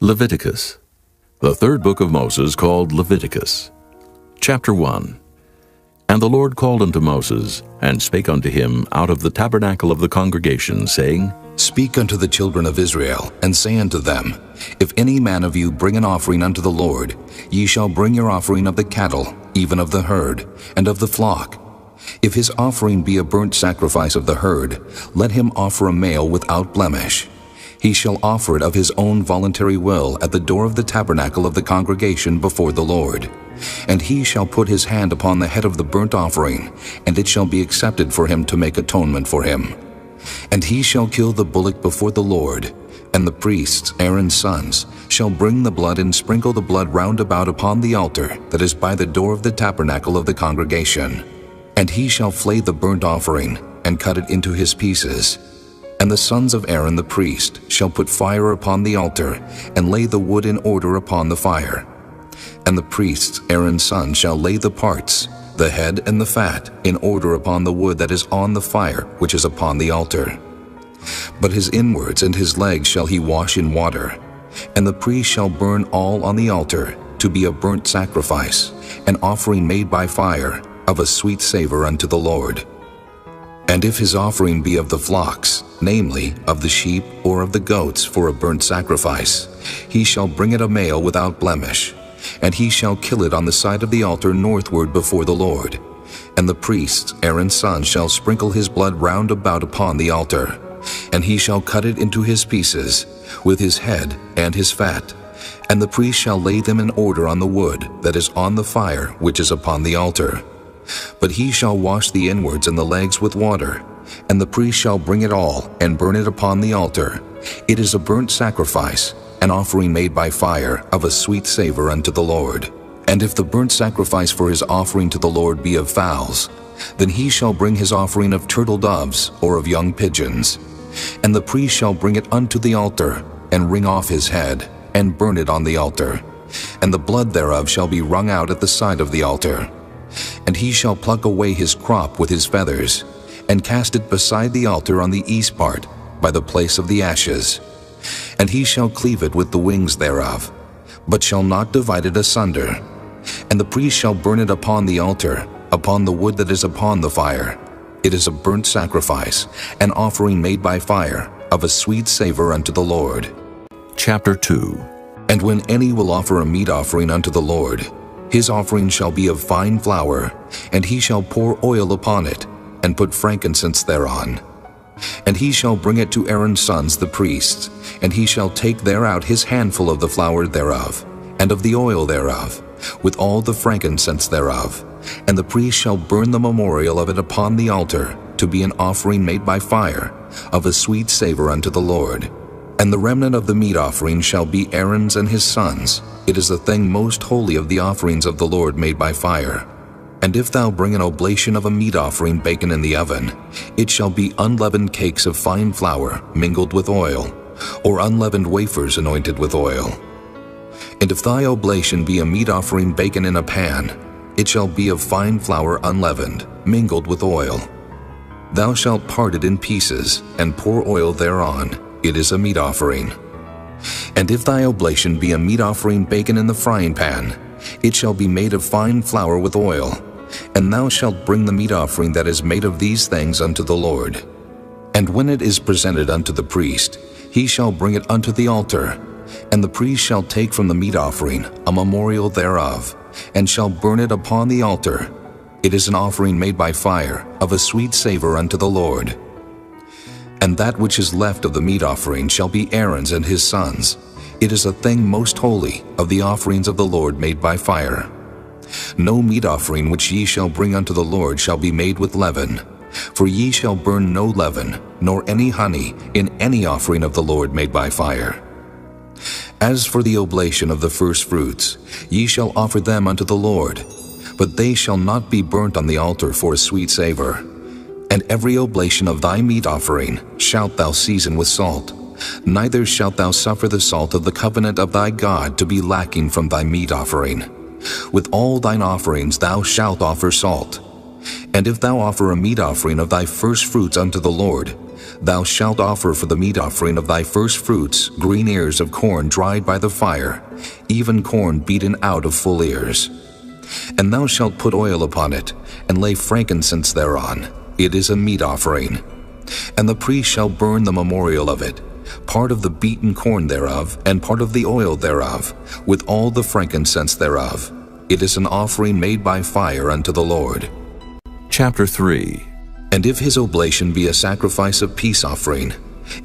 Leviticus, the third book of Moses, called Leviticus. Chapter 1. And the Lord called unto Moses, and spake unto him out of the tabernacle of the congregation, saying, Speak unto the children of Israel, and say unto them, If any man of you bring an offering unto the Lord, ye shall bring your offering of the cattle, even of the herd, and of the flock. If his offering be a burnt sacrifice of the herd, let him offer a male without blemish. He shall offer it of his own voluntary will at the door of the tabernacle of the congregation before the Lord. And he shall put his hand upon the head of the burnt offering, and it shall be accepted for him to make atonement for him. And he shall kill the bullock before the Lord, and the priests, Aaron's sons, shall bring the blood and sprinkle the blood round about upon the altar that is by the door of the tabernacle of the congregation. And he shall flay the burnt offering, and cut it into his pieces. And the sons of Aaron the priest shall put fire upon the altar, and lay the wood in order upon the fire. And the priests, Aaron's sons, shall lay the parts, the head and the fat, in order upon the wood that is on the fire, which is upon the altar. But his inwards and his legs shall he wash in water. And the priest shall burn all on the altar, to be a burnt sacrifice, an offering made by fire, of a sweet savor unto the Lord. And if his offering be of the flocks, namely, of the sheep or of the goats for a burnt sacrifice, he shall bring it a male without blemish, and he shall kill it on the side of the altar northward before the Lord. And the priests, Aaron's sons, shall sprinkle his blood round about upon the altar, and he shall cut it into his pieces, with his head and his fat. And the priest shall lay them in order on the wood that is on the fire which is upon the altar. But he shall wash the inwards and the legs with water, and the priest shall bring it all, and burn it upon the altar. It is a burnt sacrifice, an offering made by fire, of a sweet savor unto the Lord. And if the burnt sacrifice for his offering to the Lord be of fowls, then he shall bring his offering of turtle doves, or of young pigeons. And the priest shall bring it unto the altar, and wring off his head, and burn it on the altar. And the blood thereof shall be wrung out at the side of the altar. And he shall pluck away his crop with his feathers, and cast it beside the altar on the east part, by the place of the ashes. And he shall cleave it with the wings thereof, but shall not divide it asunder. And the priest shall burn it upon the altar, upon the wood that is upon the fire. It is a burnt sacrifice, an offering made by fire, of a sweet savor unto the Lord. Chapter 2. And when any will offer a meat offering unto the Lord, his offering shall be of fine flour, and he shall pour oil upon it, and put frankincense thereon. And he shall bring it to Aaron's sons the priests, and he shall take thereout his handful of the flour thereof, and of the oil thereof, with all the frankincense thereof. And the priest shall burn the memorial of it upon the altar, to be an offering made by fire, of a sweet savor unto the Lord. And the remnant of the meat offering shall be Aaron's and his sons. It is the thing most holy of the offerings of the Lord made by fire. And if thou bring an oblation of a meat offering baken in the oven, it shall be unleavened cakes of fine flour mingled with oil, or unleavened wafers anointed with oil. And if thy oblation be a meat offering baken in a pan, it shall be of fine flour unleavened, mingled with oil. Thou shalt part it in pieces, and pour oil thereon. It is a meat offering. And if thy oblation be a meat offering baken in the frying pan, it shall be made of fine flour with oil. And thou shalt bring the meat offering that is made of these things unto the Lord. And when it is presented unto the priest, he shall bring it unto the altar. And the priest shall take from the meat offering a memorial thereof, and shall burn it upon the altar. It is an offering made by fire, of a sweet savor unto the Lord. And that which is left of the meat offering shall be Aaron's and his sons. It is a thing most holy of the offerings of the Lord made by fire. No meat offering which ye shall bring unto the Lord shall be made with leaven, for ye shall burn no leaven, nor any honey, in any offering of the Lord made by fire. As for the oblation of the firstfruits, ye shall offer them unto the Lord, but they shall not be burnt on the altar for a sweet savor. And every oblation of thy meat offering shalt thou season with salt, neither shalt thou suffer the salt of the covenant of thy God to be lacking from thy meat offering. With all thine offerings thou shalt offer salt. And if thou offer a meat offering of thy firstfruits unto the Lord, Thou shalt offer for the meat offering of thy first fruits green ears of corn dried by the fire, even corn beaten out of full ears. And thou shalt put oil upon it, and lay frankincense thereon. It is a meat offering. And the priest shall burn the memorial of it, part of the beaten corn thereof, and part of the oil thereof, with all the frankincense thereof. It is an offering made by fire unto the Lord. Chapter 3. And if his oblation be a sacrifice of peace offering,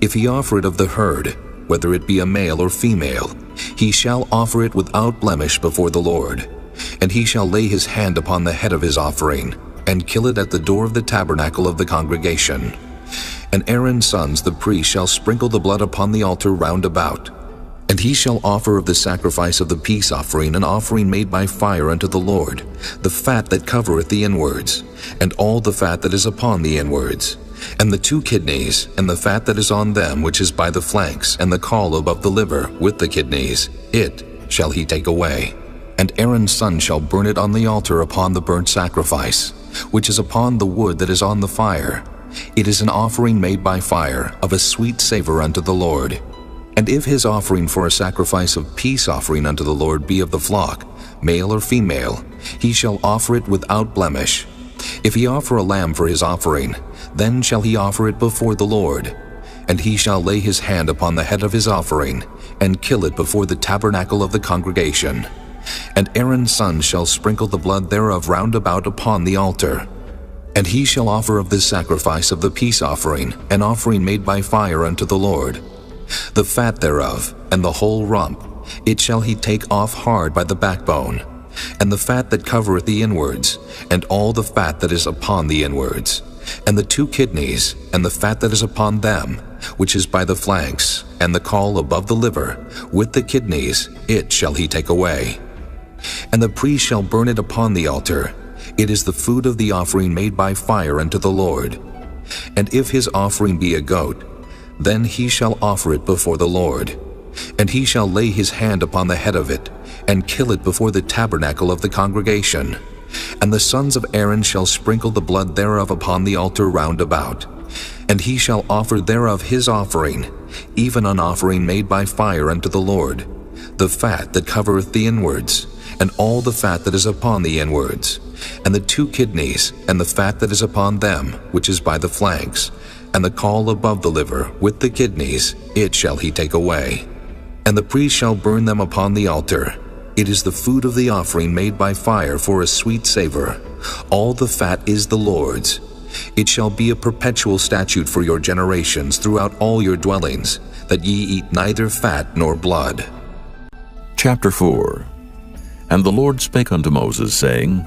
if he offer it of the herd, whether it be a male or female, he shall offer it without blemish before the Lord. And he shall lay his hand upon the head of his offering, and kill it at the door of the tabernacle of the congregation. And Aaron's sons the priest shall sprinkle the blood upon the altar round about. And he shall offer of the sacrifice of the peace offering an offering made by fire unto the Lord, the fat that covereth the inwards, and all the fat that is upon the inwards, and the 2 kidneys, and the fat that is on them which is by the flanks, and the caul above the liver with the kidneys, it shall he take away. And Aaron's son shall burn it on the altar upon the burnt sacrifice, which is upon the wood that is on the fire. It is an offering made by fire, of a sweet savor unto the Lord. And if his offering for a sacrifice of peace offering unto the Lord be of the flock, male or female, he shall offer it without blemish. If he offer a lamb for his offering, then shall he offer it before the Lord. And he shall lay his hand upon the head of his offering, and kill it before the tabernacle of the congregation. And Aaron's son shall sprinkle the blood thereof round about upon the altar. And he shall offer of this sacrifice of the peace offering an offering made by fire unto the Lord. The fat thereof, and the whole rump, it shall he take off hard by the backbone, and the fat that covereth the inwards, and all the fat that is upon the inwards, and the 2 kidneys, and the fat that is upon them, which is by the flanks, and the caul above the liver, with the kidneys, it shall he take away. And the priest shall burn it upon the altar. It is the food of the offering made by fire unto the Lord. And if his offering be a goat, then he shall offer it before the Lord. And he shall lay his hand upon the head of it, and kill it before the tabernacle of the congregation. And the sons of Aaron shall sprinkle the blood thereof upon the altar round about. And he shall offer thereof his offering, even an offering made by fire unto the Lord, the fat that covereth the inwards, and all the fat that is upon the inwards, and the 2 kidneys, and the fat that is upon them, which is by the flanks, and the caul above the liver, with the kidneys, it shall he take away. And the priest shall burn them upon the altar. It is the food of the offering made by fire for a sweet savor. All the fat is the Lord's. It shall be a perpetual statute for your generations throughout all your dwellings, that ye eat neither fat nor blood. Chapter 4. And the Lord spake unto Moses, saying,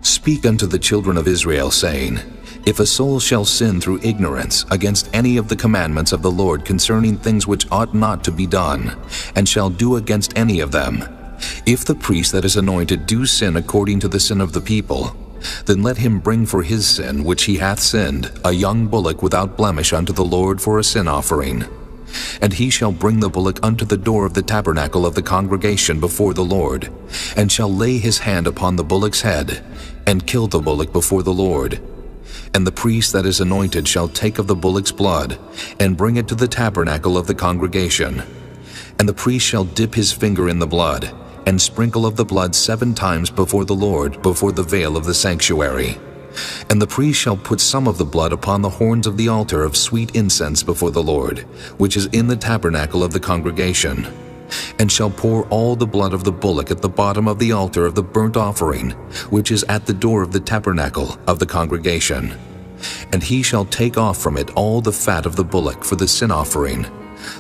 Speak unto the children of Israel, saying, If a soul shall sin through ignorance against any of the commandments of the Lord concerning things which ought not to be done, and shall do against any of them, if the priest that is anointed do sin according to the sin of the people, then let him bring for his sin which he hath sinned a young bullock without blemish unto the Lord for a sin offering. And he shall bring the bullock unto the door of the tabernacle of the congregation before the Lord, and shall lay his hand upon the bullock's head, and kill the bullock before the Lord. And the priest that is anointed shall take of the bullock's blood, and bring it to the tabernacle of the congregation. And the priest shall dip his finger in the blood, and sprinkle of the blood 7 times before the Lord, before the veil of the sanctuary. And the priest shall put some of the blood upon the horns of the altar of sweet incense before the Lord, which is in the tabernacle of the congregation, and shall pour all the blood of the bullock at the bottom of the altar of the burnt offering, which is at the door of the tabernacle of the congregation. And he shall take off from it all the fat of the bullock for the sin offering,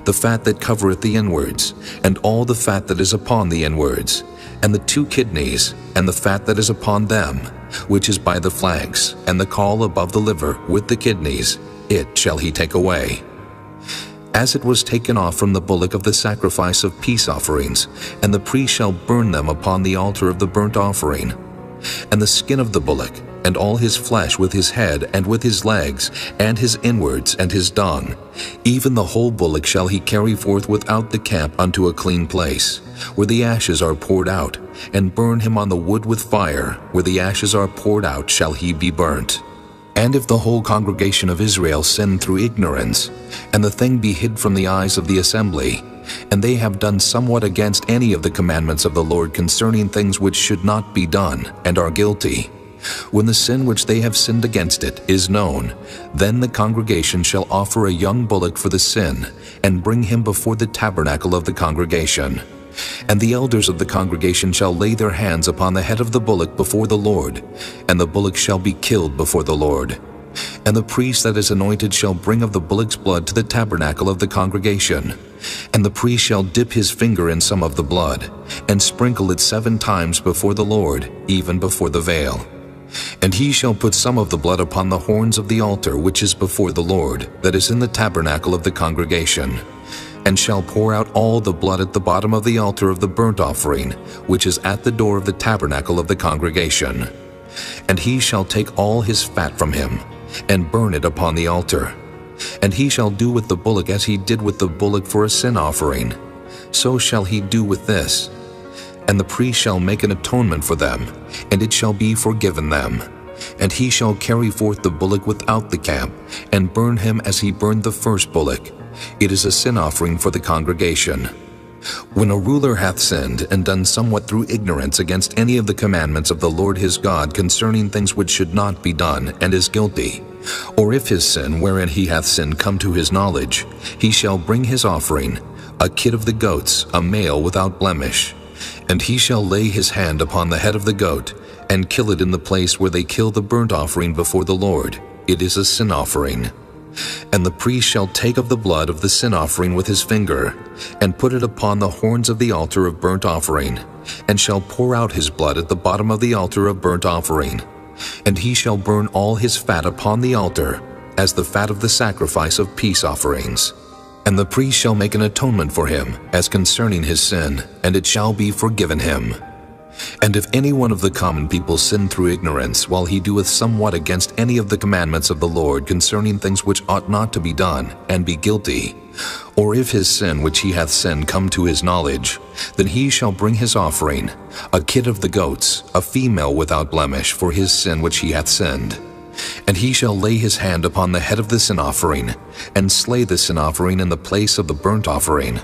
the fat that covereth the inwards, and all the fat that is upon the inwards, and the 2 kidneys, and the fat that is upon them, which is by the flanks, and the caul above the liver, with the kidneys, it shall he take away. As it was taken off from the bullock of the sacrifice of peace offerings, and the priest shall burn them upon the altar of the burnt offering. And the skin of the bullock, and all his flesh with his head, and with his legs, and his inwards, and his dung, even the whole bullock shall he carry forth without the camp unto a clean place, where the ashes are poured out, and burn him on the wood with fire, where the ashes are poured out shall he be burnt. And if the whole congregation of Israel sin through ignorance, and the thing be hid from the eyes of the assembly, and they have done somewhat against any of the commandments of the Lord concerning things which should not be done, and are guilty, when the sin which they have sinned against it is known, then the congregation shall offer a young bullock for the sin, and bring him before the tabernacle of the congregation. And the elders of the congregation shall lay their hands upon the head of the bullock before the Lord, and the bullock shall be killed before the Lord. And the priest that is anointed shall bring of the bullock's blood to the tabernacle of the congregation. And the priest shall dip his finger in some of the blood, and sprinkle it 7 times before the Lord, even before the veil. And he shall put some of the blood upon the horns of the altar which is before the Lord, that is in the tabernacle of the congregation, and shall pour out all the blood at the bottom of the altar of the burnt offering, which is at the door of the tabernacle of the congregation. And he shall take all his fat from him, and burn it upon the altar. And he shall do with the bullock as he did with the bullock for a sin offering. So shall he do with this. And the priest shall make an atonement for them, and it shall be forgiven them. And he shall carry forth the bullock without the camp, and burn him as he burned the first bullock. It is a sin offering for the congregation. When a ruler hath sinned and done somewhat through ignorance against any of the commandments of the Lord his God concerning things which should not be done, and is guilty, or if his sin wherein he hath sinned come to his knowledge, he shall bring his offering, a kid of the goats, a male without blemish. And he shall lay his hand upon the head of the goat, and kill it in the place where they kill the burnt offering before the Lord. It is a sin offering. And the priest shall take of the blood of the sin offering with his finger, and put it upon the horns of the altar of burnt offering, and shall pour out his blood at the bottom of the altar of burnt offering. And he shall burn all his fat upon the altar, as the fat of the sacrifice of peace offerings. And the priest shall make an atonement for him, as concerning his sin, and it shall be forgiven him. And if any one of the common people sin through ignorance, while he doeth somewhat against any of the commandments of the Lord concerning things which ought not to be done, and be guilty, or if his sin which he hath sinned come to his knowledge, then he shall bring his offering, a kid of the goats, a female without blemish, for his sin which he hath sinned. And he shall lay his hand upon the head of the sin offering, and slay the sin offering in the place of the burnt offering.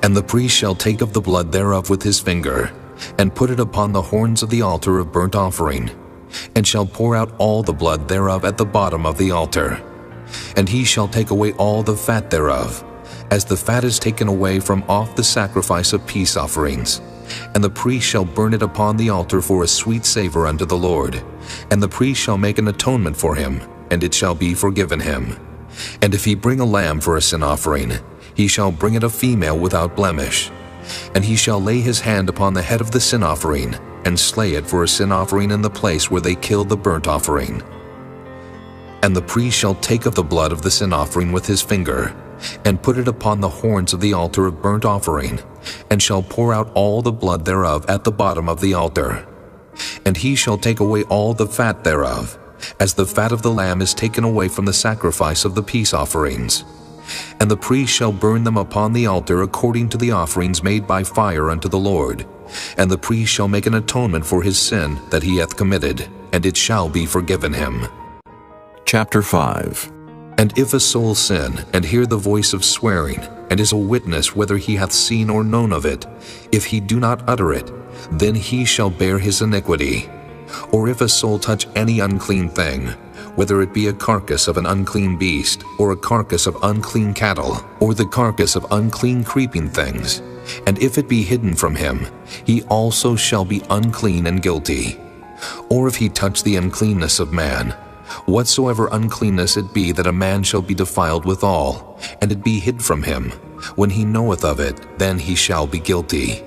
And the priest shall take of the blood thereof with his finger, and put it upon the horns of the altar of burnt offering, and shall pour out all the blood thereof at the bottom of the altar. And he shall take away all the fat thereof, as the fat is taken away from off the sacrifice of peace offerings. And the priest shall burn it upon the altar for a sweet savor unto the Lord. And the priest shall make an atonement for him, and it shall be forgiven him. And if he bring a lamb for a sin offering, he shall bring it a female without blemish. And he shall lay his hand upon the head of the sin offering, and slay it for a sin offering in the place where they kill the burnt offering. And the priest shall take of the blood of the sin offering with his finger, and put it upon the horns of the altar of burnt offering, and shall pour out all the blood thereof at the bottom of the altar. And he shall take away all the fat thereof, as the fat of the lamb is taken away from the sacrifice of the peace offerings. And the priest shall burn them upon the altar according to the offerings made by fire unto the Lord. And the priest shall make an atonement for his sin that he hath committed, and it shall be forgiven him. Chapter 5. And if a soul sin, and hear the voice of swearing, and is a witness whether he hath seen or known of it, if he do not utter it, then he shall bear his iniquity. Or if a soul touch any unclean thing, whether it be a carcass of an unclean beast, or a carcass of unclean cattle, or the carcass of unclean creeping things, and if it be hidden from him, he also shall be unclean and guilty. Or if he touch the uncleanness of man, whatsoever uncleanness it be that a man shall be defiled withal, and it be hid from him, when he knoweth of it, then he shall be guilty.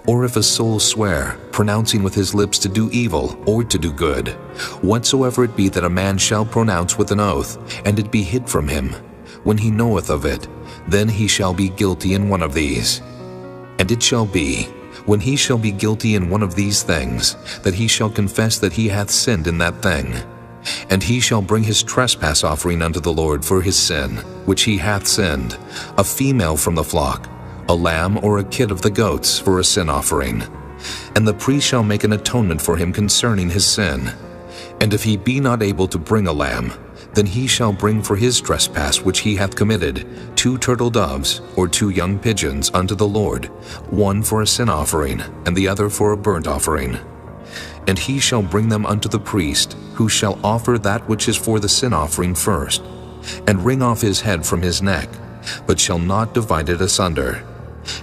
Or if a soul swear, pronouncing with his lips to do evil or to do good, whatsoever it be that a man shall pronounce with an oath, and it be hid from him, when he knoweth of it, then he shall be guilty in one of these. And it shall be, when he shall be guilty in one of these things, that he shall confess that he hath sinned in that thing. And he shall bring his trespass offering unto the Lord for his sin, which he hath sinned, a female from the flock, a lamb or a kid of the goats for a sin offering. And the priest shall make an atonement for him concerning his sin. And if he be not able to bring a lamb, then he shall bring for his trespass which he hath committed 2 turtle doves or 2 young pigeons unto the Lord, one for a sin offering, and the other for a burnt offering. And he shall bring them unto the priest, who shall offer that which is for the sin offering first, and wring off his head from his neck, but shall not divide it asunder.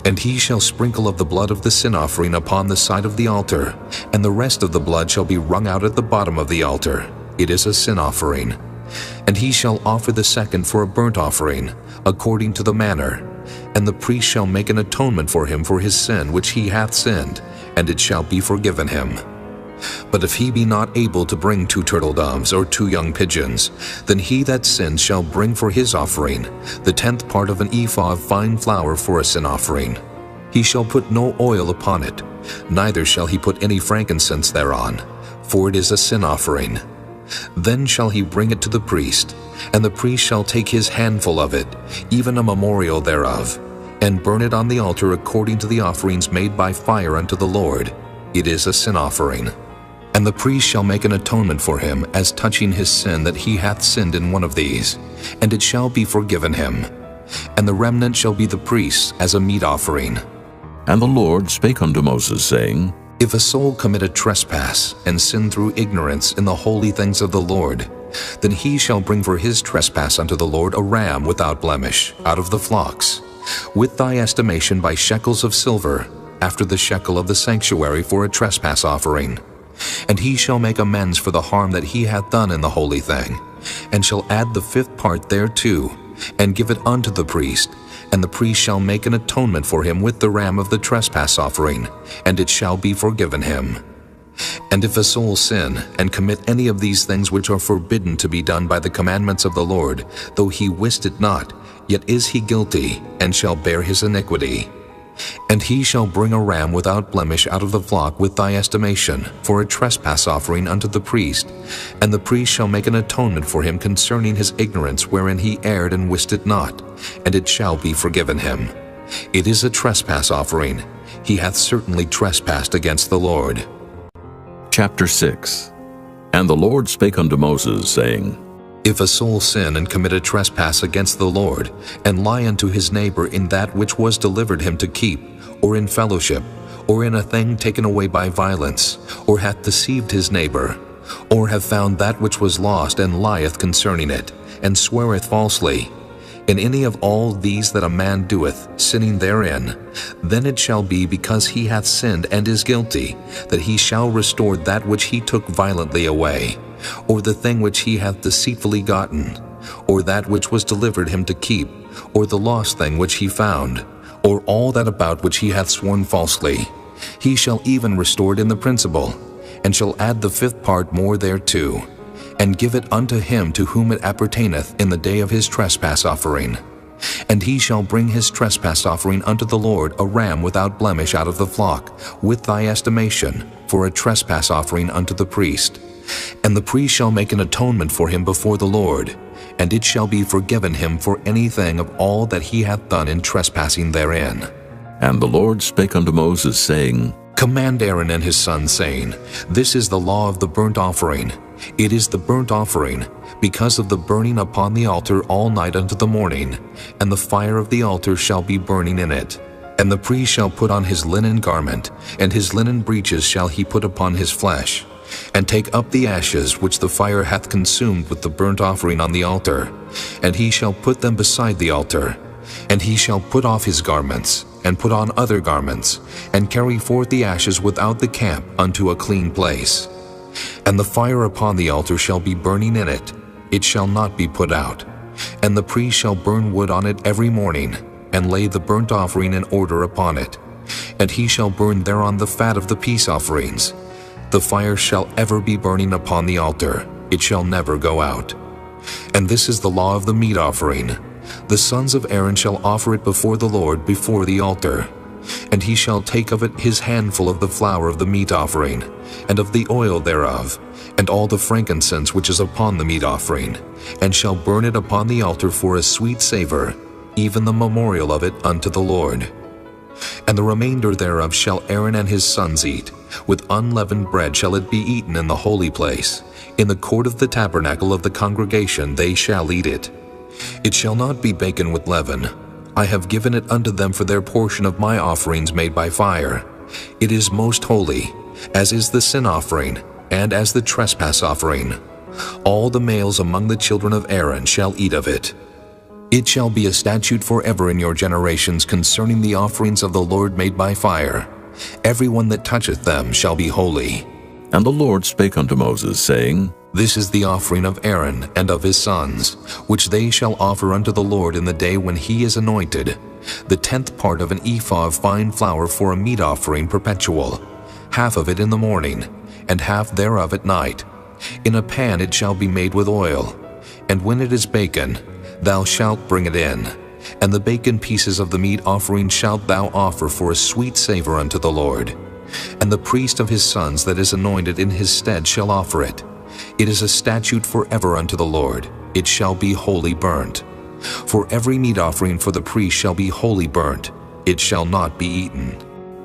And he shall sprinkle of the blood of the sin offering upon the side of the altar, and the rest of the blood shall be wrung out at the bottom of the altar. It is a sin offering. And he shall offer the second for a burnt offering, according to the manner. And the priest shall make an atonement for him for his sin which he hath sinned, and it shall be forgiven him. But if he be not able to bring 2 turtle doves or 2 young pigeons, then he that sinned shall bring for his offering the 10th part of an ephah of fine flour for a sin offering. He shall put no oil upon it, neither shall he put any frankincense thereon, for it is a sin offering. Then shall he bring it to the priest, and the priest shall take his handful of it, even a memorial thereof, and burn it on the altar according to the offerings made by fire unto the Lord. It is a sin offering. And the priest shall make an atonement for him as touching his sin that he hath sinned in one of these, and it shall be forgiven him. And the remnant shall be the priest's as a meat offering. And the Lord spake unto Moses, saying, If a soul commit a trespass, and sin through ignorance in the holy things of the Lord, then he shall bring for his trespass unto the Lord a ram without blemish, out of the flocks, with thy estimation by shekels of silver, after the shekel of the sanctuary for a trespass offering. And he shall make amends for the harm that he hath done in the holy thing, and shall add the 5th part thereto, and give it unto the priest, and the priest shall make an atonement for him with the ram of the trespass offering, and it shall be forgiven him. And if a soul sin, and commit any of these things which are forbidden to be done by the commandments of the Lord, though he wist it not, yet is he guilty, and shall bear his iniquity. And he shall bring a ram without blemish out of the flock with thy estimation, for a trespass offering unto the priest, and the priest shall make an atonement for him concerning his ignorance wherein he erred and wist it not, and it shall be forgiven him. It is a trespass offering. He hath certainly trespassed against the Lord. Chapter 6. And the Lord spake unto Moses, saying, If a soul sin and commit a trespass against the Lord, and lie unto his neighbor in that which was delivered him to keep, or in fellowship, or in a thing taken away by violence, or hath deceived his neighbor, or have found that which was lost and lieth concerning it, and sweareth falsely, in any of all these that a man doeth, sinning therein, then it shall be because he hath sinned and is guilty, that he shall restore that which he took violently away, or the thing which he hath deceitfully gotten, or that which was delivered him to keep, or the lost thing which he found, or all that about which he hath sworn falsely. He shall even restore it in the principal, and shall add the 5th part more thereto, and give it unto him to whom it appertaineth in the day of his trespass offering. And he shall bring his trespass offering unto the Lord a ram without blemish out of the flock, with thy estimation, for a trespass offering unto the priest. And the priest shall make an atonement for him before the Lord, and it shall be forgiven him for anything of all that he hath done in trespassing therein. And the Lord spake unto Moses, saying, Command Aaron and his sons, saying, This is the law of the burnt offering. It is the burnt offering, because of the burning upon the altar all night unto the morning, and the fire of the altar shall be burning in it. And the priest shall put on his linen garment, and his linen breeches shall he put upon his flesh, and take up the ashes which the fire hath consumed with the burnt offering on the altar, and he shall put them beside the altar. And he shall put off his garments, and put on other garments, and carry forth the ashes without the camp unto a clean place. And the fire upon the altar shall be burning in it, it shall not be put out. And the priest shall burn wood on it every morning, and lay the burnt offering in order upon it. And he shall burn thereon the fat of the peace offerings. The fire shall ever be burning upon the altar, it shall never go out. And this is the law of the meat offering. The sons of Aaron shall offer it before the Lord before the altar. And he shall take of it his handful of the flour of the meat offering, and of the oil thereof, and all the frankincense which is upon the meat offering, and shall burn it upon the altar for a sweet savor, even the memorial of it unto the Lord. And the remainder thereof shall Aaron and his sons eat. With unleavened bread shall it be eaten in the holy place. In the court of the tabernacle of the congregation they shall eat it. It shall not be baken with leaven. I have given it unto them for their portion of my offerings made by fire. It is most holy, as is the sin offering, and as the trespass offering. All the males among the children of Aaron shall eat of it. It shall be a statute forever in your generations concerning the offerings of the Lord made by fire. Every one that toucheth them shall be holy. And the Lord spake unto Moses, saying, This is the offering of Aaron and of his sons, which they shall offer unto the Lord in the day when he is anointed, the 10th part of an ephah of fine flour for a meat offering perpetual, half of it in the morning, and half thereof at night. In a pan it shall be made with oil, and when it is baken, thou shalt bring it in. And the baken pieces of the meat offering shalt thou offer for a sweet savor unto the Lord. And the priest of his sons that is anointed in his stead shall offer it. It is a statute forever unto the Lord. It shall be wholly burnt. For every meat offering for the priest shall be wholly burnt. It shall not be eaten.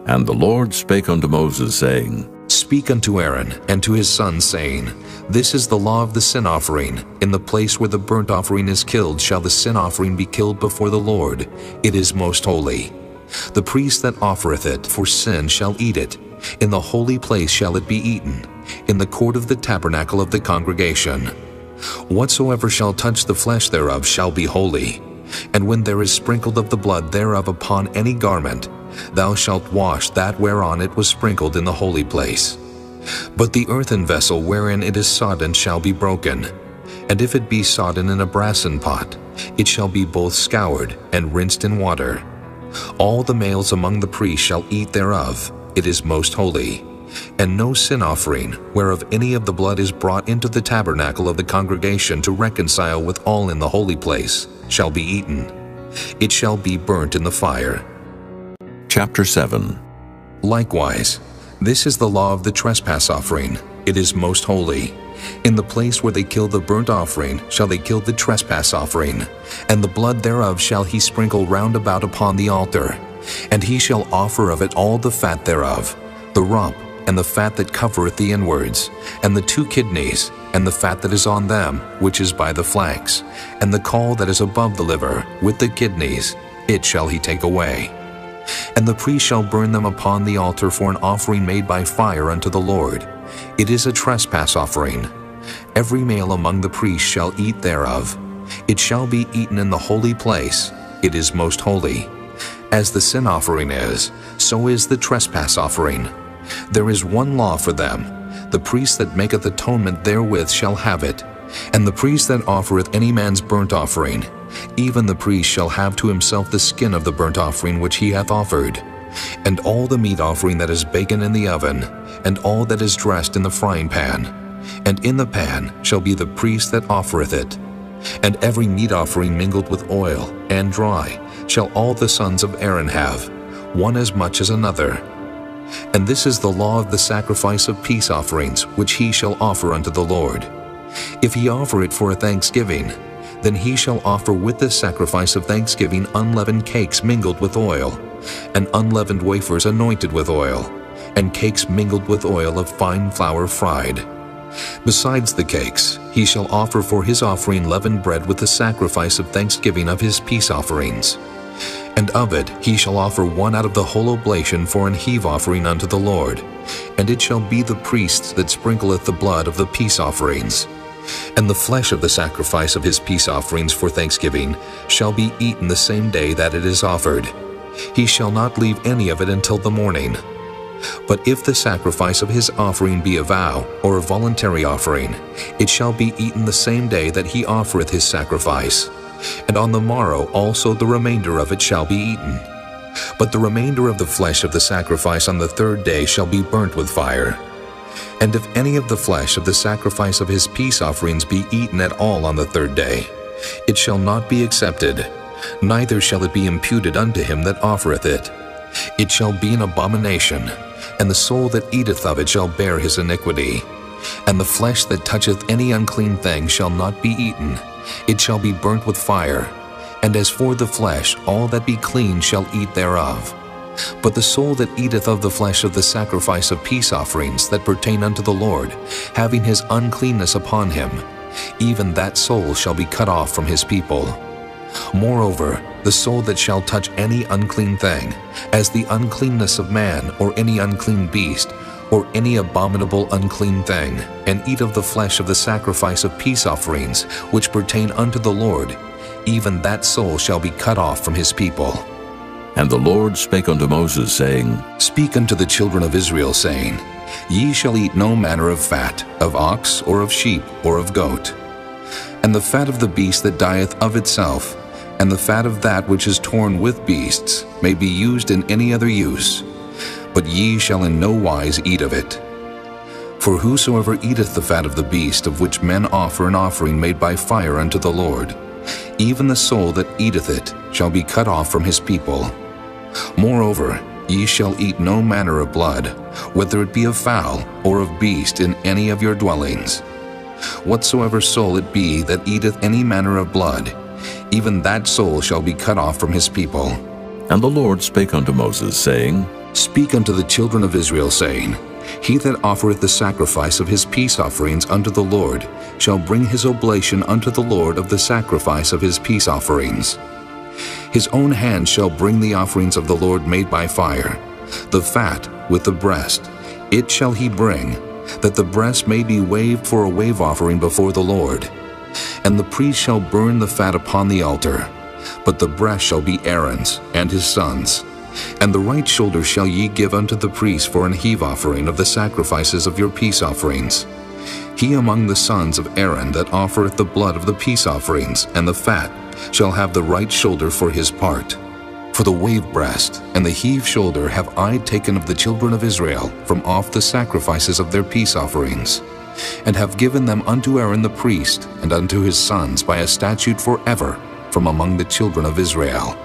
And the Lord spake unto Moses, saying, Speak unto Aaron and to his sons, saying, This is the law of the sin offering. In the place where the burnt offering is killed shall the sin offering be killed before the Lord. It is most holy. The priest that offereth it for sin shall eat it. In the holy place shall it be eaten, in the court of the tabernacle of the congregation. Whatsoever shall touch the flesh thereof shall be holy. And when there is sprinkled of the blood thereof upon any garment, thou shalt wash that whereon it was sprinkled in the holy place. But the earthen vessel wherein it is sodden shall be broken. And if it be sodden in a brassen pot, it shall be both scoured and rinsed in water. All the males among the priests shall eat thereof. It is most holy. And no sin offering, whereof any of the blood is brought into the tabernacle of the congregation to reconcile with all in the holy place, shall be eaten. It shall be burnt in the fire. Chapter 7. Likewise, this is the law of the trespass offering. It is most holy. In the place where they kill the burnt offering shall they kill the trespass offering, and the blood thereof shall he sprinkle round about upon the altar. And he shall offer of it all the fat thereof, the rump, and the fat that covereth the inwards, and the 2 kidneys, and the fat that is on them, which is by the flanks, and the caul that is above the liver, with the kidneys, it shall he take away. And the priest shall burn them upon the altar for an offering made by fire unto the Lord. It is a trespass offering. Every male among the priests shall eat thereof. It shall be eaten in the holy place. It is most holy. As the sin offering is, so is the trespass offering. There is one law for them. The priest that maketh atonement therewith shall have it. And the priest that offereth any man's burnt offering, even the priest shall have to himself the skin of the burnt offering which he hath offered, and all the meat offering that is baken in the oven, and all that is dressed in the frying pan. And in the pan shall be the priest that offereth it. And every meat offering mingled with oil, and dry, shall all the sons of Aaron have, one as much as another. And this is the law of the sacrifice of peace offerings, which he shall offer unto the Lord. If he offer it for a thanksgiving, then he shall offer with the sacrifice of thanksgiving unleavened cakes mingled with oil, and unleavened wafers anointed with oil, and cakes mingled with oil of fine flour fried. Besides the cakes, he shall offer for his offering leavened bread with the sacrifice of thanksgiving of his peace offerings. And of it he shall offer one out of the whole oblation for an heave offering unto the Lord, and it shall be the priest that sprinkleth the blood of the peace offerings. And the flesh of the sacrifice of his peace offerings for thanksgiving shall be eaten the same day that it is offered. He shall not leave any of it until the morning. But if the sacrifice of his offering be a vow or a voluntary offering, it shall be eaten the same day that he offereth his sacrifice. And on the morrow also the remainder of it shall be eaten. But the remainder of the flesh of the sacrifice on the 3rd day shall be burnt with fire. And if any of the flesh of the sacrifice of his peace offerings be eaten at all on the 3rd day, it shall not be accepted, neither shall it be imputed unto him that offereth it. It shall be an abomination, and the soul that eateth of it shall bear his iniquity. And the flesh that toucheth any unclean thing shall not be eaten, it shall be burnt with fire. And as for the flesh, all that be clean shall eat thereof. But the soul that eateth of the flesh of the sacrifice of peace offerings that pertain unto the Lord, having his uncleanness upon him, even that soul shall be cut off from his people. Moreover, the soul that shall touch any unclean thing, as the uncleanness of man, or any unclean beast, or any abominable unclean thing, and eat of the flesh of the sacrifice of peace offerings, which pertain unto the Lord, even that soul shall be cut off from his people. And the Lord spake unto Moses, saying, Speak unto the children of Israel, saying, Ye shall eat no manner of fat, of ox, or of sheep, or of goat. And the fat of the beast that dieth of itself, and the fat of that which is torn with beasts, may be used in any other use. But ye shall in no wise eat of it. For whosoever eateth the fat of the beast, of which men offer an offering made by fire unto the Lord, even the soul that eateth it shall be cut off from his people. Moreover, ye shall eat no manner of blood, whether it be of fowl or of beast, in any of your dwellings. Whatsoever soul it be that eateth any manner of blood, even that soul shall be cut off from his people. And the Lord spake unto Moses, saying, Speak unto the children of Israel, saying, He that offereth the sacrifice of his peace offerings unto the Lord shall bring his oblation unto the Lord of the sacrifice of his peace offerings. His own hand shall bring the offerings of the Lord made by fire, the fat with the breast, it shall he bring, that the breast may be waved for a wave offering before the Lord. And the priest shall burn the fat upon the altar, but the breast shall be Aaron's and his sons'. And the right shoulder shall ye give unto the priest for an heave offering of the sacrifices of your peace offerings. He among the sons of Aaron that offereth the blood of the peace offerings and the fat shall have the right shoulder for his part. For the wave breast and the heave shoulder have I taken of the children of Israel from off the sacrifices of their peace offerings, and have given them unto Aaron the priest and unto his sons by a statute forever from among the children of Israel.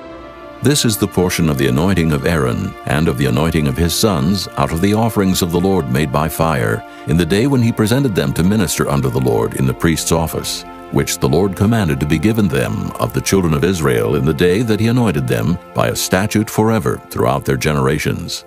This is the portion of the anointing of Aaron, and of the anointing of his sons, out of the offerings of the Lord made by fire, in the day when he presented them to minister unto the Lord in the priest's office, which the Lord commanded to be given them of the children of Israel in the day that he anointed them, by a statute forever throughout their generations.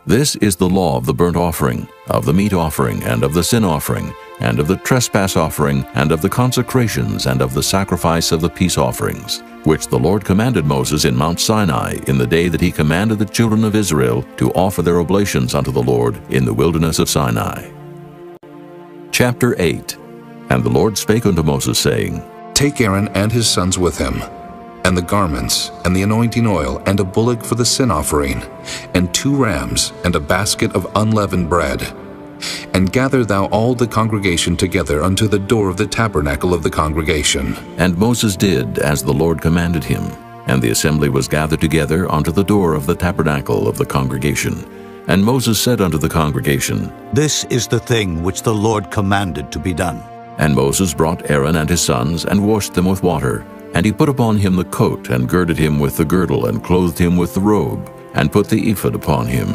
This is the law of the burnt offering, of the meat offering, and of the sin offering, and of the trespass offering, and of the consecrations, and of the sacrifice of the peace offerings, which the Lord commanded Moses in Mount Sinai in the day that he commanded the children of Israel to offer their oblations unto the Lord in the wilderness of Sinai. Chapter 8. And the Lord spake unto Moses, saying, Take Aaron and his sons with him, and the garments, and the anointing oil, and a bullock for the sin offering, and 2 rams, and a basket of unleavened bread. And gather thou all the congregation together unto the door of the tabernacle of the congregation. And Moses did as the Lord commanded him, and the assembly was gathered together unto the door of the tabernacle of the congregation. And Moses said unto the congregation, This is the thing which the Lord commanded to be done. And Moses brought Aaron and his sons, and washed them with water. And he put upon him the coat, and girded him with the girdle, and clothed him with the robe, and put the ephod upon him.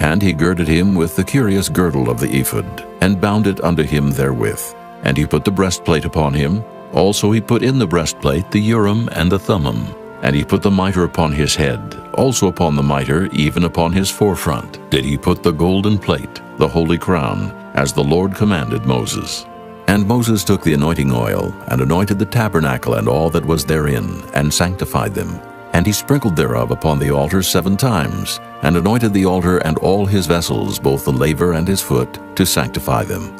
And he girded him with the curious girdle of the ephod, and bound it unto him therewith. And he put the breastplate upon him. Also he put in the breastplate the Urim and the Thummim. And he put the mitre upon his head. Also upon the mitre, even upon his forefront, did he put the golden plate, the holy crown, as the Lord commanded Moses. And Moses took the anointing oil, and anointed the tabernacle and all that was therein, and sanctified them. And he sprinkled thereof upon the altar 7 times, and anointed the altar and all his vessels, both the laver and his foot, to sanctify them.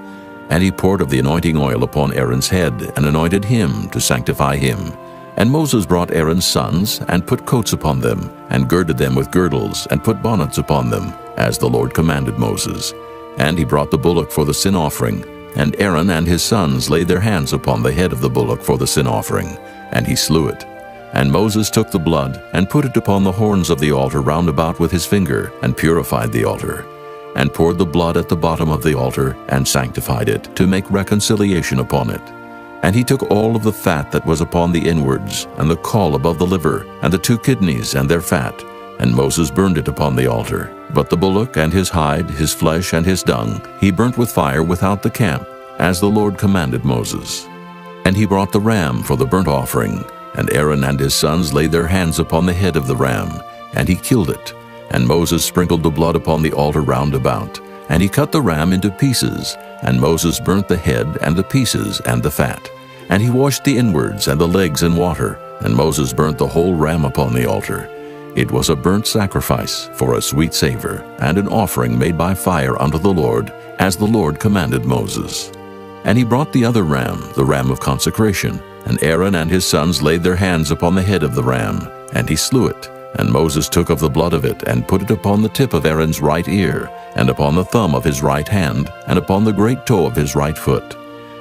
And he poured of the anointing oil upon Aaron's head, and anointed him to sanctify him. And Moses brought Aaron's sons, and put coats upon them, and girded them with girdles, and put bonnets upon them, as the Lord commanded Moses. And he brought the bullock for the sin offering, and Aaron and his sons laid their hands upon the head of the bullock for the sin offering, and he slew it. And Moses took the blood, and put it upon the horns of the altar round about with his finger, and purified the altar, and poured the blood at the bottom of the altar, and sanctified it, to make reconciliation upon it. And he took all of the fat that was upon the inwards, and the caul above the liver, and the 2 kidneys and their fat, and Moses burned it upon the altar. But the bullock and his hide, his flesh and his dung, he burnt with fire without the camp, as the Lord commanded Moses. And he brought the ram for the burnt offering, and Aaron and his sons laid their hands upon the head of the ram, and he killed it. And Moses sprinkled the blood upon the altar round about, and he cut the ram into pieces, and Moses burnt the head and the pieces and the fat. And he washed the inwards and the legs in water, and Moses burnt the whole ram upon the altar. It was a burnt sacrifice for a sweet savor, and an offering made by fire unto the Lord, as the Lord commanded Moses. And he brought the other ram, the ram of consecration, and Aaron and his sons laid their hands upon the head of the ram, and he slew it. And Moses took of the blood of it, and put it upon the tip of Aaron's right ear, and upon the thumb of his right hand, and upon the great toe of his right foot.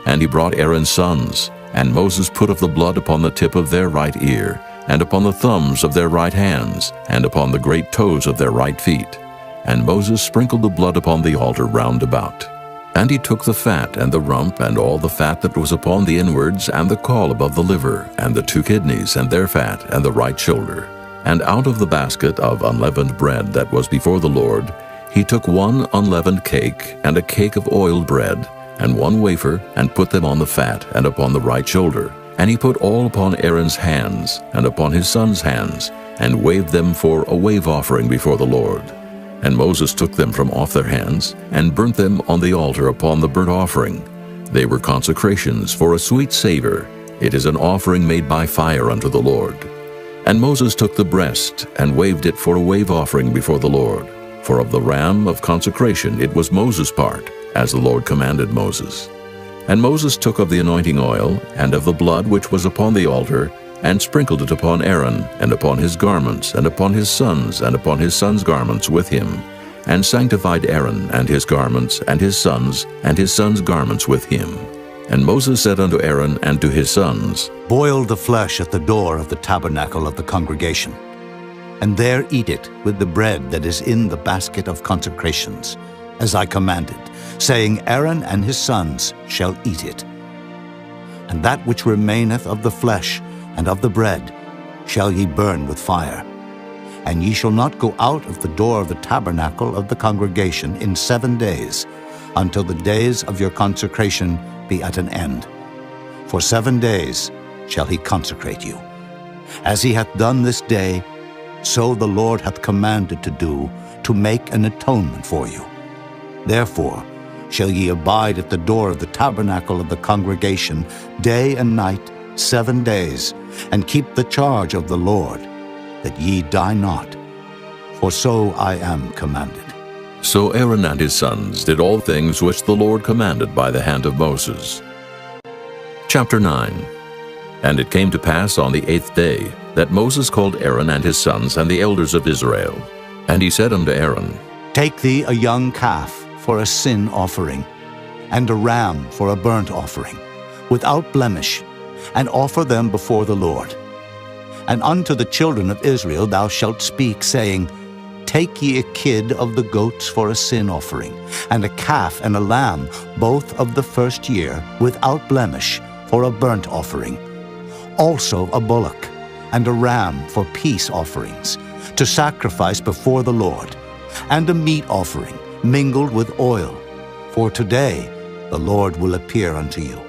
And he brought Aaron's sons, and Moses put of the blood upon the tip of their right ear, and upon the thumbs of their right hands, and upon the great toes of their right feet. And Moses sprinkled the blood upon the altar round about. And he took the fat and the rump, and all the fat that was upon the inwards, and the caul above the liver, and the 2 kidneys, and their fat, and the right shoulder. And out of the basket of unleavened bread that was before the Lord, he took 1 unleavened cake, and a cake of oiled bread, and 1 wafer, and put them on the fat, and upon the right shoulder. And he put all upon Aaron's hands, and upon his sons' hands, and waved them for a wave offering before the Lord. And Moses took them from off their hands, and burnt them on the altar upon the burnt offering. They were consecrations for a sweet savor. It is an offering made by fire unto the Lord. And Moses took the breast, and waved it for a wave offering before the Lord. For of the ram of consecration it was Moses' part, as the Lord commanded Moses. And Moses took of the anointing oil, and of the blood which was upon the altar, and sprinkled it upon Aaron, and upon his garments, and upon his sons garments with him, and sanctified Aaron and his garments, and his sons garments with him. And Moses said unto Aaron and to his sons, Boil the flesh at the door of the tabernacle of the congregation, and there eat it with the bread that is in the basket of consecrations, as I commanded, saying, Aaron and his sons shall eat it. And that which remaineth of the flesh and of the bread shall ye burn with fire. And ye shall not go out of the door of the tabernacle of the congregation in 7 days, until the days of your consecration be at an end. For 7 days shall he consecrate you. As he hath done this day, so the Lord hath commanded to do, to make an atonement for you. Therefore shall ye abide at the door of the tabernacle of the congregation day and night 7 days, and keep the charge of the Lord, that ye die not. For so I am commanded. So Aaron and his sons did all things which the Lord commanded by the hand of Moses. Chapter 9. And it came to pass on the 8th day that Moses called Aaron and his sons and the elders of Israel. And he said unto Aaron, Take thee a young calf for a sin offering, and a ram for a burnt offering, without blemish, and offer them before the Lord. And unto the children of Israel thou shalt speak, saying, Take ye a kid of the goats for a sin offering, and a calf and a lamb, both of the first year, without blemish, for a burnt offering. Also a bullock, and a ram for peace offerings, to sacrifice before the Lord, and a meat offering mingled with oil. For today the Lord will appear unto you.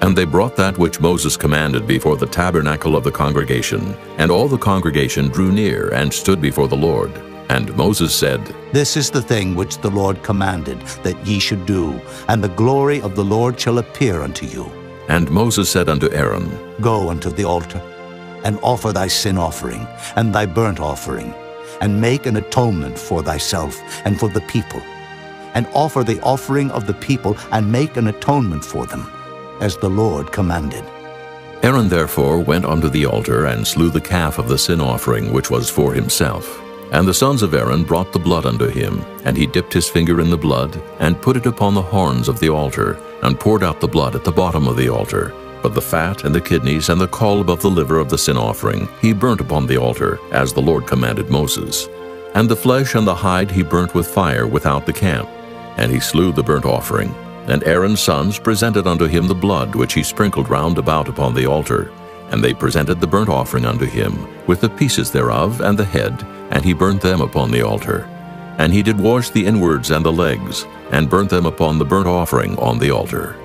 And they brought that which Moses commanded before the tabernacle of the congregation, and all the congregation drew near and stood before the Lord. And Moses said, This is the thing which the Lord commanded that ye should do, and the glory of the Lord shall appear unto you. And Moses said unto Aaron, Go unto the altar, and offer thy sin offering, and thy burnt offering, and make an atonement for thyself and for the people, and offer the offering of the people, and make an atonement for them, as the Lord commanded. Aaron therefore went unto the altar, and slew the calf of the sin offering which was for himself. And the sons of Aaron brought the blood unto him, and he dipped his finger in the blood, and put it upon the horns of the altar, and poured out the blood at the bottom of the altar. But the fat and the kidneys and the caul above the liver of the sin offering he burnt upon the altar, as the Lord commanded Moses. And the flesh and the hide he burnt with fire without the camp. And he slew the burnt offering. And Aaron's sons presented unto him the blood which he sprinkled round about upon the altar. And they presented the burnt offering unto him, with the pieces thereof and the head, and he burnt them upon the altar. And he did wash the inwards and the legs, and burnt them upon the burnt offering on the altar.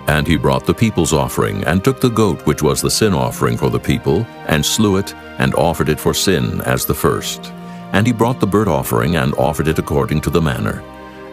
And he brought the people's offering, and took the goat which was the sin offering for the people, and slew it, and offered it for sin as the first. And he brought the burnt offering, and offered it according to the manner.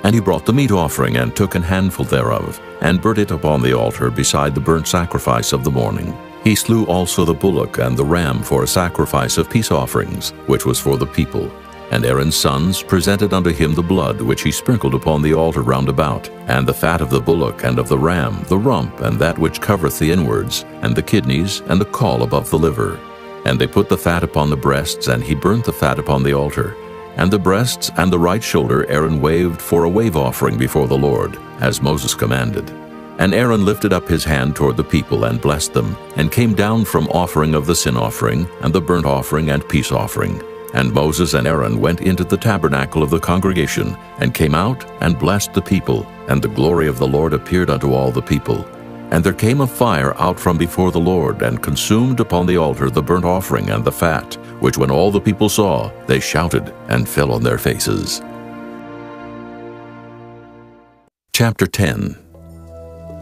And he brought the meat offering, and took an handful thereof, and burnt it upon the altar beside the burnt sacrifice of the morning. He slew also the bullock and the ram for a sacrifice of peace offerings, which was for the people. And Aaron's sons presented unto him the blood which he sprinkled upon the altar round about, and the fat of the bullock and of the ram, the rump, and that which covereth the inwards, and the kidneys, and the caul above the liver. And they put the fat upon the breasts, and he burnt the fat upon the altar. And the breasts and the right shoulder Aaron waved for a wave offering before the Lord, as Moses commanded. And Aaron lifted up his hand toward the people, and blessed them, and came down from offering of the sin offering, and the burnt offering and peace offering. And Moses and Aaron went into the tabernacle of the congregation, and came out, and blessed the people, and the glory of the Lord appeared unto all the people. And there came a fire out from before the Lord, and consumed upon the altar the burnt offering and the fat, which when all the people saw, they shouted, and fell on their faces. Chapter 10.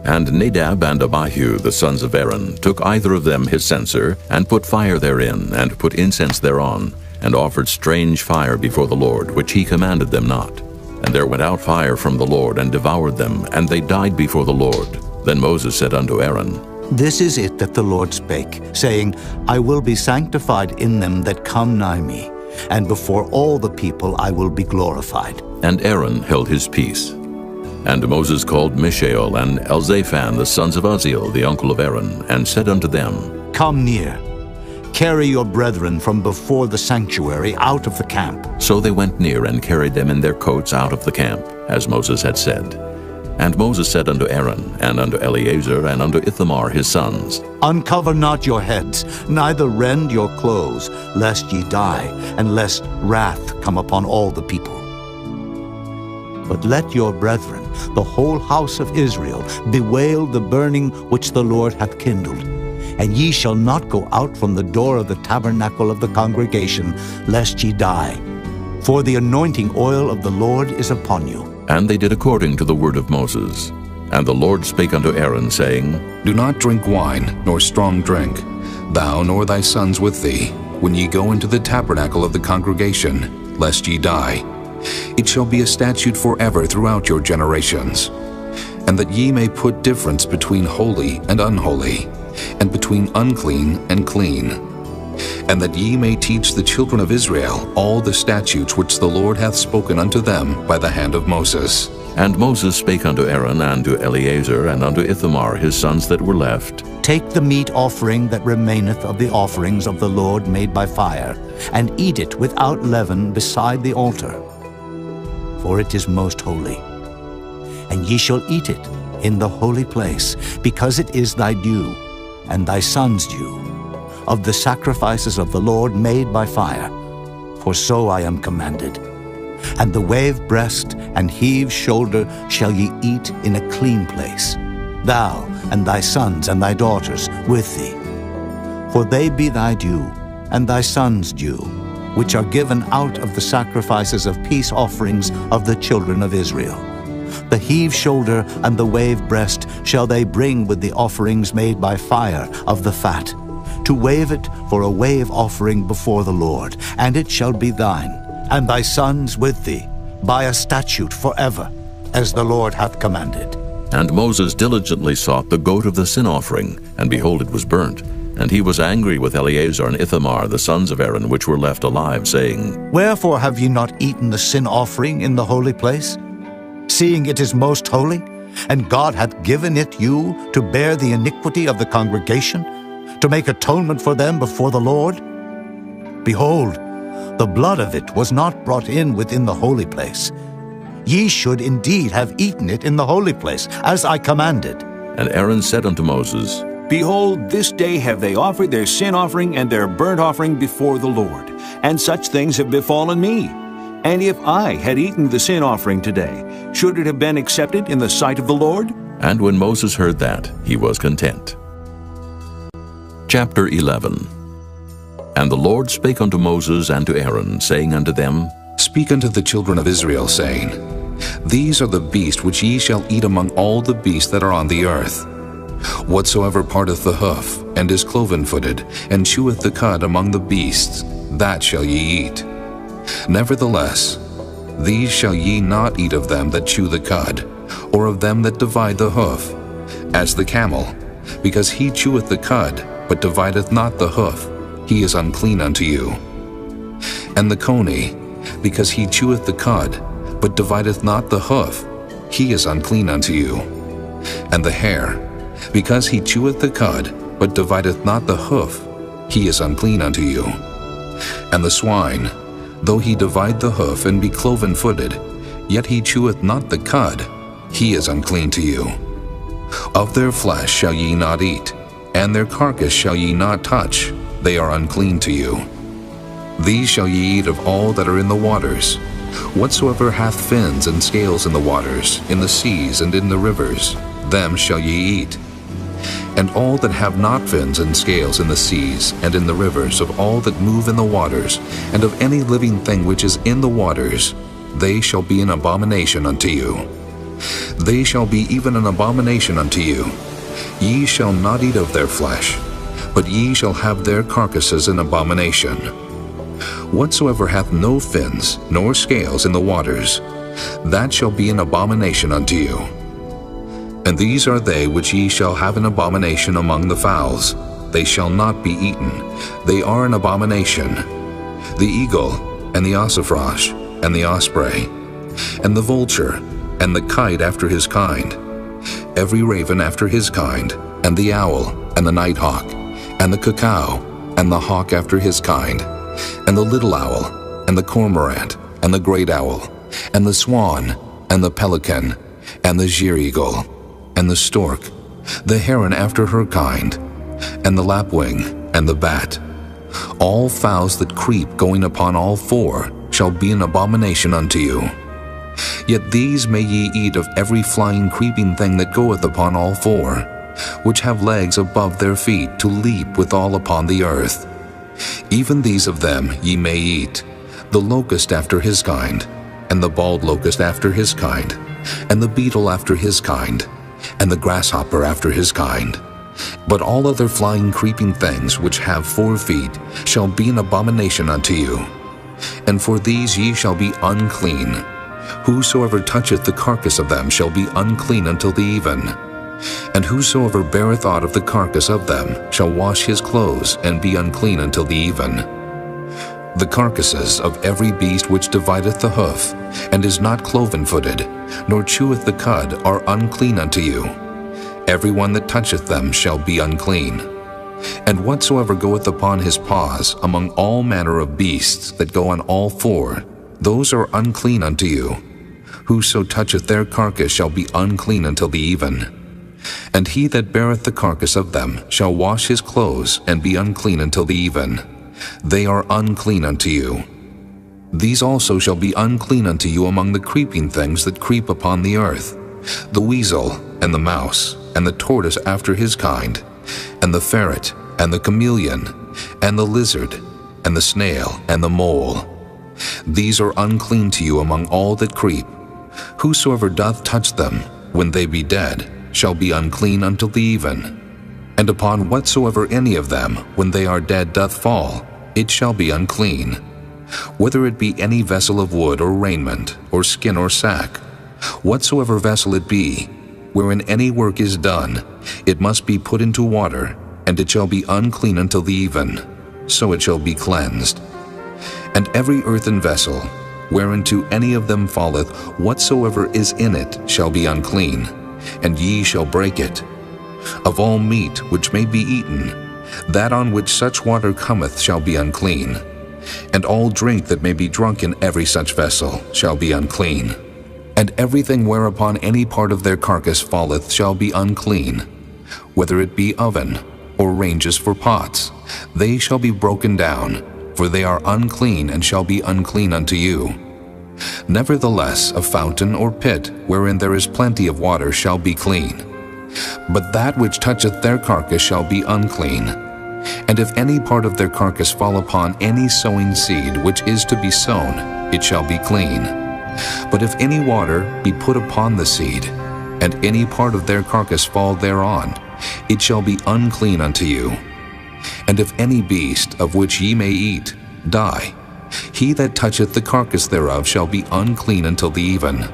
And Nadab and Abihu, the sons of Aaron, took either of them his censer, and put fire therein, and put incense thereon, and offered strange fire before the Lord, which he commanded them not. And there went out fire from the Lord, and devoured them, and they died before the Lord. Then Moses said unto Aaron, This is it that the Lord spake, saying, I will be sanctified in them that come nigh me, and before all the people I will be glorified. And Aaron held his peace. And Moses called Mishael and Elzaphan, the sons of Uzziel, the uncle of Aaron, and said unto them, Come near. Carry your brethren from before the sanctuary out of the camp. So they went near, and carried them in their coats out of the camp, as Moses had said. And Moses said unto Aaron, and unto Eleazar, and unto Ithamar his sons, Uncover not your heads, neither rend your clothes, lest ye die, and lest wrath come upon all the people. But let your brethren, the whole house of Israel, bewail the burning which the Lord hath kindled. And ye shall not go out from the door of the tabernacle of the congregation, lest ye die. For the anointing oil of the Lord is upon you. And they did according to the word of Moses. And the Lord spake unto Aaron, saying, Do not drink wine, nor strong drink, thou nor thy sons with thee, when ye go into the tabernacle of the congregation, lest ye die. It shall be a statute forever throughout your generations. And that ye may put difference between holy and unholy, and between unclean and clean. And that ye may teach the children of Israel all the statutes which the Lord hath spoken unto them by the hand of Moses. And Moses spake unto Aaron, and to Eleazar, and unto Ithamar his sons that were left, Take the meat offering that remaineth of the offerings of the Lord made by fire, and eat it without leaven beside the altar. For it is most holy. And ye shall eat it in the holy place, because it is thy due, and thy son's due, of the sacrifices of the Lord made by fire. For so I am commanded. And the wave breast and heave shoulder shall ye eat in a clean place, thou and thy sons and thy daughters with thee. For they be thy due, and thy sons' due, which are given out of the sacrifices of peace offerings of the children of Israel. The heave shoulder and the wave breast shall they bring with the offerings made by fire of the fat, to wave it for a wave offering before the Lord, and it shall be thine, and thy sons with thee, by a statute forever, as the Lord hath commanded. And Moses diligently sought the goat of the sin offering, and behold, it was burnt. And he was angry with Eleazar and Ithamar, the sons of Aaron, which were left alive, saying, Wherefore have ye not eaten the sin offering in the holy place, seeing it is most holy, and God hath given it you to bear the iniquity of the congregation, to make atonement for them before the Lord? Behold, the blood of it was not brought in within the holy place. Ye should indeed have eaten it in the holy place, as I commanded. And Aaron said unto Moses, Behold, this day have they offered their sin offering and their burnt offering before the Lord, and such things have befallen me. And if I had eaten the sin offering today, should it have been accepted in the sight of the Lord? And when Moses heard that, he was content. Chapter 11. And the Lord spake unto Moses and to Aaron, saying unto them, Speak unto the children of Israel, saying, These are the beasts which ye shall eat among all the beasts that are on the earth. Whatsoever parteth the hoof, and is cloven-footed, and cheweth the cud among the beasts, that shall ye eat. Nevertheless, these shall ye not eat of them that chew the cud, or of them that divide the hoof, as the camel, because he cheweth the cud, but divideth not the hoof, he is unclean unto you. And the coney, because he cheweth the cud, but divideth not the hoof, he is unclean unto you. And the hare, because he cheweth the cud, but divideth not the hoof, he is unclean unto you. And the swine, though he divide the hoof and be cloven-footed, yet he cheweth not the cud, he is unclean to you. Of their flesh shall ye not eat, and their carcass shall ye not touch, they are unclean to you. These shall ye eat of all that are in the waters. Whatsoever hath fins and scales in the waters, in the seas and in the rivers, them shall ye eat. And all that have not fins and scales in the seas and in the rivers, of all that move in the waters, and of any living thing which is in the waters, they shall be an abomination unto you. They shall be even an abomination unto you. Ye shall not eat of their flesh, but ye shall have their carcasses an abomination. Whatsoever hath no fins nor scales in the waters, that shall be an abomination unto you. And these are they which ye shall have an abomination among the fowls. They shall not be eaten. They are an abomination. The eagle, and the ossifrage, and the osprey, and the vulture, and the kite after his kind, every raven after his kind, and the owl, and the nighthawk, and the cuckoo, and the hawk after his kind, and the little owl, and the cormorant, and the great owl, and the swan, and the pelican, and the sheer-eagle, and the stork, the heron after her kind, and the lapwing, and the bat. All fowls that creep going upon all four shall be an abomination unto you. Yet these may ye eat of every flying creeping thing that goeth upon all four, which have legs above their feet to leap withal upon the earth. Even these of them ye may eat, the locust after his kind, and the bald locust after his kind, and the beetle after his kind, and the grasshopper after his kind. But all other flying creeping things which have 4 feet shall be an abomination unto you. And for these ye shall be unclean. Whosoever toucheth the carcass of them shall be unclean until the even. And whosoever beareth aught of the carcass of them shall wash his clothes and be unclean until the even. The carcasses of every beast which divideth the hoof, and is not cloven-footed, nor cheweth the cud, are unclean unto you. Every one that toucheth them shall be unclean. And whatsoever goeth upon his paws among all manner of beasts that go on all 4, those are unclean unto you. Whoso toucheth their carcass shall be unclean until the even. And he that beareth the carcass of them shall wash his clothes and be unclean until the even. They are unclean unto you. These also shall be unclean unto you among the creeping things that creep upon the earth, the weasel, and the mouse, and the tortoise after his kind, and the ferret, and the chameleon, and the lizard, and the snail, and the mole. These are unclean to you among all that creep. Whosoever doth touch them, when they be dead, shall be unclean until the even. And upon whatsoever any of them, when they are dead, doth fall, it shall be unclean. Whether it be any vessel of wood or raiment, or skin or sack, whatsoever vessel it be, wherein any work is done, it must be put into water, and it shall be unclean until the even, so it shall be cleansed. And every earthen vessel, whereunto any of them falleth, whatsoever is in it shall be unclean, and ye shall break it. Of all meat which may be eaten, that on which such water cometh shall be unclean, and all drink that may be drunk in every such vessel shall be unclean. And everything whereupon any part of their carcass falleth shall be unclean, whether it be oven, or ranges for pots, they shall be broken down, for they are unclean and shall be unclean unto you. Nevertheless, a fountain or pit, wherein there is plenty of water, shall be clean. But that which toucheth their carcass shall be unclean. And if any part of their carcass fall upon any sowing seed which is to be sown, it shall be clean. But if any water be put upon the seed, and any part of their carcass fall thereon, it shall be unclean unto you. And if any beast of which ye may eat die, He that toucheth the carcass thereof shall be unclean until the even.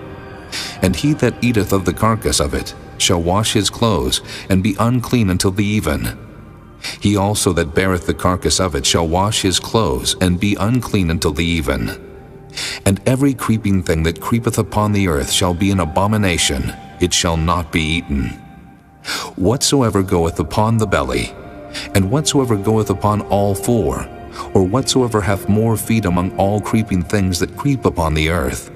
And he that eateth of the carcass of it shall wash his clothes, and be unclean until the even. He also that beareth the carcass of it shall wash his clothes, and be unclean until the even. And every creeping thing that creepeth upon the earth shall be an abomination, it shall not be eaten. Whatsoever goeth upon the belly, and whatsoever goeth upon all four, or whatsoever hath more feet among all creeping things that creep upon the earth,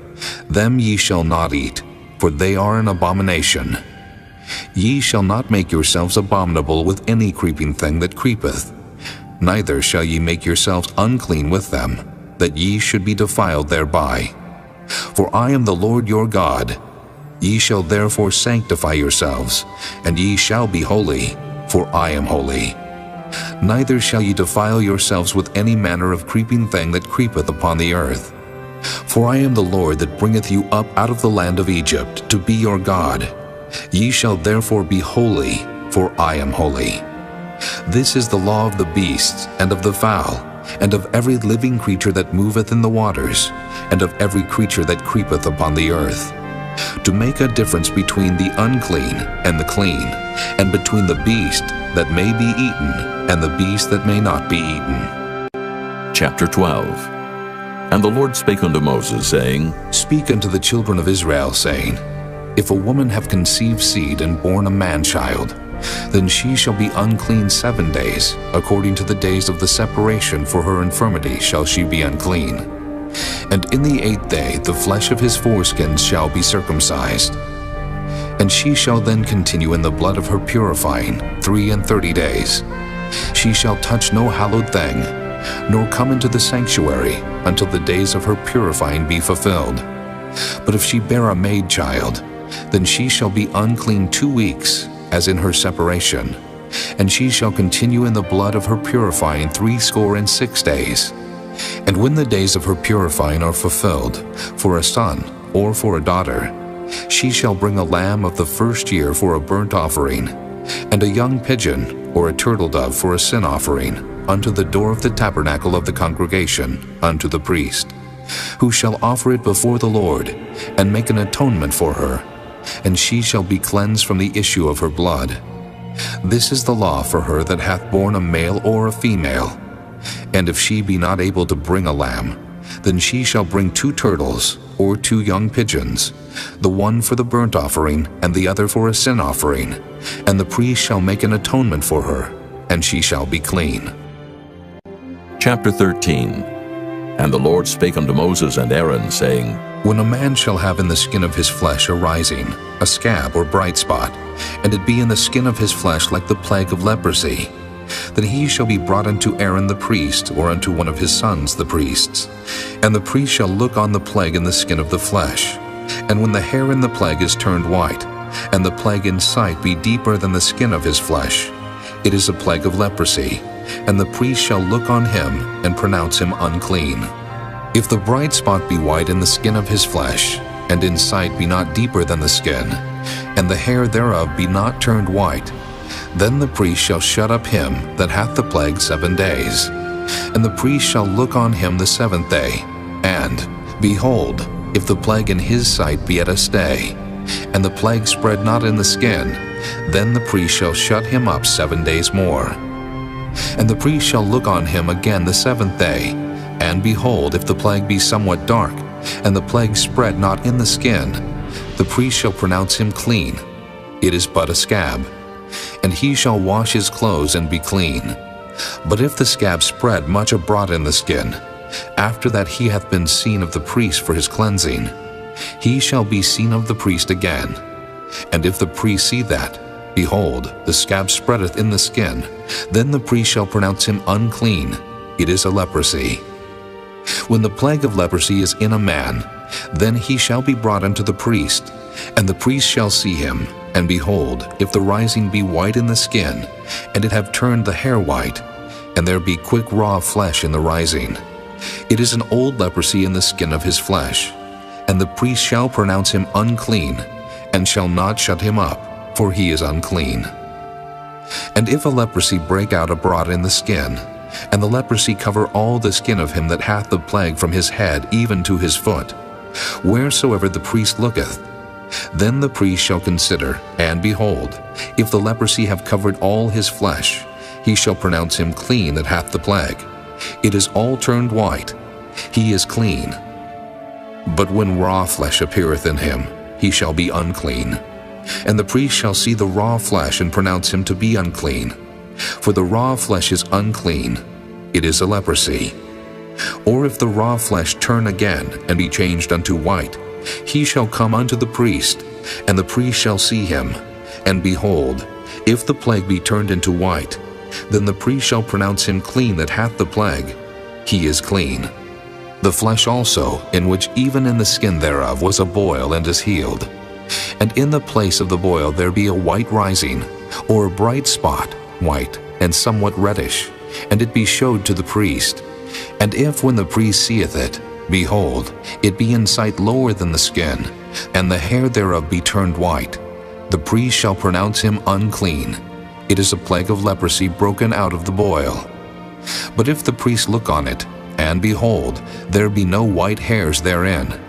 them ye shall not eat, for they are an abomination. Ye shall not make yourselves abominable with any creeping thing that creepeth, neither shall ye make yourselves unclean with them, that ye should be defiled thereby. For I am the Lord your God. Ye shall therefore sanctify yourselves, and ye shall be holy, for I am holy. Neither shall ye defile yourselves with any manner of creeping thing that creepeth upon the earth. For I am the Lord that bringeth you up out of the land of Egypt, to be your God. Ye shall therefore be holy, for I am holy. This is the law of the beasts, and of the fowl, and of every living creature that moveth in the waters, and of every creature that creepeth upon the earth, to make a difference between the unclean and the clean, and between the beast that may be eaten and the beast that may not be eaten. Chapter 12. And the Lord spake unto Moses, saying, Speak unto the children of Israel, saying, If a woman have conceived seed and born a man-child, then she shall be unclean 7 days, according to the days of the separation for her infirmity shall she be unclean. And in the 8th day the flesh of his foreskins shall be circumcised. And she shall then continue in the blood of her purifying 33 days. She shall touch no hallowed thing, nor come into the sanctuary until the days of her purifying be fulfilled. But if she bear a maid child, then she shall be unclean 2 weeks, as in her separation, and she shall continue in the blood of her purifying 66 days. And when the days of her purifying are fulfilled, for a son or for a daughter, she shall bring a lamb of the first year for a burnt offering, and a young pigeon or a turtle dove for a sin offering, unto the door of the tabernacle of the congregation, unto the priest, who shall offer it before the Lord, and make an atonement for her, and she shall be cleansed from the issue of her blood. This is the law for her that hath borne a male or a female. And if she be not able to bring a lamb, then she shall bring 2 turtles or 2 young pigeons, the one for the burnt offering and the other for a sin offering, and the priest shall make an atonement for her, and she shall be clean. Chapter 13. And the Lord spake unto Moses and Aaron, saying, When a man shall have in the skin of his flesh arising a scab or bright spot, and it be in the skin of his flesh like the plague of leprosy, then he shall be brought unto Aaron the priest, or unto one of his sons the priests. And the priest shall look on the plague in the skin of the flesh. And when the hair in the plague is turned white, and the plague in sight be deeper than the skin of his flesh, it is a plague of leprosy, and the priest shall look on him, and pronounce him unclean. If the bright spot be white in the skin of his flesh, and in sight be not deeper than the skin, and the hair thereof be not turned white, then the priest shall shut up him that hath the plague 7 days. And the priest shall look on him the 7th day, and, behold, if the plague in his sight be at a stay, and the plague spread not in the skin, then the priest shall shut him up 7 days more. And the priest shall look on him again the 7th day, and behold, if the plague be somewhat dark, and the plague spread not in the skin, the priest shall pronounce him clean. It is but a scab. And he shall wash his clothes and be clean. But if the scab spread much abroad in the skin, after that he hath been seen of the priest for his cleansing, he shall be seen of the priest again. And if the priest see that, behold, the scab spreadeth in the skin, then the priest shall pronounce him unclean. It is a leprosy. When the plague of leprosy is in a man, then he shall be brought unto the priest, and the priest shall see him. And behold, if the rising be white in the skin, and it have turned the hair white, and there be quick raw flesh in the rising, it is an old leprosy in the skin of his flesh. And the priest shall pronounce him unclean, and shall not shut him up, for he is unclean. And if a leprosy break out abroad in the skin, and the leprosy cover all the skin of him that hath the plague from his head even to his foot, wheresoever the priest looketh. Then the priest shall consider, and behold, if the leprosy have covered all his flesh, he shall pronounce him clean that hath the plague. It is all turned white, he is clean. But when raw flesh appeareth in him, he shall be unclean. And the priest shall see the raw flesh, and pronounce him to be unclean. For the raw flesh is unclean, it is a leprosy. Or if the raw flesh turn again, and be changed unto white, he shall come unto the priest, and the priest shall see him. And behold, if the plague be turned into white, then the priest shall pronounce him clean that hath the plague. He is clean. The flesh also, in which even in the skin thereof was a boil, and is healed. And in the place of the boil there be a white rising, or a bright spot, white, and somewhat reddish, and it be showed to the priest. And if when the priest seeth it, behold, it be in sight lower than the skin, and the hair thereof be turned white, the priest shall pronounce him unclean. It is a plague of leprosy broken out of the boil. But if the priest look on it, and behold, there be no white hairs therein,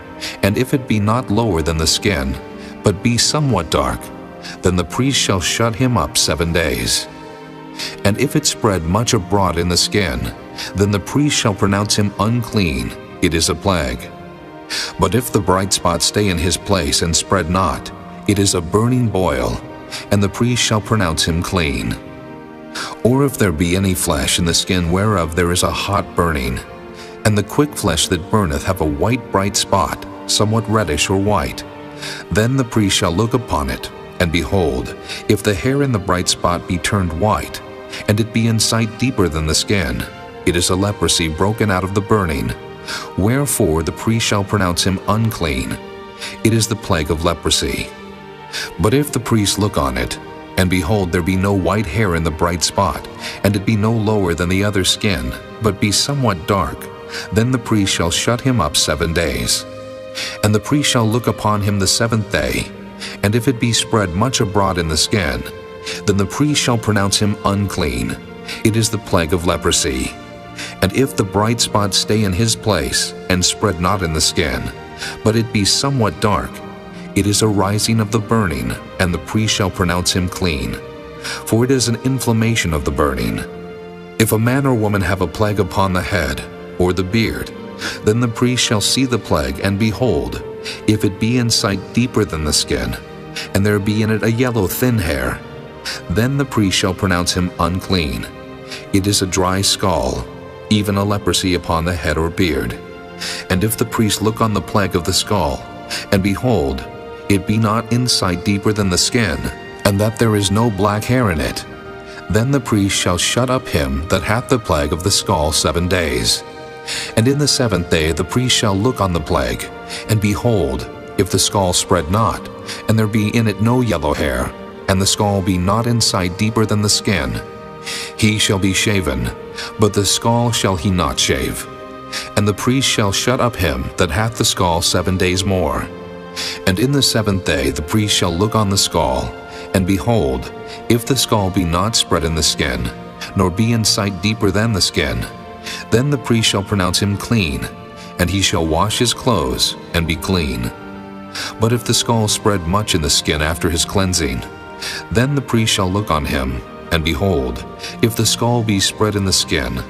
and if it be not lower than the skin, but be somewhat dark, then the priest shall shut him up 7 days. And if it spread much abroad in the skin, then the priest shall pronounce him unclean. It is a plague. But if the bright spot stay in his place and spread not, it is a burning boil, and the priest shall pronounce him clean. Or if there be any flesh in the skin whereof there is a hot burning, and the quick flesh that burneth have a white bright spot, somewhat reddish or white, then the priest shall look upon it, and behold, if the hair in the bright spot be turned white, and it be in sight deeper than the skin, it is a leprosy broken out of the burning. Wherefore the priest shall pronounce him unclean. It is the plague of leprosy. But if the priest look on it, and behold, there be no white hair in the bright spot, and it be no lower than the other skin, but be somewhat dark, then the priest shall shut him up 7 days. And the priest shall look upon him the 7th day, and if it be spread much abroad in the skin, then the priest shall pronounce him unclean. It is the plague of leprosy. And if the bright spot stay in his place, and spread not in the skin, but it be somewhat dark, it is a rising of the burning, and the priest shall pronounce him clean. For it is an inflammation of the burning. If a man or woman have a plague upon the head, or the beard, then the priest shall see the plague, and behold, if it be in sight deeper than the skin, and there be in it a yellow thin hair, then the priest shall pronounce him unclean. It is a dry scall, even a leprosy upon the head or beard. And if the priest look on the plague of the scall, and behold, it be not in sight deeper than the skin, and that there is no black hair in it, then the priest shall shut up him that hath the plague of the scall 7 days. And in the 7th day the priest shall look on the plague, and behold, if the scall spread not, and there be in it no yellow hair, and the scall be not in sight deeper than the skin, he shall be shaven, but the scall shall he not shave. And the priest shall shut up him that hath the scall 7 days more. And in the 7th day the priest shall look on the scall, and behold, if the scall be not spread in the skin, nor be in sight deeper than the skin, then the priest shall pronounce him clean, and he shall wash his clothes, and be clean. But if the scall spread much in the skin after his cleansing, then the priest shall look on him, and behold, if the scall be spread in the skin,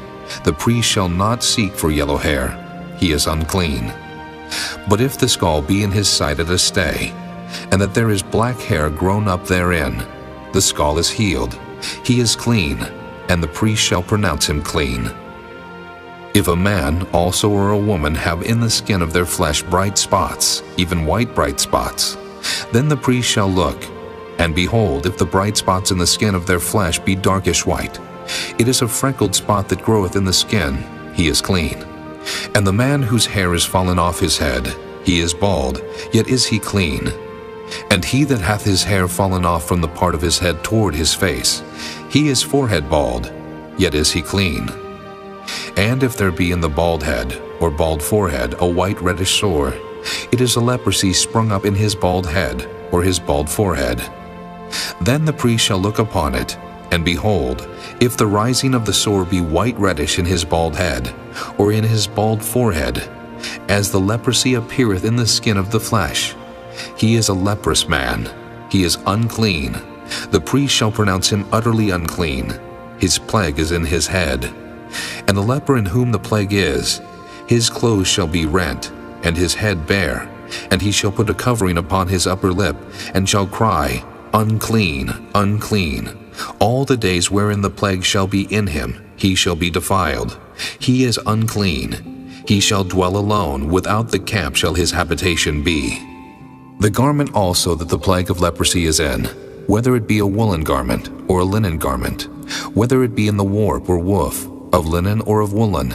the priest shall not seek for yellow hair, he is unclean. But if the scall be in his sight at a stay, and that there is black hair grown up therein, the scall is healed, he is clean, and the priest shall pronounce him clean. If a man also or a woman have in the skin of their flesh bright spots, even white bright spots, then the priest shall look, and behold, if the bright spots in the skin of their flesh be darkish white, it is a freckled spot that groweth in the skin, he is clean. And the man whose hair is fallen off his head, he is bald, yet is he clean. And he that hath his hair fallen off from the part of his head toward his face, he is forehead bald, yet is he clean. And if there be in the bald head, or bald forehead, a white reddish sore, it is a leprosy sprung up in his bald head, or his bald forehead. Then the priest shall look upon it, And behold, if the rising of the sore be white reddish in his bald head, or in his bald forehead, as the leprosy appeareth in the skin of the flesh, he is a leprous man, he is unclean. The priest shall pronounce him utterly unclean. His plague is in his head. And the leper in whom the plague is, his clothes shall be rent, and his head bare, and he shall put a covering upon his upper lip, and shall cry, Unclean, unclean. All the days wherein the plague shall be in him, he shall be defiled. He is unclean. He shall dwell alone, without the camp shall his habitation be. The garment also that the plague of leprosy is in, whether it be a woolen garment or a linen garment, whether it be in the warp or woof, of linen or of woolen,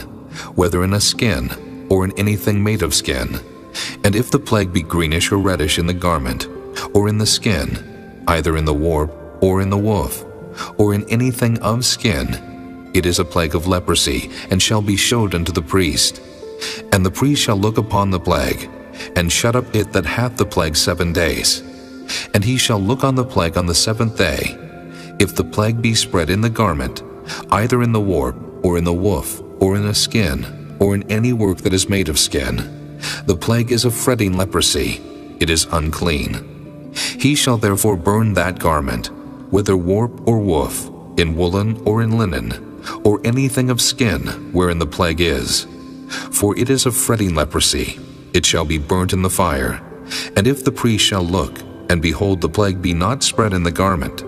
whether in a skin or in anything made of skin. And if the plague be greenish or reddish in the garment, or in the skin, either in the warp or in the woof, or in anything of skin, it is a plague of leprosy, and shall be showed unto the priest. And the priest shall look upon the plague, and shut up it that hath the plague 7 days. And he shall look on the plague on the 7th day. If the plague be spread in the garment, either in the warp, or in the woof, or in a skin, or in any work that is made of skin, the plague is a fretting leprosy, it is unclean. He shall therefore burn that garment, whether warp or woof, in woolen or in linen, or anything of skin wherein the plague is. For it is a fretting leprosy, it shall be burnt in the fire. And if the priest shall look, and behold the plague be not spread in the garment,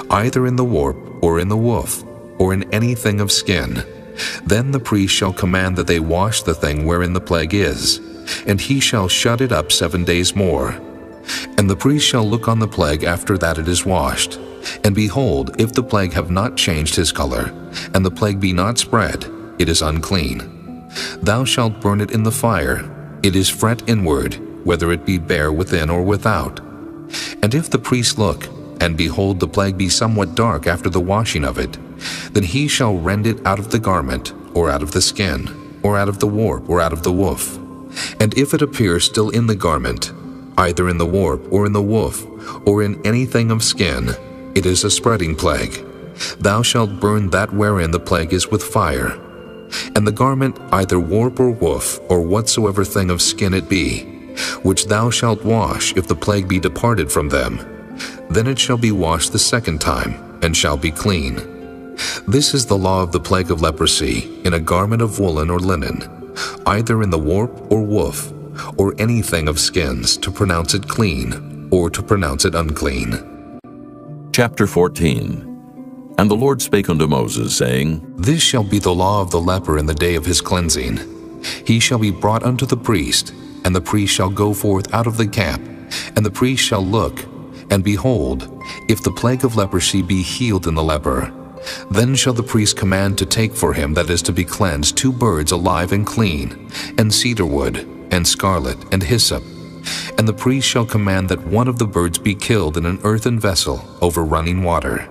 either in the warp or in the woof, or in anything of skin, then the priest shall command that they wash the thing wherein the plague is, and he shall shut it up 7 days more. And the priest shall look on the plague after that it is washed. And behold, if the plague have not changed his color, and the plague be not spread, it is unclean. Thou shalt burn it in the fire. It is fret inward, whether it be bare within or without. And if the priest look, and behold the plague be somewhat dark after the washing of it, then he shall rend it out of the garment, or out of the skin, or out of the warp, or out of the woof. And if it appear still in the garment, either in the warp, or in the woof, or in anything of skin, it is a spreading plague. Thou shalt burn that wherein the plague is with fire. And the garment, either warp or woof, or whatsoever thing of skin it be, which thou shalt wash if the plague be departed from them, then it shall be washed the 2nd time, and shall be clean. This is the law of the plague of leprosy, in a garment of woolen or linen, either in the warp or woof, or anything of skins, to pronounce it clean, or to pronounce it unclean. Chapter 14. And the Lord spake unto Moses, saying, This shall be the law of the leper in the day of his cleansing. He shall be brought unto the priest, and the priest shall go forth out of the camp, and the priest shall look, and behold, if the plague of leprosy be healed in the leper, then shall the priest command to take for him that is to be cleansed 2 birds alive and clean, and cedar wood, and scarlet, and hyssop. And the priest shall command that one of the birds be killed in an earthen vessel over running water.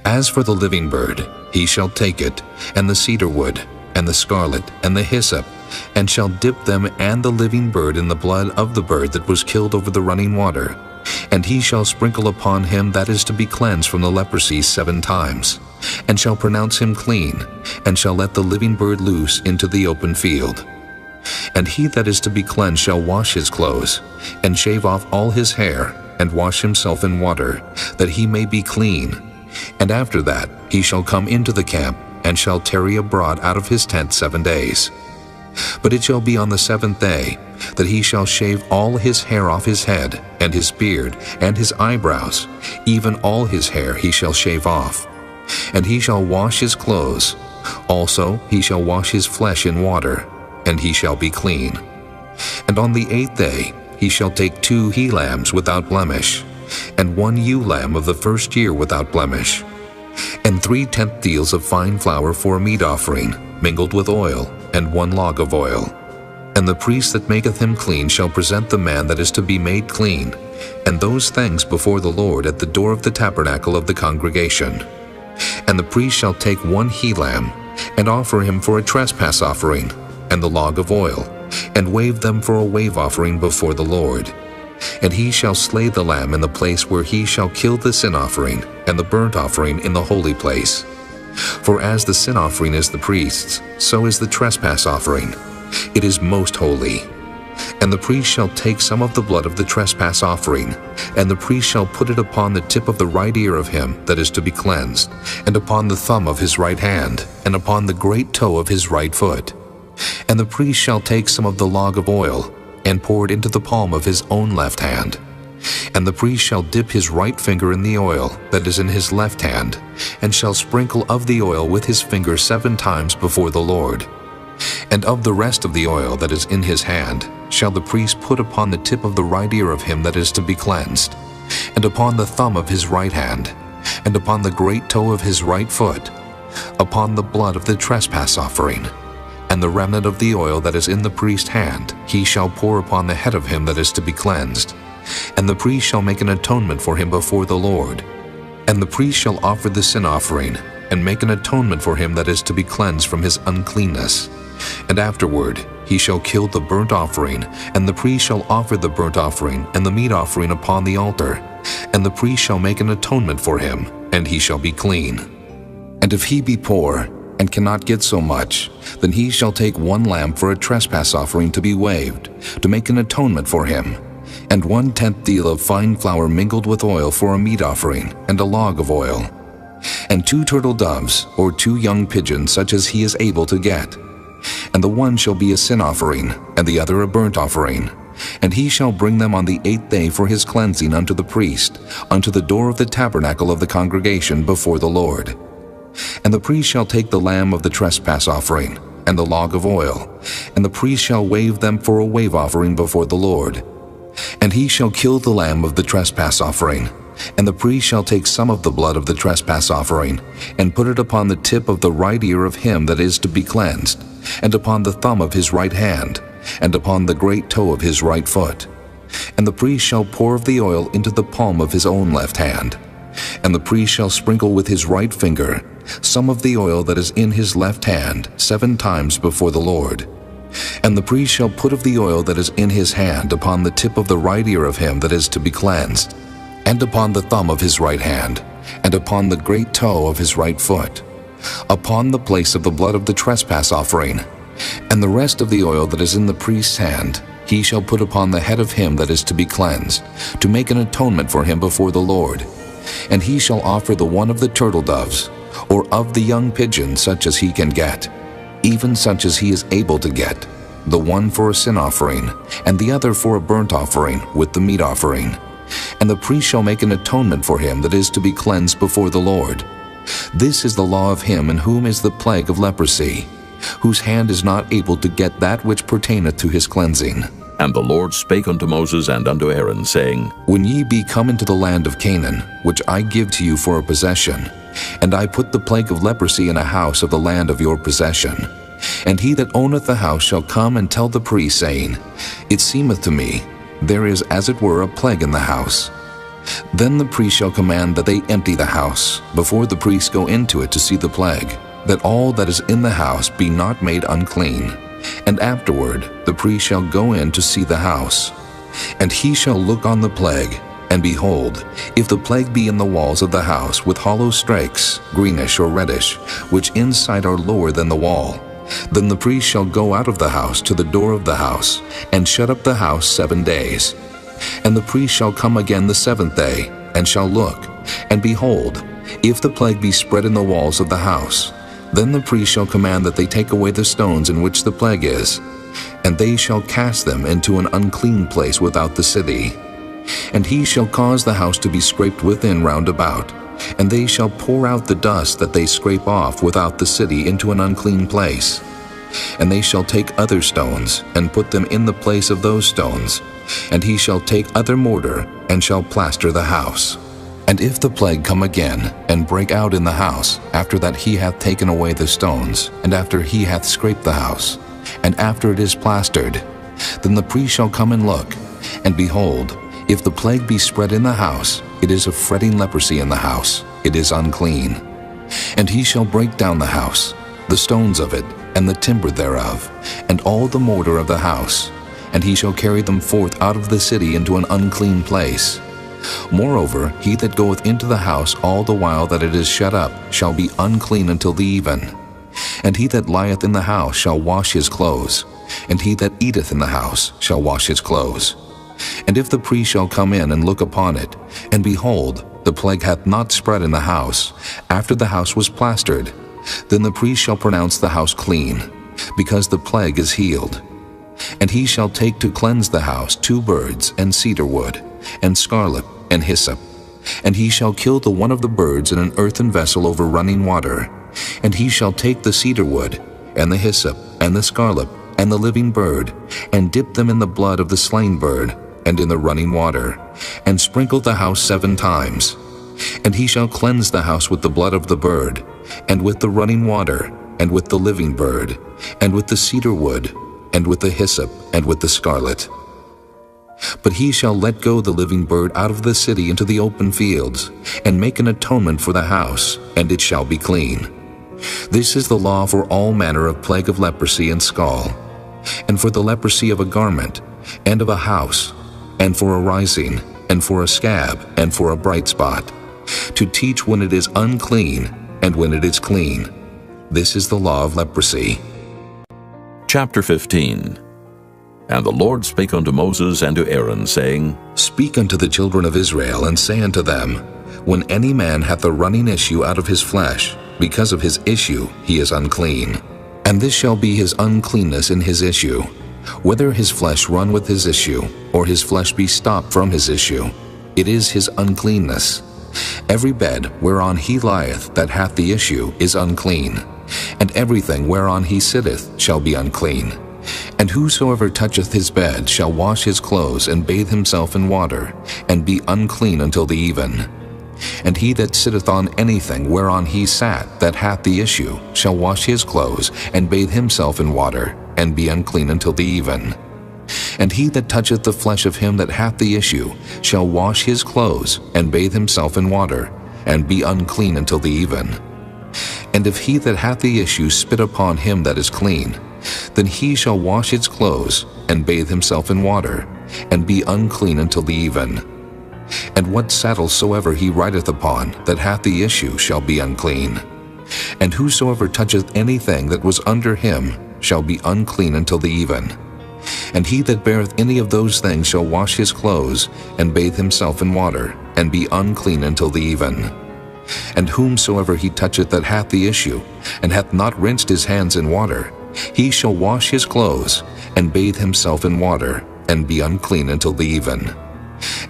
As for the living bird, he shall take it, and the cedar wood, and the scarlet, and the hyssop, and shall dip them and the living bird in the blood of the bird that was killed over the running water. And he shall sprinkle upon him that is to be cleansed from the leprosy 7 times, and shall pronounce him clean, and shall let the living bird loose into the open field. And he that is to be cleansed shall wash his clothes, and shave off all his hair, and wash himself in water, that he may be clean. And after that he shall come into the camp, and shall tarry abroad out of his tent 7 days. But it shall be on the 7th day that he shall shave all his hair off his head, and his beard, and his eyebrows, even all his hair he shall shave off. And he shall wash his clothes. Also he shall wash his flesh in water, and he shall be clean. And on the 8th day he shall take 2 he-lambs without blemish, and 1 ewe-lamb of the 1st year without blemish, and 3 tenth deals of fine flour for a meat offering, mingled with oil, and 1 log of oil. And the priest that maketh him clean shall present the man that is to be made clean, and those things before the Lord at the door of the tabernacle of the congregation. And the priest shall take 1 he-lamb, and offer him for a trespass offering, and the log of oil, and wave them for a wave offering before the Lord. And he shall slay the lamb in the place where he shall kill the sin offering and the burnt offering in the holy place. For as the sin offering is the priest's, so is the trespass offering. It is most holy. And the priest shall take some of the blood of the trespass offering, and the priest shall put it upon the tip of the right ear of him that is to be cleansed, and upon the thumb of his right hand, and upon the great toe of his right foot. And the priest shall take some of the log of oil, and pour it into the palm of his own left hand. And the priest shall dip his right finger in the oil that is in his left hand, and shall sprinkle of the oil with his finger 7 times before the Lord. And of the rest of the oil that is in his hand shall the priest put upon the tip of the right ear of him that is to be cleansed, and upon the thumb of his right hand, and upon the great toe of his right foot, upon the blood of the trespass offering. And the remnant of the oil that is in the priest's hand he shall pour upon the head of him that is to be cleansed. And the priest shall make an atonement for him before the Lord. And the priest shall offer the sin offering, and make an atonement for him that is to be cleansed from his uncleanness. And afterward he shall kill the burnt offering, and the priest shall offer the burnt offering and the meat offering upon the altar. And the priest shall make an atonement for him, and he shall be clean. And if he be poor, and cannot get so much, then he shall take 1 lamb for a trespass offering to be waved, to make an atonement for him, and 1/10 deal of fine flour mingled with oil for a meat offering, and a log of oil, and 2 turtle doves, or 2 young pigeons, such as he is able to get. And the one shall be a sin offering, and the other a burnt offering. And he shall bring them on the 8th day for his cleansing unto the priest, unto the door of the tabernacle of the congregation before the Lord. And the priest shall take the lamb of the trespass offering, and the log of oil, and the priest shall wave them for a wave offering before the Lord. And he shall kill the lamb of the trespass offering, and the priest shall take some of the blood of the trespass offering, and put it upon the tip of the right ear of him that is to be cleansed, and upon the thumb of his right hand, and upon the great toe of his right foot. And the priest shall pour of the oil into the palm of his own left hand. And the priest shall sprinkle with his right finger some of the oil that is in his left hand 7 times before the Lord. And the priest shall put of the oil that is in his hand upon the tip of the right ear of him that is to be cleansed, and upon the thumb of his right hand, and upon the great toe of his right foot, upon the place of the blood of the trespass offering. And the rest of the oil that is in the priest's hand he shall put upon the head of him that is to be cleansed, to make an atonement for him before the Lord. And he shall offer the one of the turtle doves, or of the young pigeon, such as he can get, even such as he is able to get, the one for a sin offering, and the other for a burnt offering with the meat offering. And the priest shall make an atonement for him that is to be cleansed before the Lord. This is the law of him in whom is the plague of leprosy, whose hand is not able to get that which pertaineth to his cleansing. And the Lord spake unto Moses and unto Aaron, saying, When ye be come into the land of Canaan, which I give to you for a possession, and I put the plague of leprosy in a house of the land of your possession, and he that owneth the house shall come and tell the priest, saying, It seemeth to me, there is as it were a plague in the house. Then the priest shall command that they empty the house, before the priests go into it to see the plague, that all that is in the house be not made unclean. And afterward the priest shall go in to see the house. And he shall look on the plague, and behold, if the plague be in the walls of the house with hollow strakes, greenish or reddish, which inside are lower than the wall, then the priest shall go out of the house to the door of the house, and shut up the house 7 days. And the priest shall come again the 7th day, and shall look, and behold, if the plague be spread in the walls of the house, then the priest shall command that they take away the stones in which the plague is, and they shall cast them into an unclean place without the city. And he shall cause the house to be scraped within round about, and they shall pour out the dust that they scrape off without the city into an unclean place. And they shall take other stones, and put them in the place of those stones, and he shall take other mortar, and shall plaster the house. And if the plague come again, and break out in the house, after that he hath taken away the stones, and after he hath scraped the house, and after it is plastered, then the priest shall come and look, and behold, if the plague be spread in the house, it is a fretting leprosy in the house, it is unclean. And he shall break down the house, the stones of it, and the timber thereof, and all the mortar of the house, and he shall carry them forth out of the city into an unclean place. Moreover, he that goeth into the house all the while that it is shut up shall be unclean until the even. And he that lieth in the house shall wash his clothes, and he that eateth in the house shall wash his clothes. And if the priest shall come in and look upon it, and behold, the plague hath not spread in the house, after the house was plastered, then the priest shall pronounce the house clean, because the plague is healed. And he shall take to cleanse the house 2 birds, and cedar wood, and scarlet, and hyssop. And he shall kill the one of the birds in an earthen vessel over running water. And he shall take the cedar wood, and the hyssop, and the scarlet, and the living bird, and dip them in the blood of the slain bird, and in the running water, and sprinkle the house 7 times. And he shall cleanse the house with the blood of the bird, and with the running water, and with the living bird, and with the cedar wood, and with the hyssop, and with the scarlet. But he shall let go the living bird out of the city into the open fields, and make an atonement for the house, and it shall be clean. This is the law for all manner of plague of leprosy and scall, and for the leprosy of a garment, and of a house, and for a rising, and for a scab, and for a bright spot, to teach when it is unclean, and when it is clean. This is the law of leprosy. Chapter 15. And the Lord spake unto Moses and to Aaron, saying, Speak unto the children of Israel, and say unto them, When any man hath a running issue out of his flesh, because of his issue he is unclean. And this shall be his uncleanness in his issue, whether his flesh run with his issue, or his flesh be stopped from his issue, it is his uncleanness. Every bed whereon he lieth that hath the issue is unclean, and everything whereon he sitteth shall be unclean. And whosoever toucheth his bed shall wash his clothes, and bathe himself in water, and be unclean until the even. And he that sitteth on anything whereon he sat that hath the issue shall wash his clothes, and bathe himself in water, and be unclean until the even. And he that toucheth the flesh of him that hath the issue shall wash his clothes, and bathe himself in water, and be unclean until the even. And if he that hath the issue spit upon him that is clean, then he shall wash his clothes, and bathe himself in water, and be unclean until the even. And what saddle soever he rideth upon that hath the issue shall be unclean. And whosoever toucheth anything that was under him shall be unclean until the even. And he that beareth any of those things shall wash his clothes, and bathe himself in water, and be unclean until the even. And whomsoever he toucheth that hath the issue, and hath not rinsed his hands in water, he shall wash his clothes, and bathe himself in water, and be unclean until the even.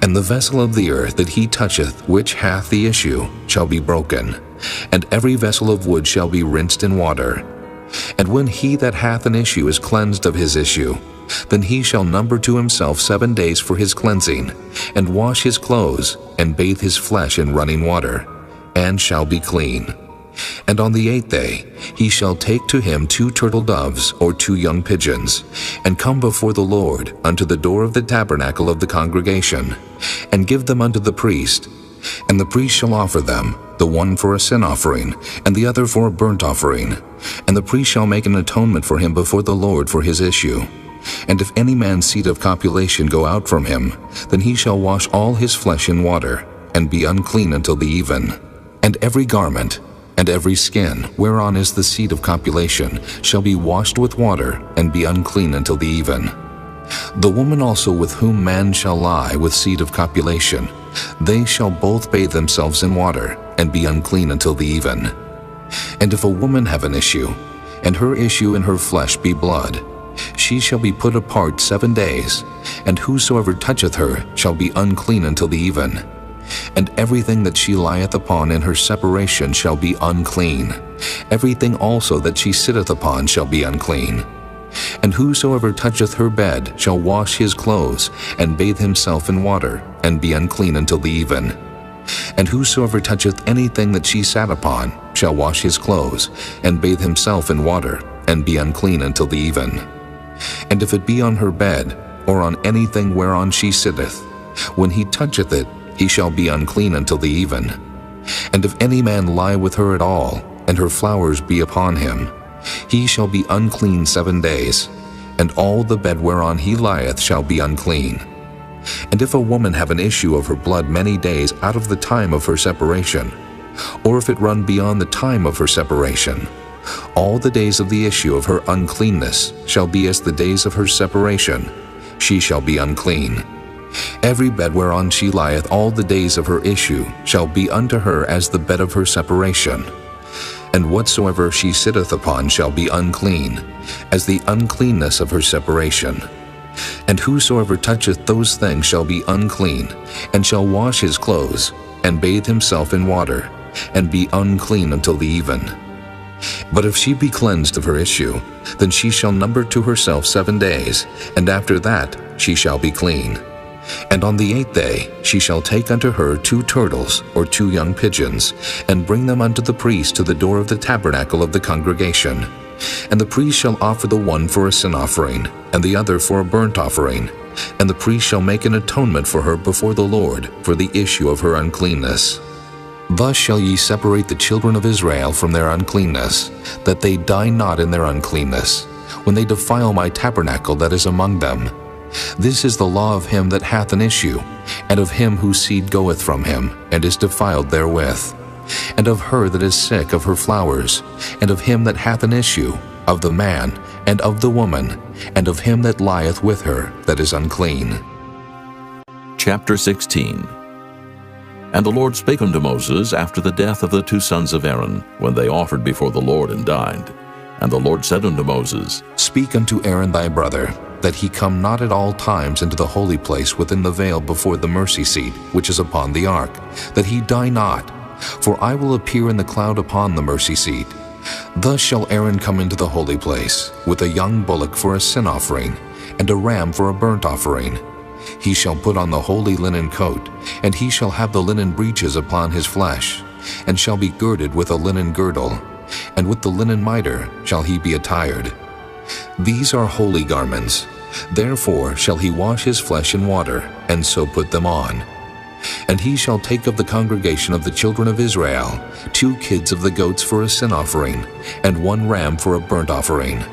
And the vessel of the earth that he toucheth which hath the issue shall be broken, and every vessel of wood shall be rinsed in water. And when he that hath an issue is cleansed of his issue, then he shall number to himself 7 days for his cleansing, and wash his clothes, and bathe his flesh in running water, and shall be clean. And on the 8th day he shall take to him 2 turtle doves or 2 young pigeons, and come before the Lord unto the door of the tabernacle of the congregation, and give them unto the priest. And the priest shall offer them, the one for a sin offering, and the other for a burnt offering. And the priest shall make an atonement for him before the Lord for his issue. And if any man's seed of copulation go out from him, then he shall wash all his flesh in water, and be unclean until the even. And every garment, and every skin whereon is the seed of copulation shall be washed with water, and be unclean until the even. The woman also with whom man shall lie with seed of copulation, they shall both bathe themselves in water, and be unclean until the even. And if a woman have an issue, and her issue in her flesh be blood, she shall be put apart 7 days, and whosoever toucheth her shall be unclean until the even. And everything that she lieth upon in her separation shall be unclean. Everything also that she sitteth upon shall be unclean. And whosoever toucheth her bed shall wash his clothes, and bathe himself in water, and be unclean until the even. And whosoever toucheth anything that she sat upon shall wash his clothes, and bathe himself in water, and be unclean until the even. And if it be on her bed, or on anything whereon she sitteth, when he toucheth it, he shall be unclean until the even. And if any man lie with her at all, and her flowers be upon him, he shall be unclean 7 days. and all the bed whereon he lieth shall be unclean. And if a woman have an issue of her blood many days out of the time of her separation, or if it run beyond the time of her separation, all the days of the issue of her uncleanness shall be as the days of her separation. She shall be unclean. Every bed whereon she lieth all the days of her issue shall be unto her as the bed of her separation. And whatsoever she sitteth upon shall be unclean, as the uncleanness of her separation. And whosoever toucheth those things shall be unclean, and shall wash his clothes, and bathe himself in water, and be unclean until the even. But if she be cleansed of her issue, then she shall number to herself 7 days, and after that she shall be clean. And on the 8th day she shall take unto her 2 turtles or 2 young pigeons, and bring them unto the priest to the door of the tabernacle of the congregation. And the priest shall offer the one for a sin offering, and the other for a burnt offering. And the priest shall make an atonement for her before the Lord for the issue of her uncleanness. Thus shall ye separate the children of Israel from their uncleanness, that they die not in their uncleanness, when they defile my tabernacle that is among them. This is the law of him that hath an issue, and of him whose seed goeth from him, and is defiled therewith, and of her that is sick of her flowers, and of him that hath an issue, of the man, and of the woman, and of him that lieth with her that is unclean. Chapter 16. And the Lord spake unto Moses after the death of the 2 sons of Aaron, when they offered before the Lord and died. And the Lord said unto Moses, Speak unto Aaron thy brother, that he come not at all times into the holy place within the veil before the mercy seat, which is upon the ark, that he die not. For I will appear in the cloud upon the mercy seat. Thus shall Aaron come into the holy place, with a young bullock for a sin offering, and a ram for a burnt offering. He shall put on the holy linen coat, and he shall have the linen breeches upon his flesh, and shall be girded with a linen girdle, and with the linen mitre shall he be attired. These are holy garments. Therefore shall he wash his flesh in water, and so put them on. And he shall take of the congregation of the children of Israel 2 kids of the goats for a sin offering, and 1 ram for a burnt offering.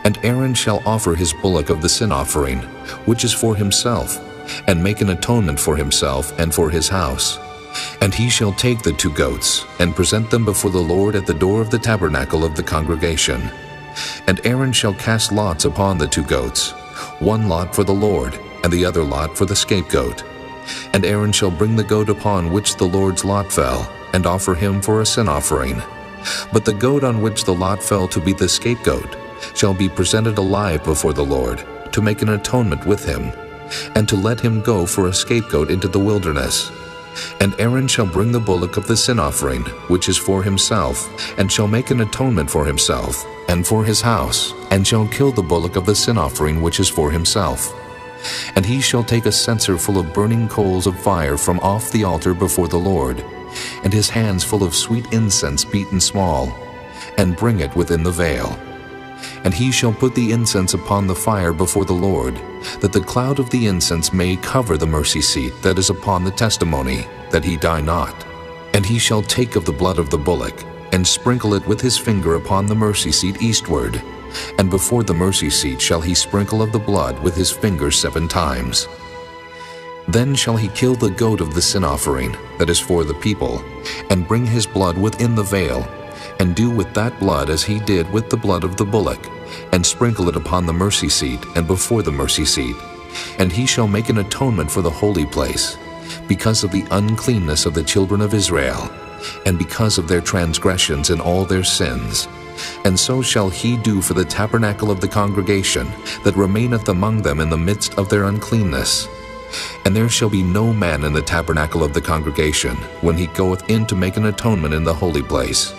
And Aaron shall offer his bullock of the sin offering, which is for himself, and make an atonement for himself and for his house. And he shall take the 2 goats, and present them before the Lord at the door of the tabernacle of the congregation. And Aaron shall cast lots upon the 2 goats, 1 lot for the Lord, and the other lot for the scapegoat. And Aaron shall bring the goat upon which the Lord's lot fell, and offer him for a sin offering. But the goat on which the lot fell to be the scapegoat shall be presented alive before the Lord, to make an atonement with him, and to let him go for a scapegoat into the wilderness. And Aaron shall bring the bullock of the sin offering, which is for himself, and shall make an atonement for himself, and for his house, and shall kill the bullock of the sin offering which is for himself. And he shall take a censer full of burning coals of fire from off the altar before the Lord, and his hands full of sweet incense beaten small, and bring it within the veil. And he shall put the incense upon the fire before the Lord, that the cloud of the incense may cover the mercy seat that is upon the testimony, that he die not. And he shall take of the blood of the bullock, and sprinkle it with his finger upon the mercy seat eastward, and before the mercy seat shall he sprinkle of the blood with his finger 7 times. Then shall he kill the goat of the sin offering, that is for the people, and bring his blood within the veil, and do with that blood as he did with the blood of the bullock, and sprinkle it upon the mercy seat and before the mercy seat. And he shall make an atonement for the holy place, because of the uncleanness of the children of Israel, and because of their transgressions and all their sins. And so shall he do for the tabernacle of the congregation that remaineth among them in the midst of their uncleanness. And there shall be no man in the tabernacle of the congregation when he goeth in to make an atonement in the holy place,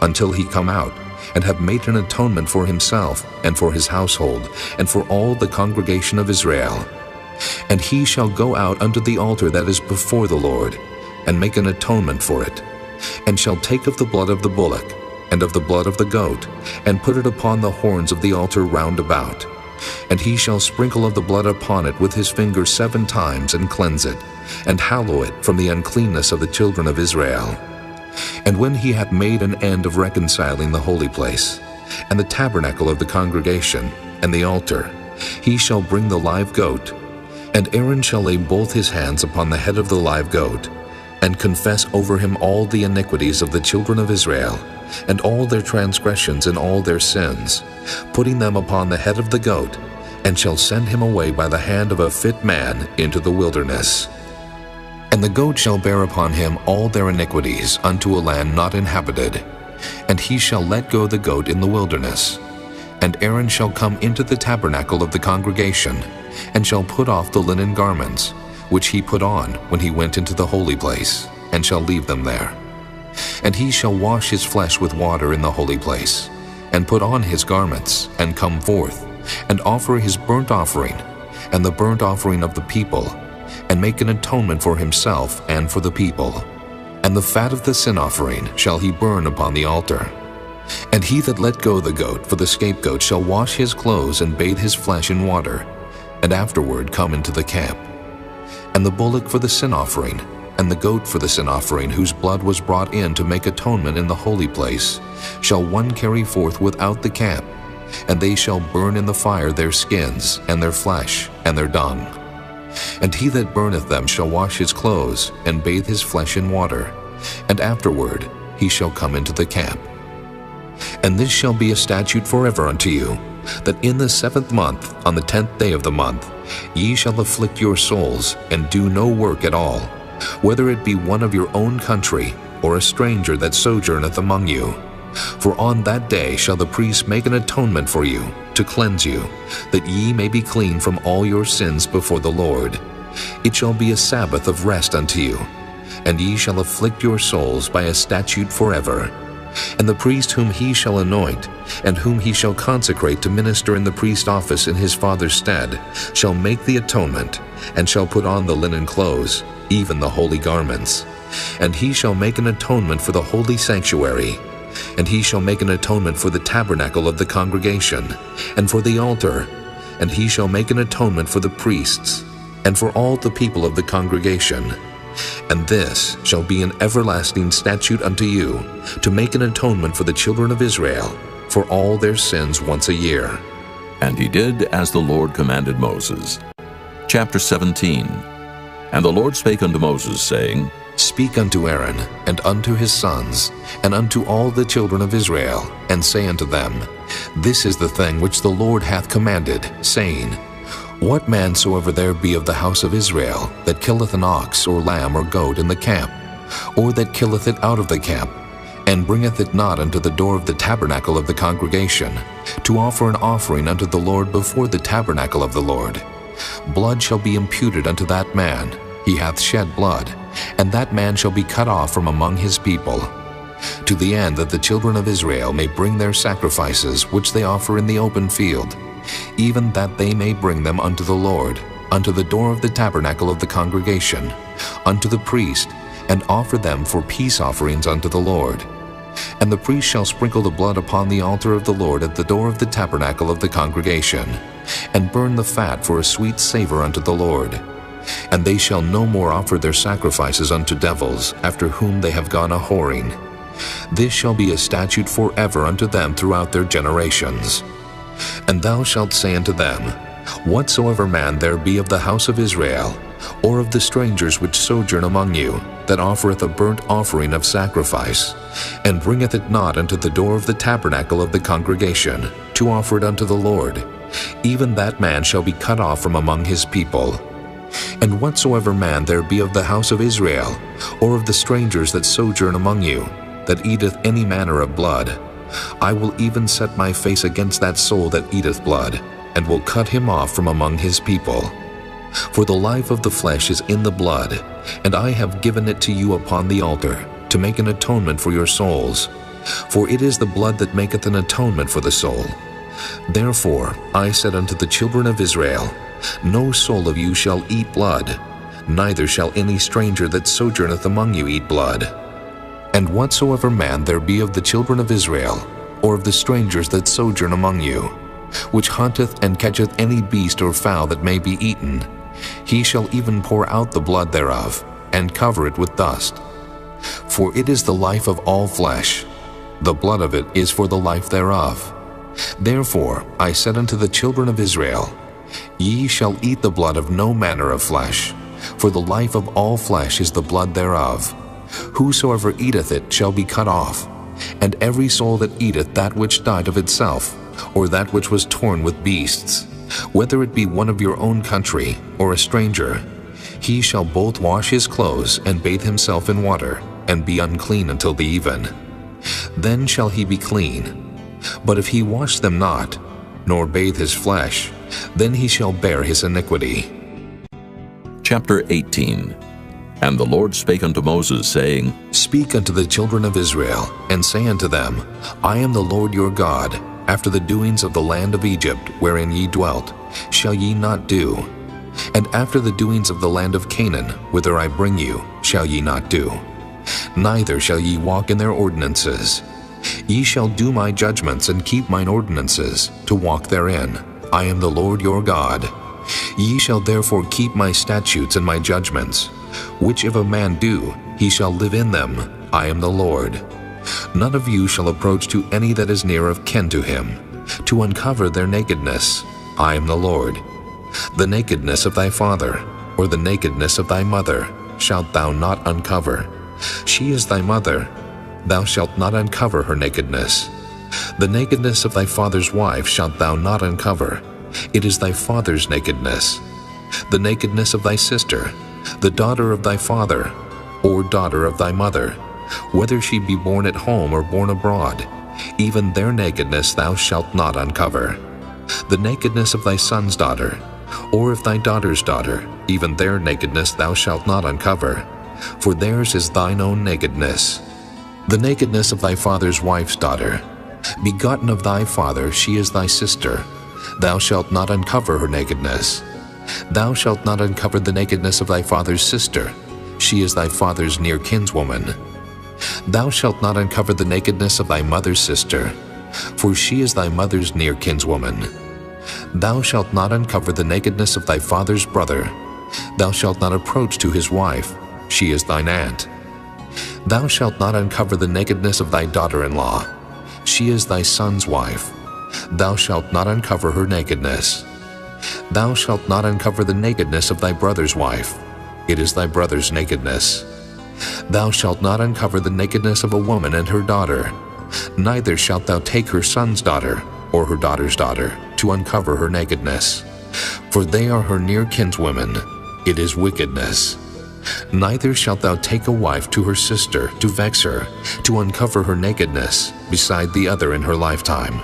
until he come out, and have made an atonement for himself, and for his household, and for all the congregation of Israel. And he shall go out unto the altar that is before the Lord, and make an atonement for it, and shall take of the blood of the bullock, and of the blood of the goat, and put it upon the horns of the altar round about. And he shall sprinkle of the blood upon it with his finger 7 times, and cleanse it, and hallow it from the uncleanness of the children of Israel. And when he hath made an end of reconciling the holy place, and the tabernacle of the congregation, and the altar, he shall bring the live goat. And Aaron shall lay both his hands upon the head of the live goat, and confess over him all the iniquities of the children of Israel, and all their transgressions and all their sins, putting them upon the head of the goat, and shall send him away by the hand of a fit man into the wilderness. And the goat shall bear upon him all their iniquities unto a land not inhabited, and he shall let go the goat in the wilderness. And Aaron shall come into the tabernacle of the congregation, and shall put off the linen garments, which he put on when he went into the holy place, and shall leave them there. And he shall wash his flesh with water in the holy place, and put on his garments, and come forth, and offer his burnt offering, and the burnt offering of the people, and make an atonement for himself and for the people. And the fat of the sin offering shall he burn upon the altar. And he that let go the goat for the scapegoat shall wash his clothes and bathe his flesh in water, and afterward come into the camp. And the bullock for the sin offering, and the goat for the sin offering, whose blood was brought in to make atonement in the holy place, shall one carry forth without the camp, and they shall burn in the fire their skins, and their flesh, and their dung. And he that burneth them shall wash his clothes, and bathe his flesh in water, and afterward he shall come into the camp. And this shall be a statute forever unto you, that in the 7th month, on the 10th day of the month, ye shall afflict your souls, and do no work at all, whether it be one of your own country, or a stranger that sojourneth among you. For on that day shall the priest make an atonement for you, to cleanse you, that ye may be clean from all your sins before the Lord. It shall be a Sabbath of rest unto you, and ye shall afflict your souls by a statute forever. And the priest whom he shall anoint, and whom he shall consecrate to minister in the priest office in his father's stead, shall make the atonement, and shall put on the linen clothes, even the holy garments. And he shall make an atonement for the holy sanctuary, and he shall make an atonement for the tabernacle of the congregation, and for the altar, and he shall make an atonement for the priests, and for all the people of the congregation. And this shall be an everlasting statute unto you, to make an atonement for the children of Israel, for all their sins once a year. And he did as the Lord commanded Moses. Chapter 17. And the Lord spake unto Moses, saying, Speak unto Aaron, and unto his sons, and unto all the children of Israel, and say unto them, This is the thing which the Lord hath commanded, saying, What man soever there be of the house of Israel, that killeth an ox, or lamb, or goat in the camp, or that killeth it out of the camp, and bringeth it not unto the door of the tabernacle of the congregation, to offer an offering unto the Lord before the tabernacle of the Lord, blood shall be imputed unto that man. He hath shed blood, and that man shall be cut off from among his people, to the end that the children of Israel may bring their sacrifices which they offer in the open field, even that they may bring them unto the Lord, unto the door of the tabernacle of the congregation, unto the priest, and offer them for peace offerings unto the Lord. And the priest shall sprinkle the blood upon the altar of the Lord at the door of the tabernacle of the congregation, and burn the fat for a sweet savor unto the Lord. And they shall no more offer their sacrifices unto devils, after whom they have gone a-whoring. This shall be a statute forever unto them throughout their generations. And thou shalt say unto them, Whatsoever man there be of the house of Israel, or of the strangers which sojourn among you, that offereth a burnt offering of sacrifice, and bringeth it not unto the door of the tabernacle of the congregation, to offer it unto the Lord, even that man shall be cut off from among his people. And whatsoever man there be of the house of Israel, or of the strangers that sojourn among you, that eateth any manner of blood, I will even set my face against that soul that eateth blood, and will cut him off from among his people. For the life of the flesh is in the blood, and I have given it to you upon the altar, to make an atonement for your souls. For it is the blood that maketh an atonement for the soul. Therefore I said unto the children of Israel, No soul of you shall eat blood, neither shall any stranger that sojourneth among you eat blood. And whatsoever man there be of the children of Israel, or of the strangers that sojourn among you, which hunteth and catcheth any beast or fowl that may be eaten, he shall even pour out the blood thereof, and cover it with dust. For it is the life of all flesh. The blood of it is for the life thereof. Therefore I said unto the children of Israel, Ye shall eat the blood of no manner of flesh, for the life of all flesh is the blood thereof. Whosoever eateth it shall be cut off. And every soul that eateth that which died of itself, or that which was torn with beasts, whether it be one of your own country, or a stranger, he shall both wash his clothes and bathe himself in water, and be unclean until the even. Then shall he be clean. But if he wash them not, nor bathe his flesh, then he shall bear his iniquity. Chapter 18. And the Lord spake unto Moses, saying, Speak unto the children of Israel, and say unto them, I am the Lord your God. After the doings of the land of Egypt, wherein ye dwelt, shall ye not do. And after the doings of the land of Canaan, whither I bring you, shall ye not do. Neither shall ye walk in their ordinances. Ye shall do my judgments and keep mine ordinances, to walk therein. I am the Lord your God. Ye shall therefore keep my statutes and my judgments, which if a man do, he shall live in them. I am the Lord. None of you shall approach to any that is near of kin to him, to uncover their nakedness. I am the Lord. The nakedness of thy father, or the nakedness of thy mother, shalt thou not uncover. She is thy mother. Thou shalt not uncover her nakedness. The nakedness of thy father's wife shalt thou not uncover. It is thy father's nakedness. The nakedness of thy sister, the daughter of thy father, or daughter of thy mother, whether she be born at home or born abroad, even their nakedness thou shalt not uncover. The nakedness of thy son's daughter, or of thy daughter's daughter, even their nakedness thou shalt not uncover, for theirs is thine own nakedness. The nakedness of thy father's wife's daughter, begotten of thy father, she is thy sister. Thou shalt not uncover her nakedness. Thou shalt not uncover the nakedness of thy father's sister. She is thy father's near kinswoman. Thou shalt not uncover the nakedness of thy mother's sister, for she is thy mother's near kinswoman. Thou shalt not uncover the nakedness of thy father's brother. Thou shalt not approach to his wife. She is thine aunt. Thou shalt not uncover the nakedness of thy daughter-in-law. She is thy son's wife. Thou shalt not uncover her nakedness. Thou shalt not uncover the nakedness of thy brother's wife. It is thy brother's nakedness. Thou shalt not uncover the nakedness of a woman and her daughter. Neither shalt thou take her son's daughter, or her daughter's daughter, to uncover her nakedness. For they are her near kinswomen. It is wickedness. Neither shalt thou take a wife to her sister, to vex her, to uncover her nakedness, beside the other in her lifetime.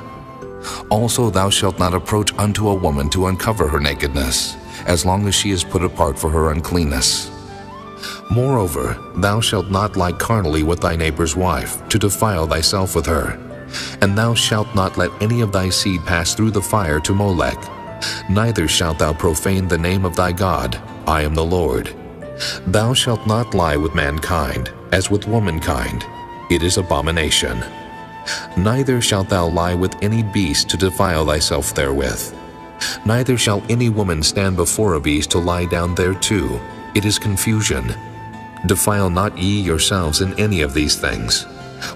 Also thou shalt not approach unto a woman to uncover her nakedness, as long as she is put apart for her uncleanness. Moreover, thou shalt not lie carnally with thy neighbor's wife, to defile thyself with her. And thou shalt not let any of thy seed pass through the fire to Molech. Neither shalt thou profane the name of thy God. I am the Lord. Thou shalt not lie with mankind, as with womankind. It is abomination. Neither shalt thou lie with any beast to defile thyself therewith. Neither shall any woman stand before a beast to lie down thereto. It is confusion. Defile not ye yourselves in any of these things.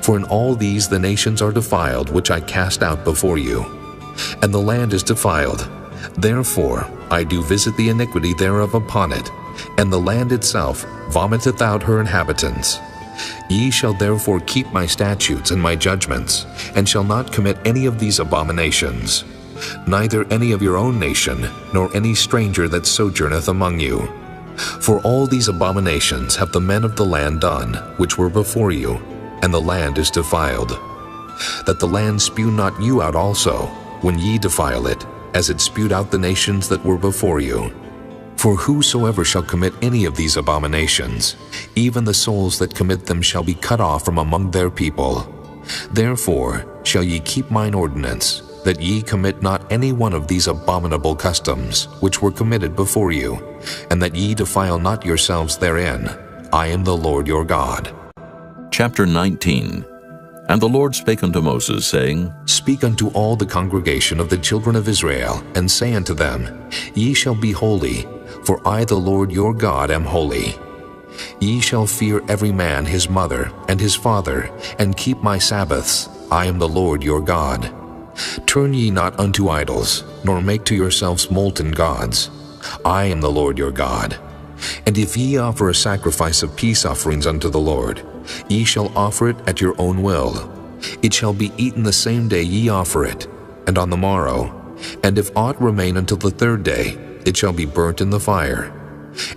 For in all these the nations are defiled, which I cast out before you. And the land is defiled. Therefore I do visit the iniquity thereof upon it, and the land itself vomiteth out her inhabitants. Ye shall therefore keep my statutes and my judgments, and shall not commit any of these abominations, neither any of your own nation, nor any stranger that sojourneth among you. For all these abominations have the men of the land done, which were before you, and the land is defiled. That the land spew not you out also, when ye defile it, as it spewed out the nations that were before you. For whosoever shall commit any of these abominations, even the souls that commit them shall be cut off from among their people. Therefore shall ye keep mine ordinance, that ye commit not any one of these abominable customs, which were committed before you, and that ye defile not yourselves therein. I am the Lord your God. Chapter 19. And the Lord spake unto Moses, saying, Speak unto all the congregation of the children of Israel, and say unto them, Ye shall be holy, for I the Lord your God am holy. Ye shall fear every man his mother and his father, and keep my Sabbaths. I am the Lord your God. Turn ye not unto idols, nor make to yourselves molten gods. I am the Lord your God. And if ye offer a sacrifice of peace offerings unto the Lord, ye shall offer it at your own will. It shall be eaten the same day ye offer it, and on the morrow. And if aught remain until the third day, it shall be burnt in the fire.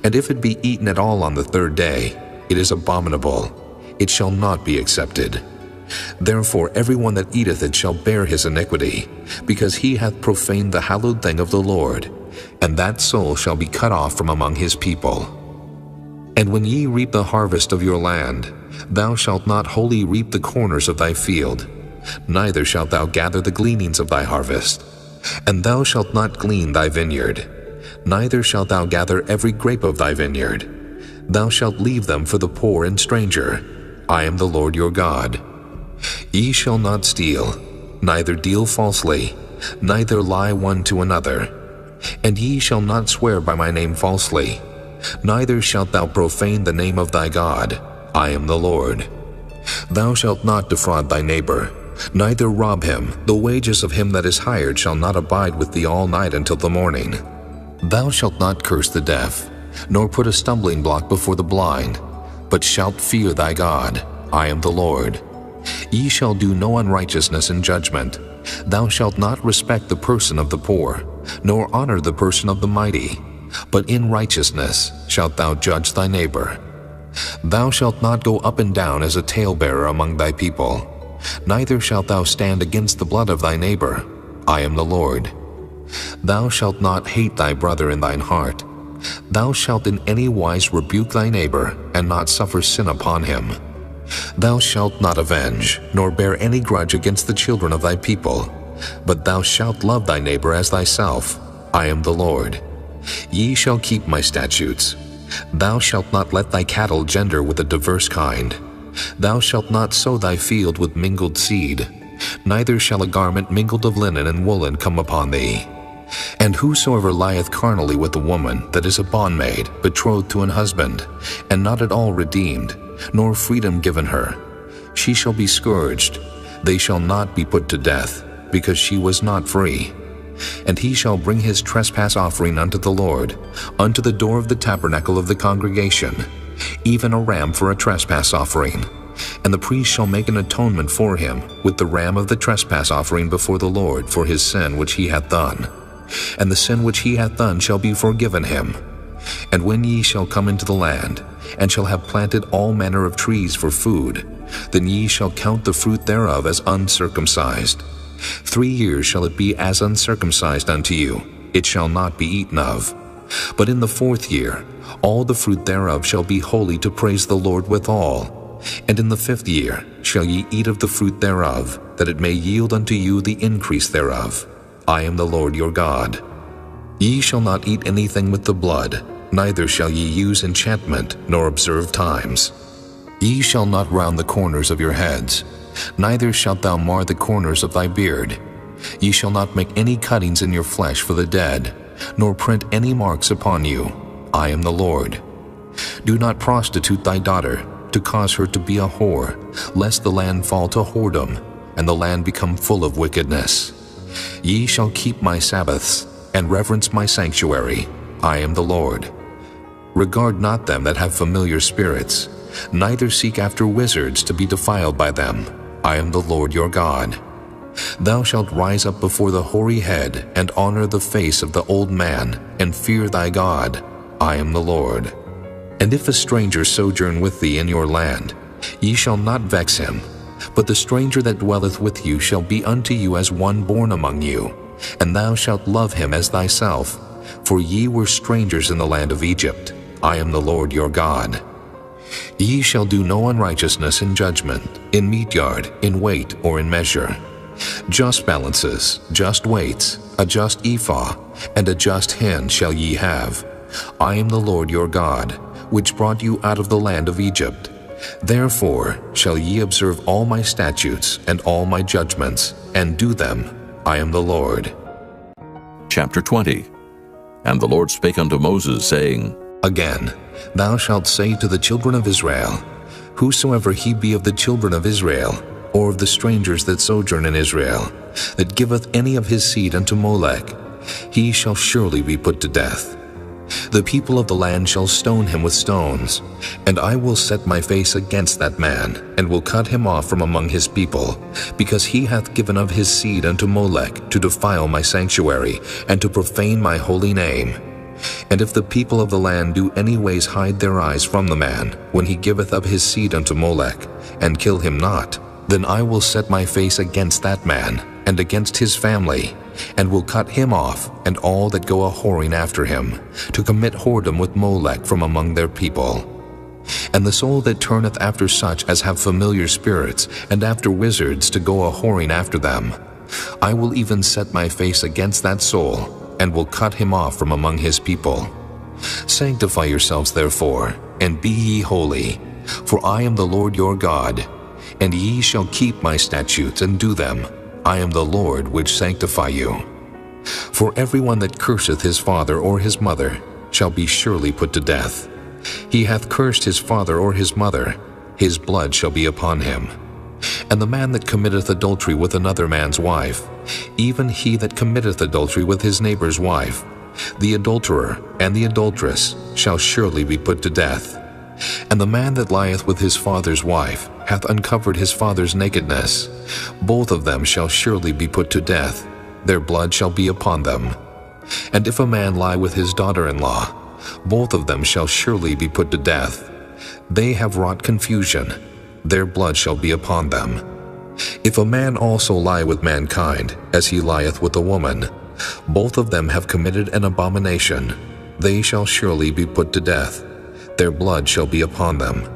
And if it be eaten at all on the third day, it is abominable. It shall not be accepted. Therefore every one that eateth it shall bear his iniquity, because he hath profaned the hallowed thing of the Lord, and that soul shall be cut off from among his people. And when ye reap the harvest of your land, thou shalt not wholly reap the corners of thy field, neither shalt thou gather the gleanings of thy harvest. And thou shalt not glean thy vineyard, neither shalt thou gather every grape of thy vineyard. Thou shalt leave them for the poor and stranger. I am the Lord your God. Ye shall not steal, neither deal falsely, neither lie one to another. And ye shall not swear by my name falsely, neither shalt thou profane the name of thy God. I am the Lord. Thou shalt not defraud thy neighbor, neither rob him. The wages of him that is hired shall not abide with thee all night until the morning. Thou shalt not curse the deaf, nor put a stumbling block before the blind, but shalt fear thy God. I am the Lord. Ye shall do no unrighteousness in judgment. Thou shalt not respect the person of the poor, nor honor the person of the mighty, but in righteousness shalt thou judge thy neighbor. Thou shalt not go up and down as a talebearer among thy people, neither shalt thou stand against the blood of thy neighbor. I am the Lord. Thou shalt not hate thy brother in thine heart. Thou shalt in any wise rebuke thy neighbor, and not suffer sin upon him. Thou shalt not avenge, nor bear any grudge against the children of thy people, but thou shalt love thy neighbor as thyself. I am the Lord. Ye shall keep my statutes. Thou shalt not let thy cattle gender with a diverse kind. Thou shalt not sow thy field with mingled seed, neither shall a garment mingled of linen and woolen come upon thee. And whosoever lieth carnally with a woman that is a bondmaid, betrothed to an husband, and not at all redeemed, nor freedom given her, she shall be scourged. They shall not be put to death, because she was not free. And he shall bring his trespass offering unto the Lord, unto the door of the tabernacle of the congregation, even a ram for a trespass offering. And the priest shall make an atonement for him with the ram of the trespass offering before the Lord for his sin which he hath done. And the sin which he hath done shall be forgiven him. And when ye shall come into the land, and shall have planted all manner of trees for food, then ye shall count the fruit thereof as uncircumcised. 3 years shall it be as uncircumcised unto you, it shall not be eaten of. But in the 4th year all the fruit thereof shall be holy to praise the Lord withal. And in the 5th year shall ye eat of the fruit thereof, that it may yield unto you the increase thereof. I am the Lord your God. Ye shall not eat anything with the blood, neither shall ye use enchantment, nor observe times. Ye shall not round the corners of your heads, neither shalt thou mar the corners of thy beard. Ye shall not make any cuttings in your flesh for the dead, nor print any marks upon you. I am the Lord. Do not prostitute thy daughter, to cause her to be a whore, lest the land fall to whoredom, and the land become full of wickedness. Ye shall keep my Sabbaths, and reverence my sanctuary. I am the Lord. Regard not them that have familiar spirits, neither seek after wizards to be defiled by them. I am the Lord your God. Thou shalt rise up before the hoary head, and honor the face of the old man, and fear thy God. I am the Lord. And if a stranger sojourn with thee in your land, ye shall not vex him, but the stranger that dwelleth with you shall be unto you as one born among you, and thou shalt love him as thyself, for ye were strangers in the land of Egypt. I am the Lord your God. Ye shall do no unrighteousness in judgment, in meat yard, in weight, or in measure. Just balances, just weights, a just ephah, and a just hin shall ye have. I am the Lord your God, which brought you out of the land of Egypt. Therefore shall ye observe all my statutes and all my judgments, and do them. I am the Lord. Chapter 20. And the Lord spake unto Moses, saying, Again, thou shalt say to the children of Israel, Whosoever he be of the children of Israel, or of the strangers that sojourn in Israel, that giveth any of his seed unto Molech, he shall surely be put to death. The people of the land shall stone him with stones, and I will set my face against that man, and will cut him off from among his people, because he hath given of his seed unto Molech to defile my sanctuary, and to profane my holy name. And if the people of the land do any ways hide their eyes from the man, when he giveth of his seed unto Molech, and kill him not, then I will set my face against that man, and against his family, and will cut him off, and all that go a-whoring after him, to commit whoredom with Molech from among their people. And the soul that turneth after such as have familiar spirits, and after wizards to go a-whoring after them, I will even set my face against that soul, and will cut him off from among his people. Sanctify yourselves therefore, and be ye holy, for I am the Lord your God, and ye shall keep my statutes and do them. I am the Lord which sanctify you. For everyone that curseth his father or his mother shall be surely put to death. He hath cursed his father or his mother, his blood shall be upon him. And the man that committeth adultery with another man's wife, even he that committeth adultery with his neighbor's wife, the adulterer and the adulteress shall surely be put to death. And the man that lieth with his father's wife hath uncovered his father's nakedness. Both of them shall surely be put to death. Their blood shall be upon them. And if a man lie with his daughter-in-law, both of them shall surely be put to death. They have wrought confusion. Their blood shall be upon them. If a man also lie with mankind, as he lieth with a woman, both of them have committed an abomination. They shall surely be put to death. Their blood shall be upon them.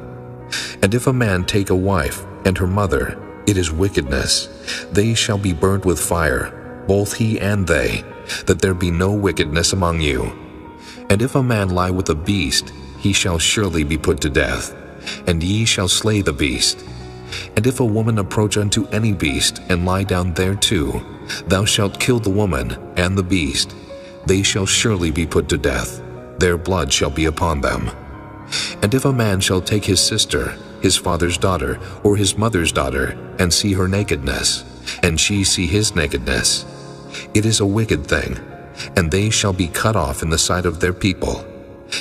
And if a man take a wife and her mother, it is wickedness. They shall be burnt with fire, both he and they, that there be no wickedness among you. And if a man lie with a beast, he shall surely be put to death, and ye shall slay the beast. And if a woman approach unto any beast, and lie down thereto, thou shalt kill the woman and the beast. They shall surely be put to death. Their blood shall be upon them. And if a man shall take his sister, his father's daughter, or his mother's daughter, and see her nakedness, and she see his nakedness, it is a wicked thing, and they shall be cut off in the sight of their people.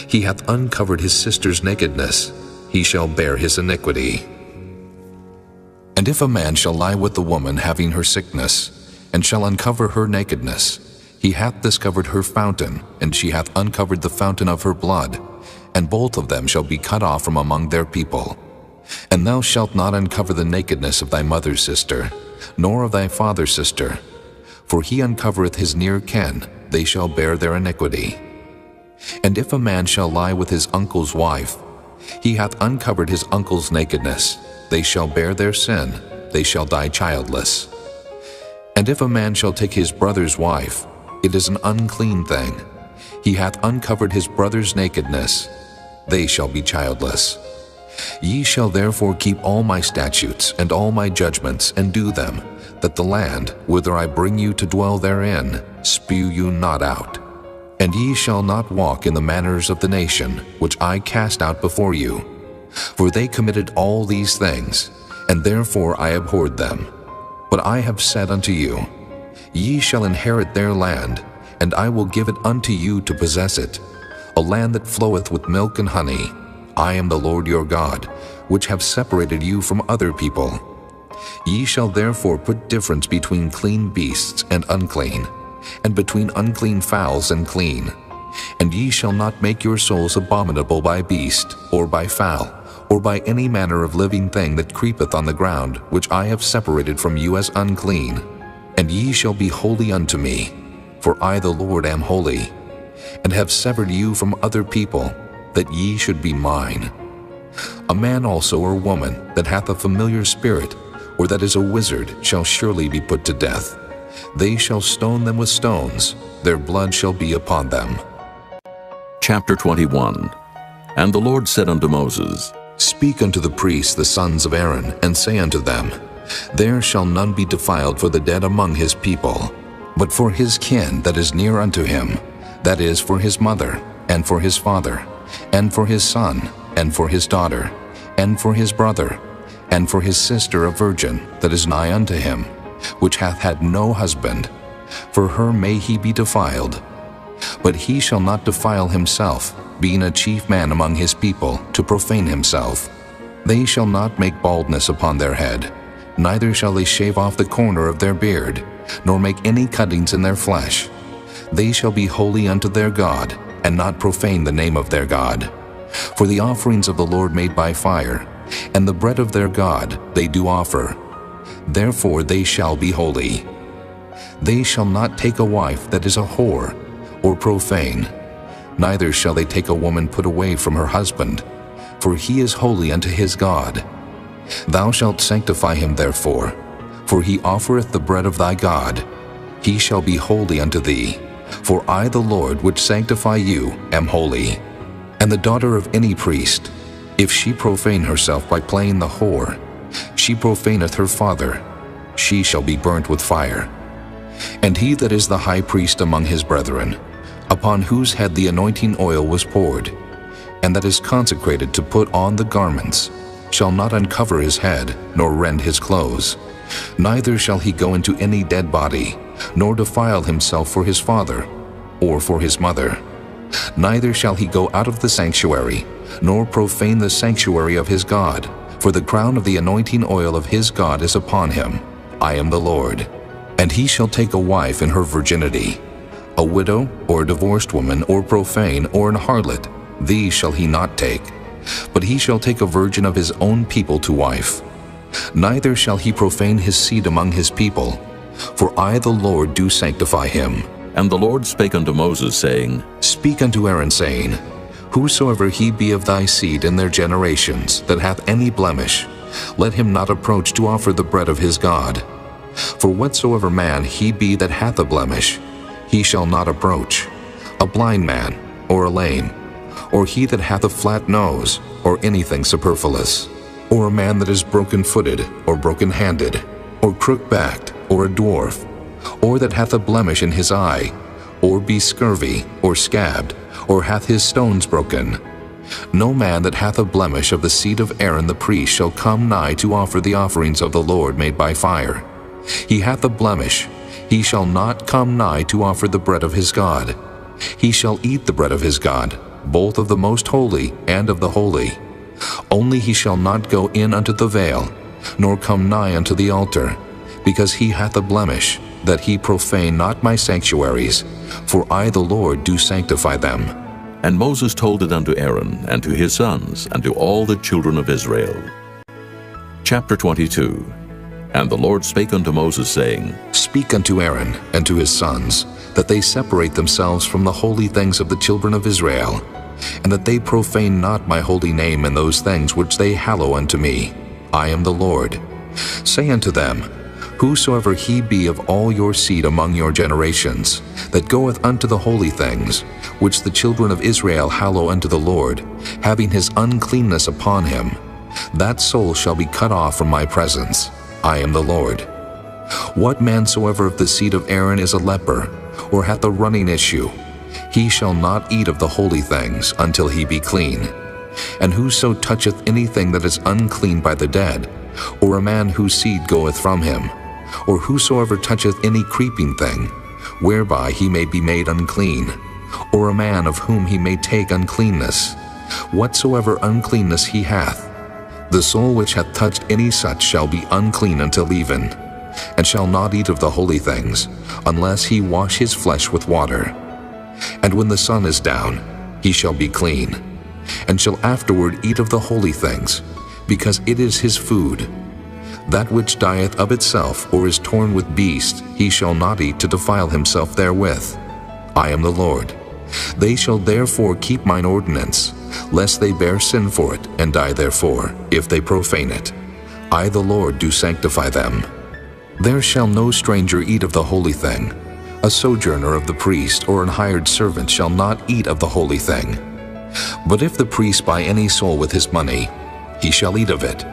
He hath uncovered his sister's nakedness, he shall bear his iniquity. And if a man shall lie with the woman having her sickness, and shall uncover her nakedness, he hath discovered her fountain, and she hath uncovered the fountain of her blood, and both of them shall be cut off from among their people. And thou shalt not uncover the nakedness of thy mother's sister, nor of thy father's sister, for he uncovereth his near kin, they shall bear their iniquity. And if a man shall lie with his uncle's wife, he hath uncovered his uncle's nakedness, they shall bear their sin, they shall die childless. And if a man shall take his brother's wife, it is an unclean thing. He hath uncovered his brother's nakedness, they shall be childless. Ye shall therefore keep all my statutes and all my judgments, and do them, that the land, whither I bring you to dwell therein, spew you not out. And ye shall not walk in the manners of the nation, which I cast out before you. For they committed all these things, and therefore I abhorred them. But I have said unto you, ye shall inherit their land, and I will give it unto you to possess it, a land that floweth with milk and honey. I am the Lord your God, which have separated you from other people. Ye shall therefore put difference between clean beasts and unclean, and between unclean fowls and clean. And ye shall not make your souls abominable by beast, or by fowl, or by any manner of living thing that creepeth on the ground, which I have separated from you as unclean. And ye shall be holy unto me, for I the Lord am holy, and have severed you from other people, that ye should be mine. A man also or woman that hath a familiar spirit, or that is a wizard, shall surely be put to death. They shall stone them with stones, their blood shall be upon them. Chapter 21. And the Lord said unto Moses, Speak unto the priests the sons of Aaron, and say unto them, There shall none be defiled for the dead among his people, but for his kin that is near unto him, that is, for his mother, and for his father, and for his son, and for his daughter, and for his brother, and for his sister a virgin that is nigh unto him, which hath had no husband, for her may he be defiled. But he shall not defile himself, being a chief man among his people, to profane himself. They shall not make baldness upon their head, neither shall they shave off the corner of their beard, nor make any cuttings in their flesh. They shall be holy unto their God, and not profane the name of their God. For the offerings of the Lord made by fire, and the bread of their God they do offer. Therefore they shall be holy. They shall not take a wife that is a whore, or profane, neither shall they take a woman put away from her husband, for he is holy unto his God. Thou shalt sanctify him therefore, for he offereth the bread of thy God. He shall be holy unto thee, for I the Lord which sanctify you am holy. And the daughter of any priest, if she profane herself by playing the whore, she profaneth her father, she shall be burnt with fire. And he that is the high priest among his brethren, upon whose head the anointing oil was poured, and that is consecrated to put on the garments, shall not uncover his head, nor rend his clothes. Neither shall he go into any dead body, nor defile himself for his father, or for his mother. Neither shall he go out of the sanctuary, nor profane the sanctuary of his God, for the crown of the anointing oil of his God is upon him. I am the Lord. And he shall take a wife in her virginity, a widow, or a divorced woman, or profane, or an harlot, these shall he not take. But he shall take a virgin of his own people to wife. Neither shall he profane his seed among his people, for I the Lord do sanctify him. And the Lord spake unto Moses, saying, Speak unto Aaron, saying, Whosoever he be of thy seed in their generations, that hath any blemish, let him not approach to offer the bread of his God. For whatsoever man he be that hath a blemish, he shall not approach, a blind man, or a lame, or he that hath a flat nose, or anything superfluous, or a man that is broken-footed, or broken-handed, or crook-backed, or a dwarf, or that hath a blemish in his eye, or be scurvy, or scabbed, or hath his stones broken. No man that hath a blemish of the seed of Aaron the priest shall come nigh to offer the offerings of the Lord made by fire. He hath a blemish, he shall not come nigh to offer the bread of his God. He shall eat the bread of his God, both of the most holy and of the holy. Only he shall not go in unto the veil, nor come nigh unto the altar, because he hath a blemish, that he profane not my sanctuaries, for I the Lord do sanctify them. And Moses told it unto Aaron, and to his sons, and to all the children of Israel. Chapter 22. And the Lord spake unto Moses, saying, Speak unto Aaron and to his sons, that they separate themselves from the holy things of the children of Israel, and that they profane not my holy name in those things which they hallow unto me. I am the Lord. Say unto them, Whosoever he be of all your seed among your generations, that goeth unto the holy things, which the children of Israel hallow unto the Lord, having his uncleanness upon him, that soul shall be cut off from my presence. I am the Lord. What man soever of the seed of Aaron is a leper, or hath a running issue, he shall not eat of the holy things until he be clean. And whoso toucheth anything that is unclean by the dead, or a man whose seed goeth from him, or whosoever toucheth any creeping thing, whereby he may be made unclean, or a man of whom he may take uncleanness, whatsoever uncleanness he hath, the soul which hath touched any such shall be unclean until even, and shall not eat of the holy things, unless he wash his flesh with water. And when the sun is down, he shall be clean, and shall afterward eat of the holy things, because it is his food. That which dieth of itself, or is torn with beasts, he shall not eat to defile himself therewith. I am the Lord. They shall therefore keep mine ordinance, lest they bear sin for it, and die therefore, if they profane it. I the Lord do sanctify them. There shall no stranger eat of the holy thing. A sojourner of the priest, or an hired servant, shall not eat of the holy thing. But if the priest buy any soul with his money, he shall eat of it.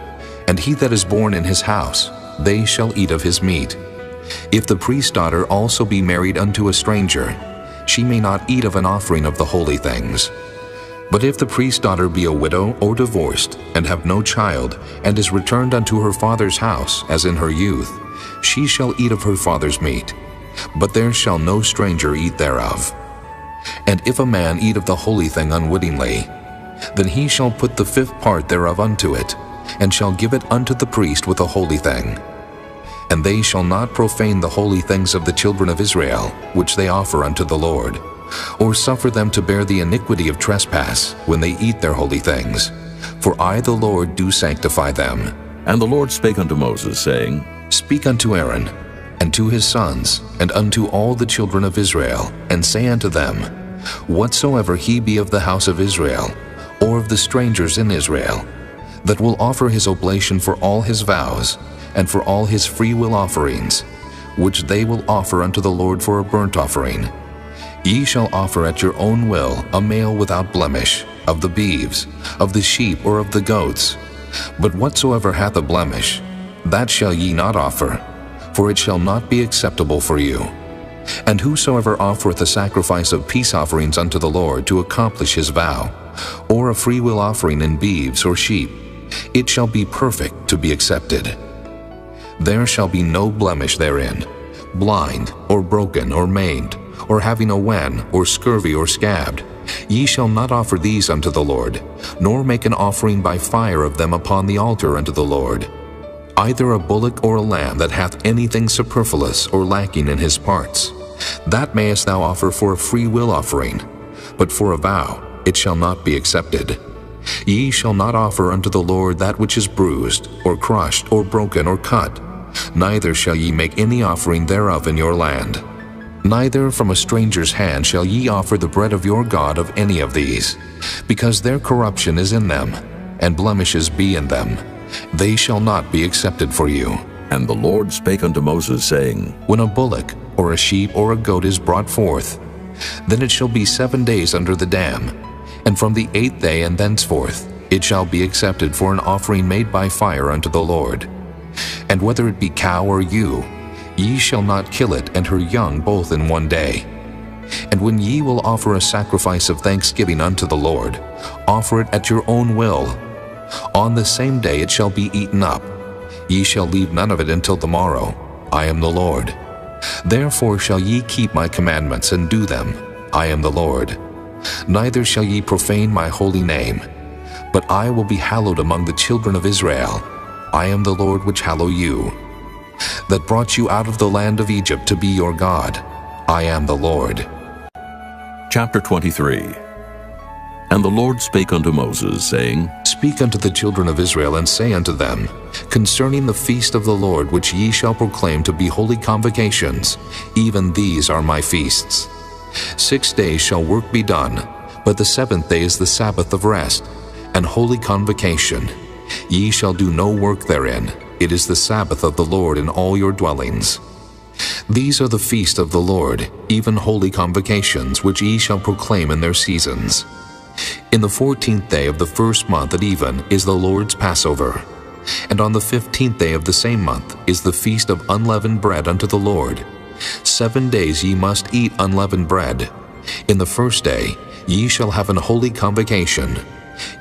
And he that is born in his house, they shall eat of his meat. If the priest's daughter also be married unto a stranger, she may not eat of an offering of the holy things. But if the priest's daughter be a widow or divorced, and have no child, and is returned unto her father's house, as in her youth, she shall eat of her father's meat, but there shall no stranger eat thereof. And if a man eat of the holy thing unwittingly, then he shall put the fifth part thereof unto it, and shall give it unto the priest with a holy thing. And they shall not profane the holy things of the children of Israel, which they offer unto the Lord, or suffer them to bear the iniquity of trespass when they eat their holy things. For I the Lord do sanctify them. And the Lord spake unto Moses, saying, Speak unto Aaron, and to his sons, and unto all the children of Israel, and say unto them, Whatsoever he be of the house of Israel, or of the strangers in Israel, that will offer his oblation for all his vows, and for all his freewill offerings, which they will offer unto the Lord for a burnt offering, ye shall offer at your own will a male without blemish, of the beeves, of the sheep, or of the goats. But whatsoever hath a blemish, that shall ye not offer, for it shall not be acceptable for you. And whosoever offereth a sacrifice of peace offerings unto the Lord to accomplish his vow, or a freewill offering in beeves or sheep, it shall be perfect to be accepted. There shall be no blemish therein, blind, or broken, or maimed, or having a wen, or scurvy, or scabbed. Ye shall not offer these unto the Lord, nor make an offering by fire of them upon the altar unto the Lord. Either a bullock or a lamb that hath anything superfluous or lacking in his parts, that mayest thou offer for a free will offering, but for a vow it shall not be accepted. Ye shall not offer unto the Lord that which is bruised, or crushed, or broken, or cut, neither shall ye make any offering thereof in your land. Neither from a stranger's hand shall ye offer the bread of your God of any of these, because their corruption is in them, and blemishes be in them. They shall not be accepted for you. And the Lord spake unto Moses, saying, When a bullock, or a sheep, or a goat is brought forth, then it shall be 7 days under the dam, and from the 8th day and thenceforth it shall be accepted for an offering made by fire unto the Lord. And whether it be cow or ewe, ye shall not kill it and her young both in 1 day. And when ye will offer a sacrifice of thanksgiving unto the Lord, offer it at your own will. On the same day it shall be eaten up. Ye shall leave none of it until the morrow. I am the Lord. Therefore shall ye keep my commandments and do them. I am the Lord. Neither shall ye profane my holy name, but I will be hallowed among the children of Israel. I am the Lord which hallow you, that brought you out of the land of Egypt to be your God. I am the Lord. Chapter 23. And the Lord spake unto Moses, saying, Speak unto the children of Israel, and say unto them, Concerning the feast of the Lord, which ye shall proclaim to be holy convocations, even these are my feasts. 6 days shall work be done, but the 7th day is the Sabbath of rest, and holy convocation. Ye shall do no work therein. It is the Sabbath of the Lord in all your dwellings. These are the feast of the Lord, even holy convocations, which ye shall proclaim in their seasons. In the 14th day of the first month at even is the Lord's Passover. And on the 15th day of the same month is the feast of unleavened bread unto the Lord. 7 days ye must eat unleavened bread. In the first day ye shall have an holy convocation.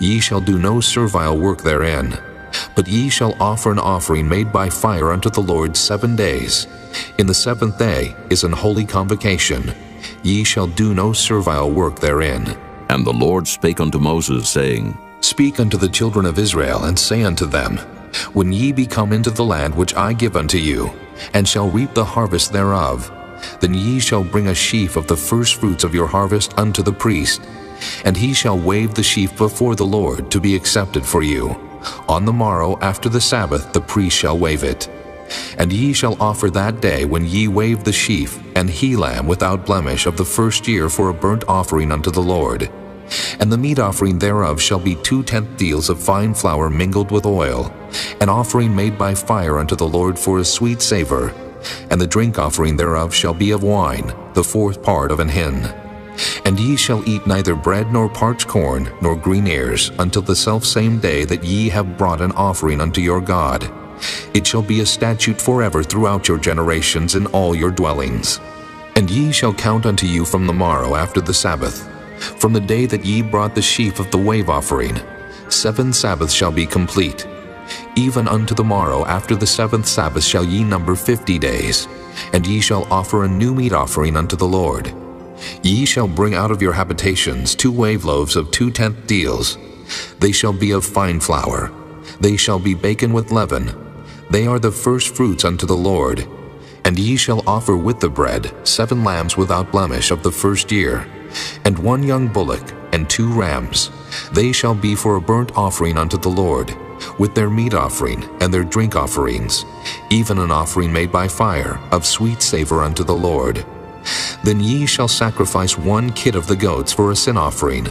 Ye shall do no servile work therein, but ye shall offer an offering made by fire unto the Lord 7 days. In the 7th day is an holy convocation. Ye shall do no servile work therein. And the Lord spake unto Moses, saying, Speak unto the children of Israel, and say unto them, When ye be come into the land which I give unto you, and shall reap the harvest thereof, then ye shall bring a sheaf of the firstfruits of your harvest unto the priest, and he shall wave the sheaf before the Lord to be accepted for you. On the morrow after the Sabbath the priest shall wave it. And ye shall offer that day when ye wave the sheaf an he-lamb without blemish of the first year for a burnt offering unto the Lord. And the meat offering thereof shall be 2/10 deals of fine flour mingled with oil, an offering made by fire unto the Lord for a sweet savor. And the drink offering thereof shall be of wine, the 4th part of an hin. And ye shall eat neither bread nor parched corn nor green ears until the selfsame day that ye have brought an offering unto your God. It shall be a statute forever throughout your generations in all your dwellings. And ye shall count unto you from the morrow after the Sabbath From the day that ye brought the sheaf of the wave offering, 7 Sabbaths shall be complete. Even unto the morrow after the 7th Sabbath shall ye number 50 days, and ye shall offer a new meat offering unto the Lord. Ye shall bring out of your habitations 2 wave loaves of 2/10 deals. They shall be of fine flour. They shall be baken with leaven. They are the first fruits unto the Lord. And ye shall offer with the bread 7 lambs without blemish of the first year, and 1 young bullock, and 2 rams. They shall be for a burnt offering unto the Lord, with their meat offering and their drink offerings, even an offering made by fire, of sweet savor unto the Lord. Then ye shall sacrifice 1 kid of the goats for a sin offering,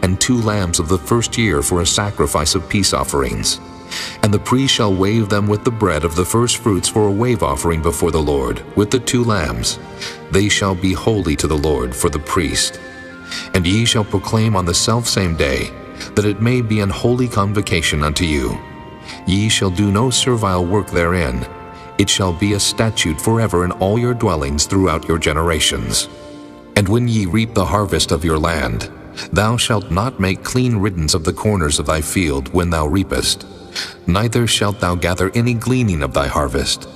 and 2 lambs of the first year for a sacrifice of peace offerings. And the priest shall wave them with the bread of the first fruits for a wave offering before the Lord, with the 2 lambs. They shall be holy to the Lord for the priest. And ye shall proclaim on the selfsame day, that it may be an holy convocation unto you. Ye shall do no servile work therein. It shall be a statute forever in all your dwellings throughout your generations. And when ye reap the harvest of your land, thou shalt not make clean riddance of the corners of thy field when thou reapest. Neither shalt thou gather any gleaning of thy harvest.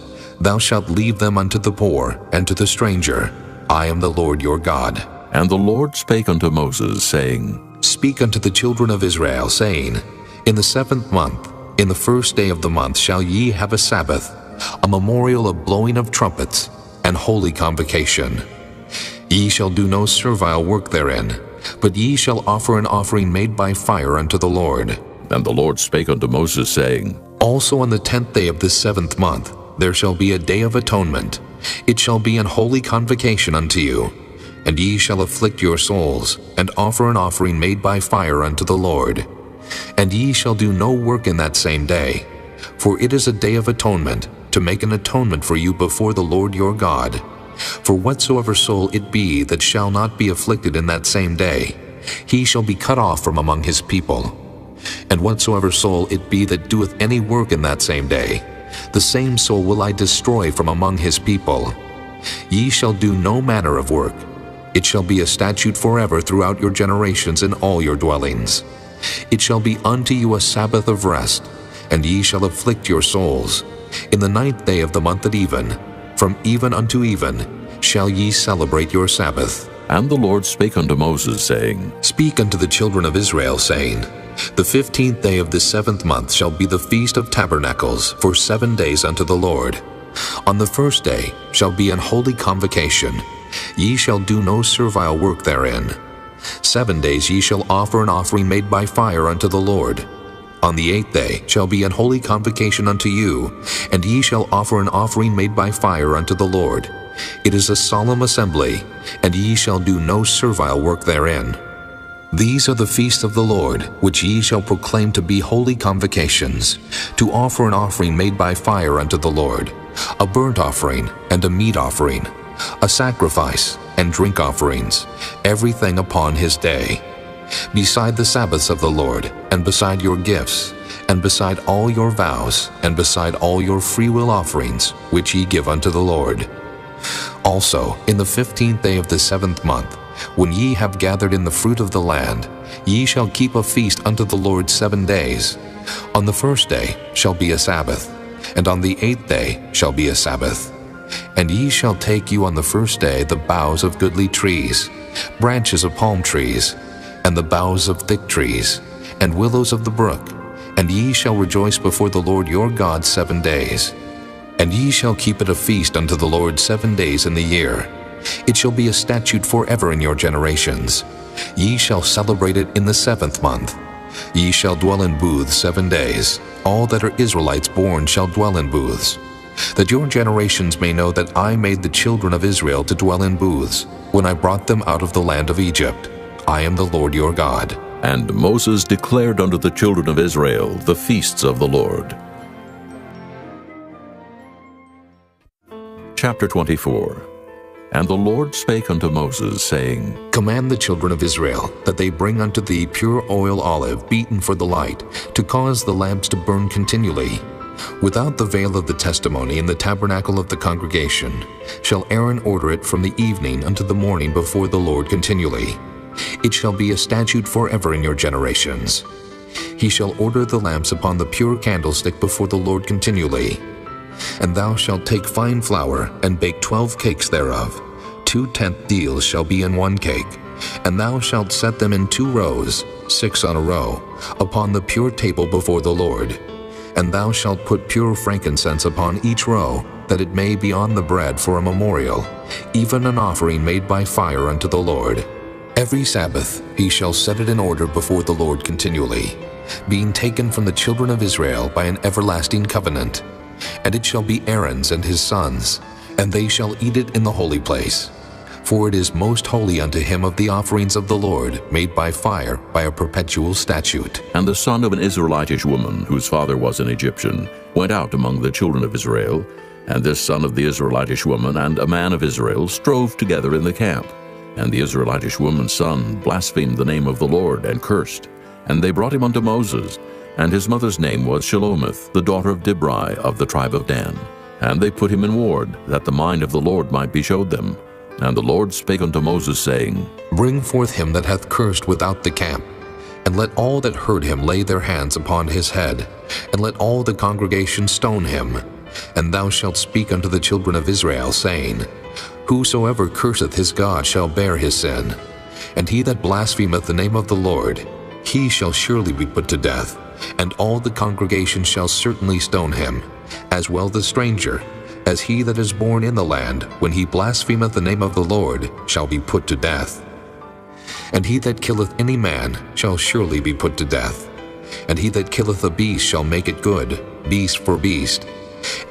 Thou shalt leave them unto the poor and to the stranger. I am the Lord your God. And the Lord spake unto Moses, saying, Speak unto the children of Israel, saying, In the 7th month, in the first day of the month shall ye have a Sabbath, a memorial of blowing of trumpets, and holy convocation. Ye shall do no servile work therein, but ye shall offer an offering made by fire unto the Lord. And the Lord spake unto Moses, saying, Also on the 10th day of this 7th month there shall be a day of atonement. It shall be an holy convocation unto you. And ye shall afflict your souls, and offer an offering made by fire unto the Lord. And ye shall do no work in that same day, for it is a day of atonement, to make an atonement for you before the Lord your God. For whatsoever soul it be that shall not be afflicted in that same day, he shall be cut off from among his people. And whatsoever soul it be that doeth any work in that same day, the same soul will I destroy from among his people. Ye shall do no manner of work. It shall be a statute forever throughout your generations in all your dwellings. It shall be unto you a Sabbath of rest, and ye shall afflict your souls. In the 9th day of the month at even, from even unto even, shall ye celebrate your Sabbath. And the Lord spake unto Moses, saying, Speak unto the children of Israel, saying, The 15th day of this 7th month shall be the Feast of Tabernacles for 7 days unto the Lord. On the first day shall be an holy convocation. Ye shall do no servile work therein. 7 days ye shall offer an offering made by fire unto the Lord. On the 8th day shall be an holy convocation unto you, and ye shall offer an offering made by fire unto the Lord. It is a solemn assembly, and ye shall do no servile work therein. These are the feasts of the Lord, which ye shall proclaim to be holy convocations, to offer an offering made by fire unto the Lord, a burnt offering and a meat offering, a sacrifice and drink offerings, everything upon his day. Beside the Sabbaths of the Lord, and beside your gifts, and beside all your vows, and beside all your freewill offerings, which ye give unto the Lord. Also, in the 15th day of the 7th month, when ye have gathered in the fruit of the land, ye shall keep a feast unto the Lord 7 days. On the first day shall be a Sabbath, and on the 8th day shall be a Sabbath. And ye shall take you on the first day the boughs of goodly trees, branches of palm trees, and the boughs of thick trees, and willows of the brook, and ye shall rejoice before the Lord your God 7 days. And ye shall keep it a feast unto the Lord 7 days in the year. It shall be a statute forever in your generations. Ye shall celebrate it in the 7th month. Ye shall dwell in booths 7 days. All that are Israelites born shall dwell in booths, that your generations may know that I made the children of Israel to dwell in booths, when I brought them out of the land of Egypt. I am the Lord your God. And Moses declared unto the children of Israel the feasts of the Lord. Chapter 24. And the Lord spake unto Moses, saying, Command the children of Israel that they bring unto thee pure oil olive beaten for the light, to cause the lamps to burn continually. Without the veil of the testimony in the tabernacle of the congregation shall Aaron order it from the evening unto the morning before the Lord continually. It shall be a statute forever in your generations. He shall order the lamps upon the pure candlestick before the Lord continually. And thou shalt take fine flour, and bake 12 cakes thereof. 2/10 deals shall be in one cake. And thou shalt set them in 2 rows, 6 on a row, upon the pure table before the Lord. And thou shalt put pure frankincense upon each row, that it may be on the bread for a memorial, even an offering made by fire unto the Lord. Every Sabbath he shall set it in order before the Lord continually, being taken from the children of Israel by an everlasting covenant. And it shall be Aaron's and his sons, and they shall eat it in the holy place. For it is most holy unto him of the offerings of the Lord, made by fire, by a perpetual statute. And the son of an Israelitish woman, whose father was an Egyptian, went out among the children of Israel, and this son of the Israelitish woman and a man of Israel strove together in the camp. And the Israelitish woman's son blasphemed the name of the Lord, and cursed. And they brought him unto Moses, and his mother's name was Shelomith, the daughter of Dibri of the tribe of Dan. And they put him in ward, that the mind of the Lord might be showed them. And the Lord spake unto Moses, saying, Bring forth him that hath cursed without the camp, and let all that heard him lay their hands upon his head, and let all the congregation stone him. And thou shalt speak unto the children of Israel, saying, Whosoever curseth his God shall bear his sin. And he that blasphemeth the name of the Lord, he shall surely be put to death, and all the congregation shall certainly stone him, as well the stranger, as he that is born in the land, when he blasphemeth the name of the Lord, shall be put to death. And he that killeth any man shall surely be put to death. And he that killeth a beast shall make it good, beast for beast.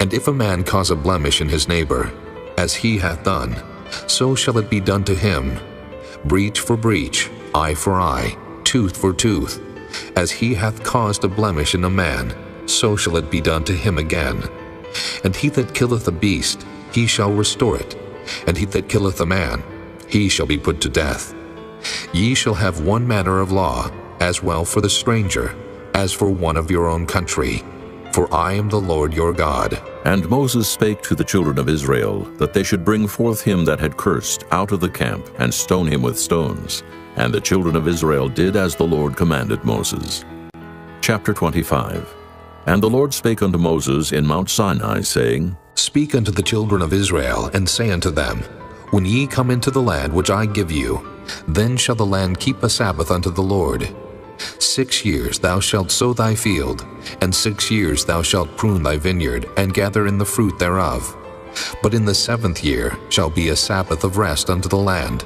And if a man cause a blemish in his neighbor, as he hath done, so shall it be done to him. Breach for breach, eye for eye, tooth for tooth. As he hath caused a blemish in a man, so shall it be done to him again. And he that killeth a beast, he shall restore it. And he that killeth a man, he shall be put to death. Ye shall have one manner of law, as well for the stranger, as for one of your own country. For I am the Lord your God. And Moses spake to the children of Israel, that they should bring forth him that had cursed out of the camp, and stone him with stones. And the children of Israel did as the Lord commanded Moses. Chapter 25. And the Lord spake unto Moses in Mount Sinai, saying, Speak unto the children of Israel, and say unto them, When ye come into the land which I give you, then shall the land keep a Sabbath unto the Lord. 6 years thou shalt sow thy field, and 6 years thou shalt prune thy vineyard, and gather in the fruit thereof. But in the 7th year shall be a Sabbath of rest unto the land,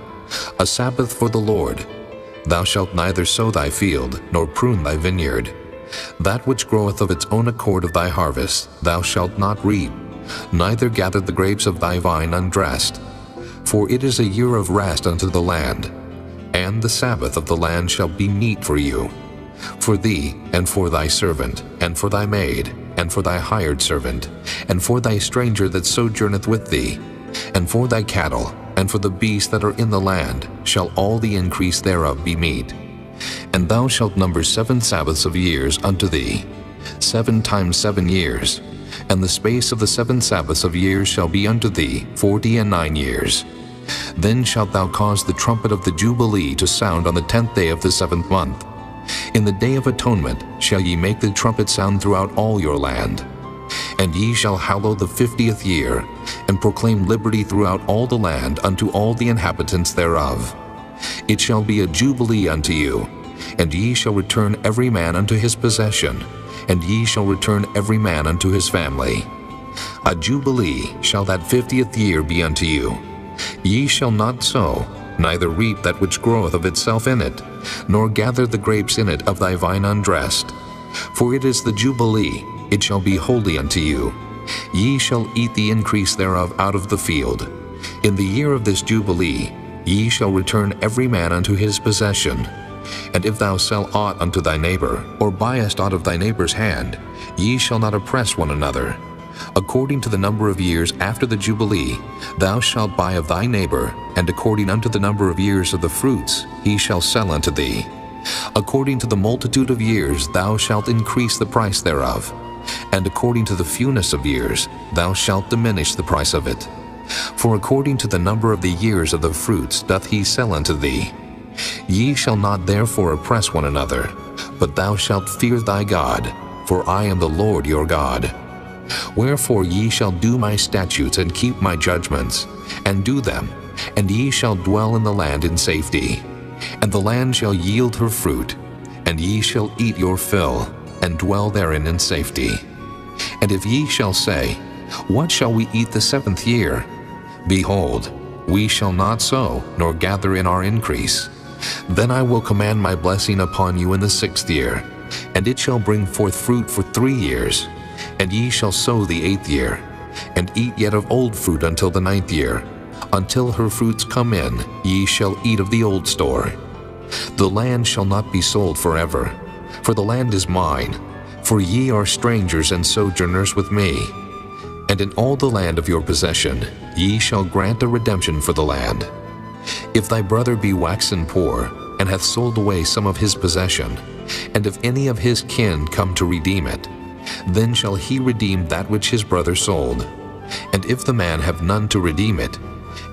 a Sabbath for the Lord. Thou shalt neither sow thy field, nor prune thy vineyard. That which groweth of its own accord of thy harvest thou shalt not reap, neither gather the grapes of thy vine undressed. For it is a year of rest unto the land, and the Sabbath of the land shall be meat for you, for thee, and for thy servant, and for thy maid, and for thy hired servant, and for thy stranger that sojourneth with thee, and for thy cattle, and for the beasts that are in the land, shall all the increase thereof be meat. And thou shalt number 7 Sabbaths of years unto thee, 7 times 7 years, and the space of the 7 Sabbaths of years shall be unto thee 49 years. Then shalt thou cause the trumpet of the Jubilee to sound on the 10th day of the 7th month. In the day of atonement shall ye make the trumpet sound throughout all your land. And ye shall hallow the 50th year, and proclaim liberty throughout all the land unto all the inhabitants thereof. It shall be a jubilee unto you, and ye shall return every man unto his possession, and ye shall return every man unto his family. A jubilee shall that 50th year be unto you. Ye shall not sow, neither reap that which groweth of itself in it, nor gather the grapes in it of thy vine undressed. For it is the jubilee, it shall be holy unto you. Ye shall eat the increase thereof out of the field. In the year of this jubilee ye shall return every man unto his possession. And if thou sell aught unto thy neighbor, or buyest aught of thy neighbor's hand, ye shall not oppress one another. According to the number of years after the Jubilee, thou shalt buy of thy neighbor, and according unto the number of years of the fruits, he shall sell unto thee. According to the multitude of years thou shalt increase the price thereof, and according to the fewness of years thou shalt diminish the price of it. For according to the number of the years of the fruits doth he sell unto thee. Ye shall not therefore oppress one another, but thou shalt fear thy God, for I am the Lord your God. Wherefore ye shall do my statutes and keep my judgments, and do them, and ye shall dwell in the land in safety. And the land shall yield her fruit, and ye shall eat your fill, and dwell therein in safety. And if ye shall say, What shall we eat the 7th year? Behold, we shall not sow, nor gather in our increase. Then I will command my blessing upon you in the 6th year, and it shall bring forth fruit for 3 years. And ye shall sow the 8th year, and eat yet of old fruit until the 9th year. Until her fruits come in, ye shall eat of the old store. The land shall not be sold forever, for the land is mine, for ye are strangers and sojourners with me. And in all the land of your possession ye shall grant a redemption for the land. If thy brother be waxen poor, and hath sold away some of his possession, and if any of his kin come to redeem it, then shall he redeem that which his brother sold. And if the man have none to redeem it,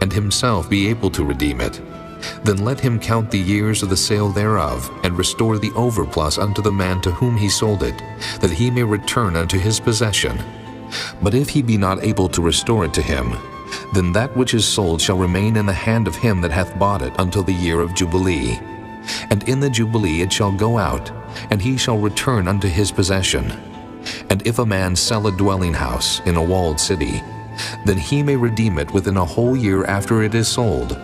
and himself be able to redeem it, then let him count the years of the sale thereof, and restore the overplus unto the man to whom he sold it, that he may return unto his possession. But if he be not able to restore it to him, then that which is sold shall remain in the hand of him that hath bought it until the year of Jubilee. And in the Jubilee it shall go out, and he shall return unto his possession. And if a man sell a dwelling house in a walled city, then he may redeem it within a whole year after it is sold.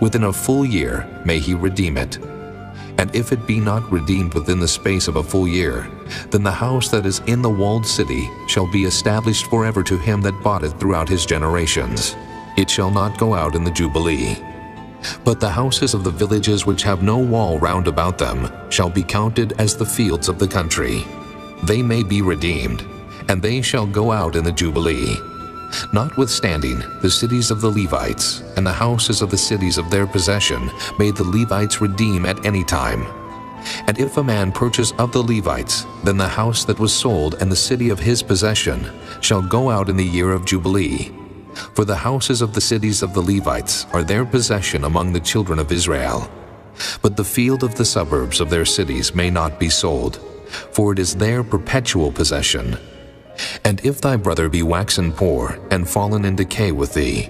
Within a full year may he redeem it. And if it be not redeemed within the space of a full year, then the house that is in the walled city shall be established forever to him that bought it throughout his generations. It shall not go out in the Jubilee. But the houses of the villages which have no wall round about them shall be counted as the fields of the country. They may be redeemed, and they shall go out in the Jubilee. Notwithstanding, the cities of the Levites and the houses of the cities of their possession may the Levites redeem at any time. And if a man purchase of the Levites, then the house that was sold and the city of his possession shall go out in the year of Jubilee. For the houses of the cities of the Levites are their possession among the children of Israel. But the field of the suburbs of their cities may not be sold, for it is their perpetual possession. And if thy brother be waxen poor, and fallen in decay with thee,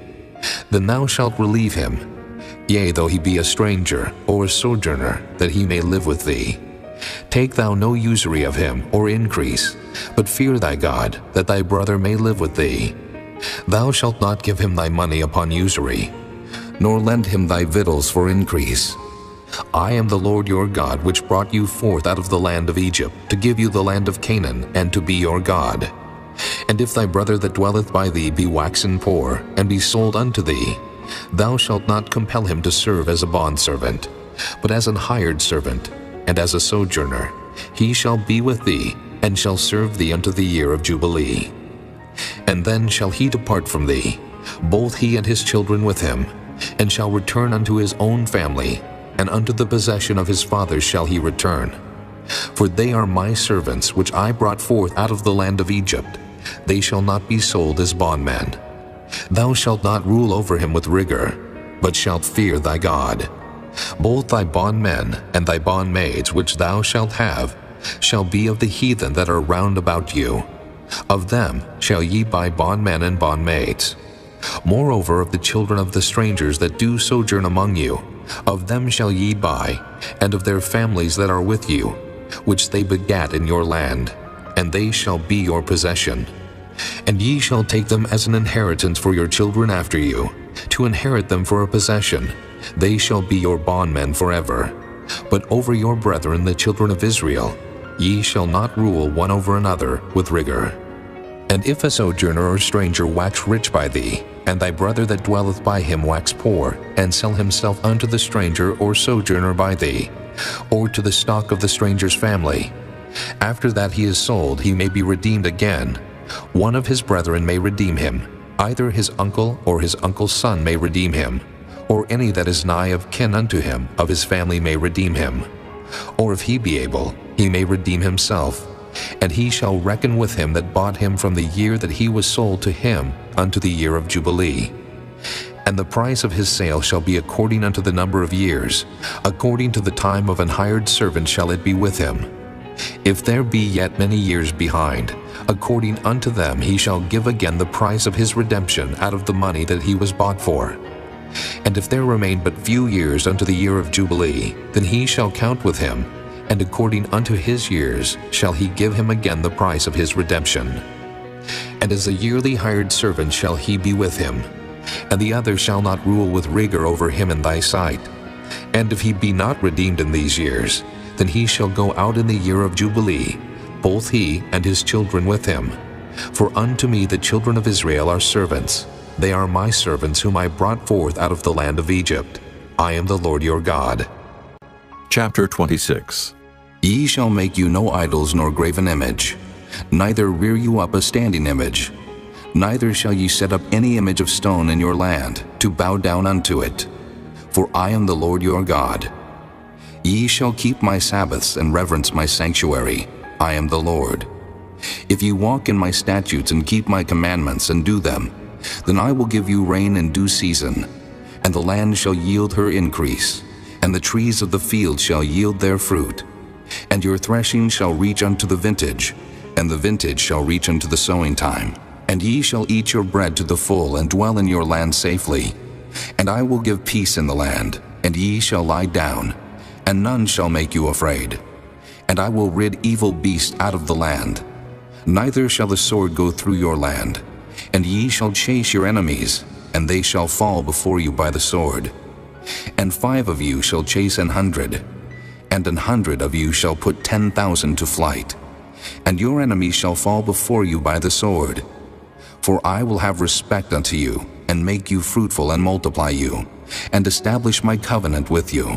then thou shalt relieve him, yea, though he be a stranger or a sojourner, that he may live with thee. Take thou no usury of him, or increase, but fear thy God, that thy brother may live with thee. Thou shalt not give him thy money upon usury, nor lend him thy victuals for increase. I am the Lord your God, which brought you forth out of the land of Egypt, to give you the land of Canaan, and to be your God. And if thy brother that dwelleth by thee be waxen poor, and be sold unto thee, thou shalt not compel him to serve as a bondservant, but as an hired servant, and as a sojourner. He shall be with thee, and shall serve thee unto the year of Jubilee. And then shall he depart from thee, both he and his children with him, and shall return unto his own family, and unto the possession of his fathers shall he return. For they are my servants, which I brought forth out of the land of Egypt. They shall not be sold as bondmen. Thou shalt not rule over him with rigor, but shalt fear thy God. Both thy bondmen and thy bondmaids which thou shalt have shall be of the heathen that are round about you. Of them shall ye buy bondmen and bondmaids. Moreover, of the children of the strangers that do sojourn among you, of them shall ye buy, and of their families that are with you, which they begat in your land, and they shall be your possession. And ye shall take them as an inheritance for your children after you, to inherit them for a possession. They shall be your bondmen forever. But over your brethren the children of Israel, ye shall not rule one over another with rigor. And if a sojourner or stranger wax rich by thee, and thy brother that dwelleth by him wax poor, and sell himself unto the stranger or sojourner by thee, or to the stock of the stranger's family, after that he is sold, he may be redeemed again. One of his brethren may redeem him, either his uncle or his uncle's son may redeem him, or any that is nigh of kin unto him of his family may redeem him. Or if he be able, he may redeem himself, and he shall reckon with him that bought him from the year that he was sold to him unto the year of Jubilee. And the price of his sale shall be according unto the number of years, according to the time of an hired servant shall it be with him. If there be yet many years behind, according unto them he shall give again the price of his redemption out of the money that he was bought for. And if there remain but few years unto the year of Jubilee, then he shall count with him, and according unto his years shall he give him again the price of his redemption. And as a yearly hired servant shall he be with him, and the other shall not rule with rigor over him in thy sight. And if he be not redeemed in these years, then he shall go out in the year of Jubilee, both he and his children with him. For unto me the children of Israel are servants. They are my servants whom I brought forth out of the land of Egypt. I am the Lord your God. Chapter 26. Ye shall make you no idols nor graven image, neither rear you up a standing image. Neither shall ye set up any image of stone in your land, to bow down unto it. For I am the Lord your God. Ye shall keep my Sabbaths and reverence my sanctuary. I am the Lord. If ye walk in my statutes and keep my commandments and do them, then I will give you rain in due season, and the land shall yield her increase, and the trees of the field shall yield their fruit. And your threshing shall reach unto the vintage, and the vintage shall reach unto the sowing time. And ye shall eat your bread to the full, and dwell in your land safely. And I will give peace in the land, and ye shall lie down, and none shall make you afraid. And I will rid evil beasts out of the land. Neither shall the sword go through your land. And ye shall chase your enemies, and they shall fall before you by the sword. And 5 of you shall chase 100, and 100 of you shall put 10,000 to flight. And your enemies shall fall before you by the sword. For I will have respect unto you, and make you fruitful, and multiply you, and establish my covenant with you.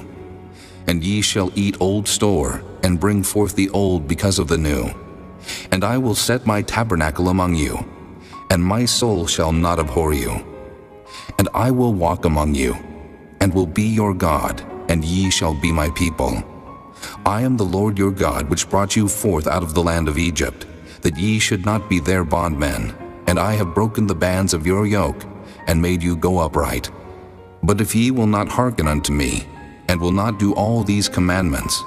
And ye shall eat old store, and bring forth the old because of the new. And I will set my tabernacle among you, and my soul shall not abhor you. And I will walk among you, and will be your God, and ye shall be my people. I am the Lord your God, which brought you forth out of the land of Egypt, that ye should not be their bondmen. And I have broken the bands of your yoke, and made you go upright. But if ye will not hearken unto me, and will not do all these commandments,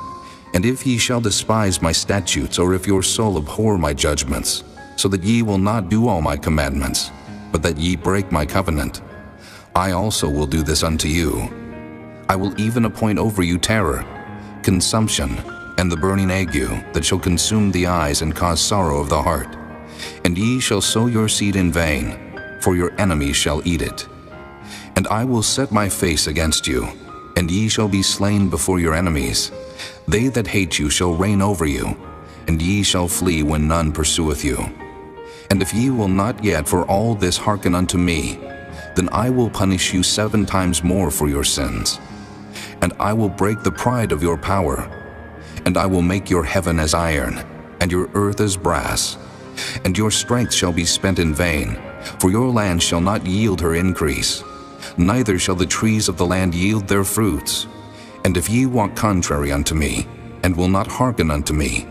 and if ye shall despise my statutes, or if your soul abhor my judgments, so that ye will not do all my commandments, but that ye break my covenant, I also will do this unto you. I will even appoint over you terror, consumption, and the burning ague, that shall consume the eyes and cause sorrow of the heart. And ye shall sow your seed in vain, for your enemies shall eat it. And I will set my face against you, and ye shall be slain before your enemies. They that hate you shall reign over you, and ye shall flee when none pursueth you. And if ye will not yet for all this hearken unto me, then I will punish you 7 times more for your sins. And I will break the pride of your power, and I will make your heaven as iron, and your earth as brass. And your strength shall be spent in vain, for your land shall not yield her increase, neither shall the trees of the land yield their fruits. And if ye walk contrary unto me, and will not hearken unto me,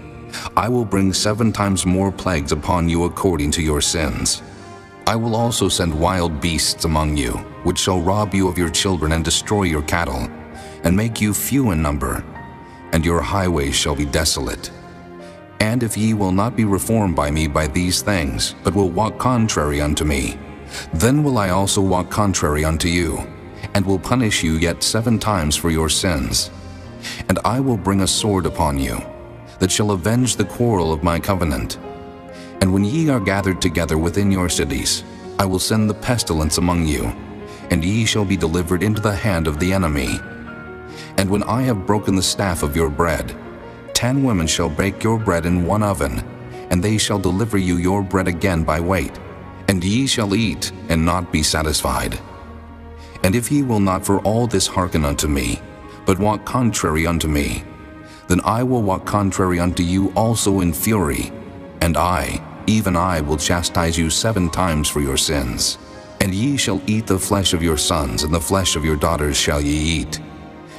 I will bring 7 times more plagues upon you according to your sins. I will also send wild beasts among you, which shall rob you of your children and destroy your cattle, and make you few in number, and your highways shall be desolate. And if ye will not be reformed by me by these things, but will walk contrary unto me, then will I also walk contrary unto you, and will punish you yet 7 times for your sins. And I will bring a sword upon you, that shall avenge the quarrel of my covenant. And when ye are gathered together within your cities, I will send the pestilence among you, and ye shall be delivered into the hand of the enemy. And when I have broken the staff of your bread, 10 women shall bake your bread in one oven, and they shall deliver you your bread again by weight, and ye shall eat and not be satisfied. And if ye will not for all this hearken unto me, but walk contrary unto me, then I will walk contrary unto you also in fury, and I, even I, will chastise you 7 times for your sins. And ye shall eat the flesh of your sons, and the flesh of your daughters shall ye eat.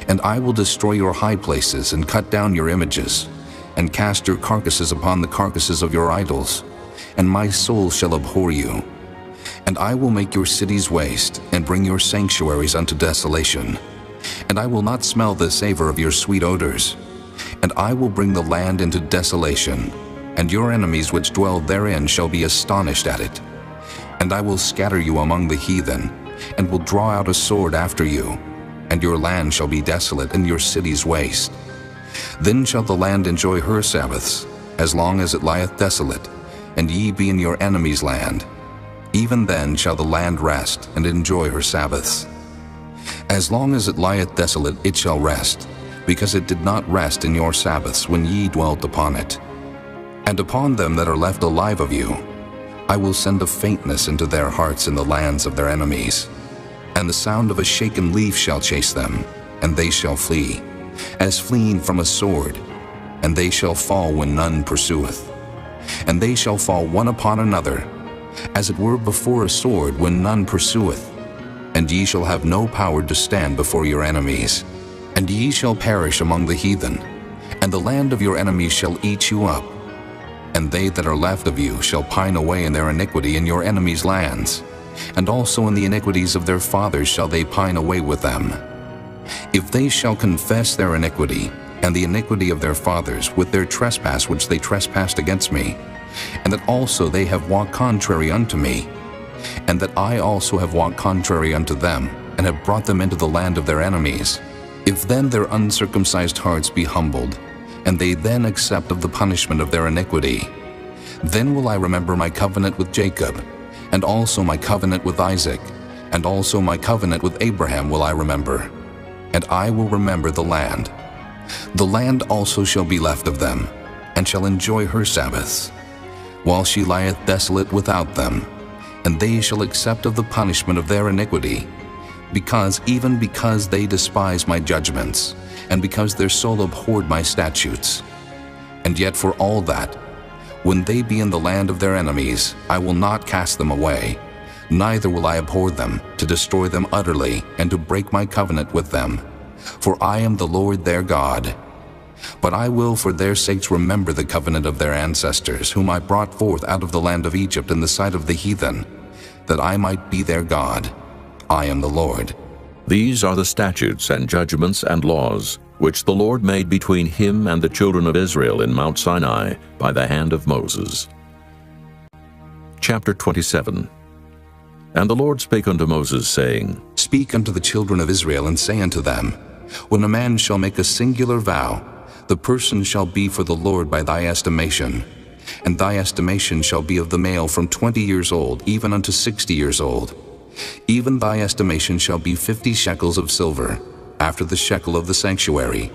And I will destroy your high places, and cut down your images, and cast your carcasses upon the carcasses of your idols, and my soul shall abhor you. And I will make your cities waste, and bring your sanctuaries unto desolation. And I will not smell the savor of your sweet odors. And I will bring the land into desolation, and your enemies which dwell therein shall be astonished at it. And I will scatter you among the heathen, and will draw out a sword after you, and your land shall be desolate, and your cities waste. Then shall the land enjoy her Sabbaths, as long as it lieth desolate, and ye be in your enemy's land. Even then shall the land rest, and enjoy her Sabbaths. As long as it lieth desolate, it shall rest, because it did not rest in your Sabbaths when ye dwelt upon it. And upon them that are left alive of you, I will send a faintness into their hearts in the lands of their enemies. And the sound of a shaken leaf shall chase them, and they shall flee, as fleeing from a sword, and they shall fall when none pursueth. And they shall fall one upon another, as it were before a sword when none pursueth. And ye shall have no power to stand before your enemies. And ye shall perish among the heathen, and the land of your enemies shall eat you up. And they that are left of you shall pine away in their iniquity in your enemies' lands, and also in the iniquities of their fathers shall they pine away with them. If they shall confess their iniquity, and the iniquity of their fathers, with their trespass which they trespassed against me, and that also they have walked contrary unto me, and that I also have walked contrary unto them, and have brought them into the land of their enemies, if then their uncircumcised hearts be humbled, and they then accept of the punishment of their iniquity, then will I remember my covenant with Jacob, and also my covenant with Isaac, and also my covenant with Abraham will I remember, and I will remember the land. The land also shall be left of them, and shall enjoy her Sabbaths, while she lieth desolate without them, and they shall accept of the punishment of their iniquity, because they despise my judgments, and because their soul abhorred my statutes. And yet for all that, when they be in the land of their enemies, I will not cast them away, neither will I abhor them, to destroy them utterly, and to break my covenant with them. For I am the Lord their God. But I will for their sakes remember the covenant of their ancestors, whom I brought forth out of the land of Egypt in the sight of the heathen, that I might be their God. I am the Lord. These are the statutes and judgments and laws which the Lord made between him and the children of Israel in Mount Sinai by the hand of Moses. Chapter 27. And the Lord spake unto Moses, saying, Speak unto the children of Israel, and say unto them, When a man shall make a singular vow, the person shall be for the Lord by thy estimation. And thy estimation shall be of the male from 20 years old, even unto 60 years old. Even thy estimation shall be 50 shekels of silver, after the shekel of the sanctuary.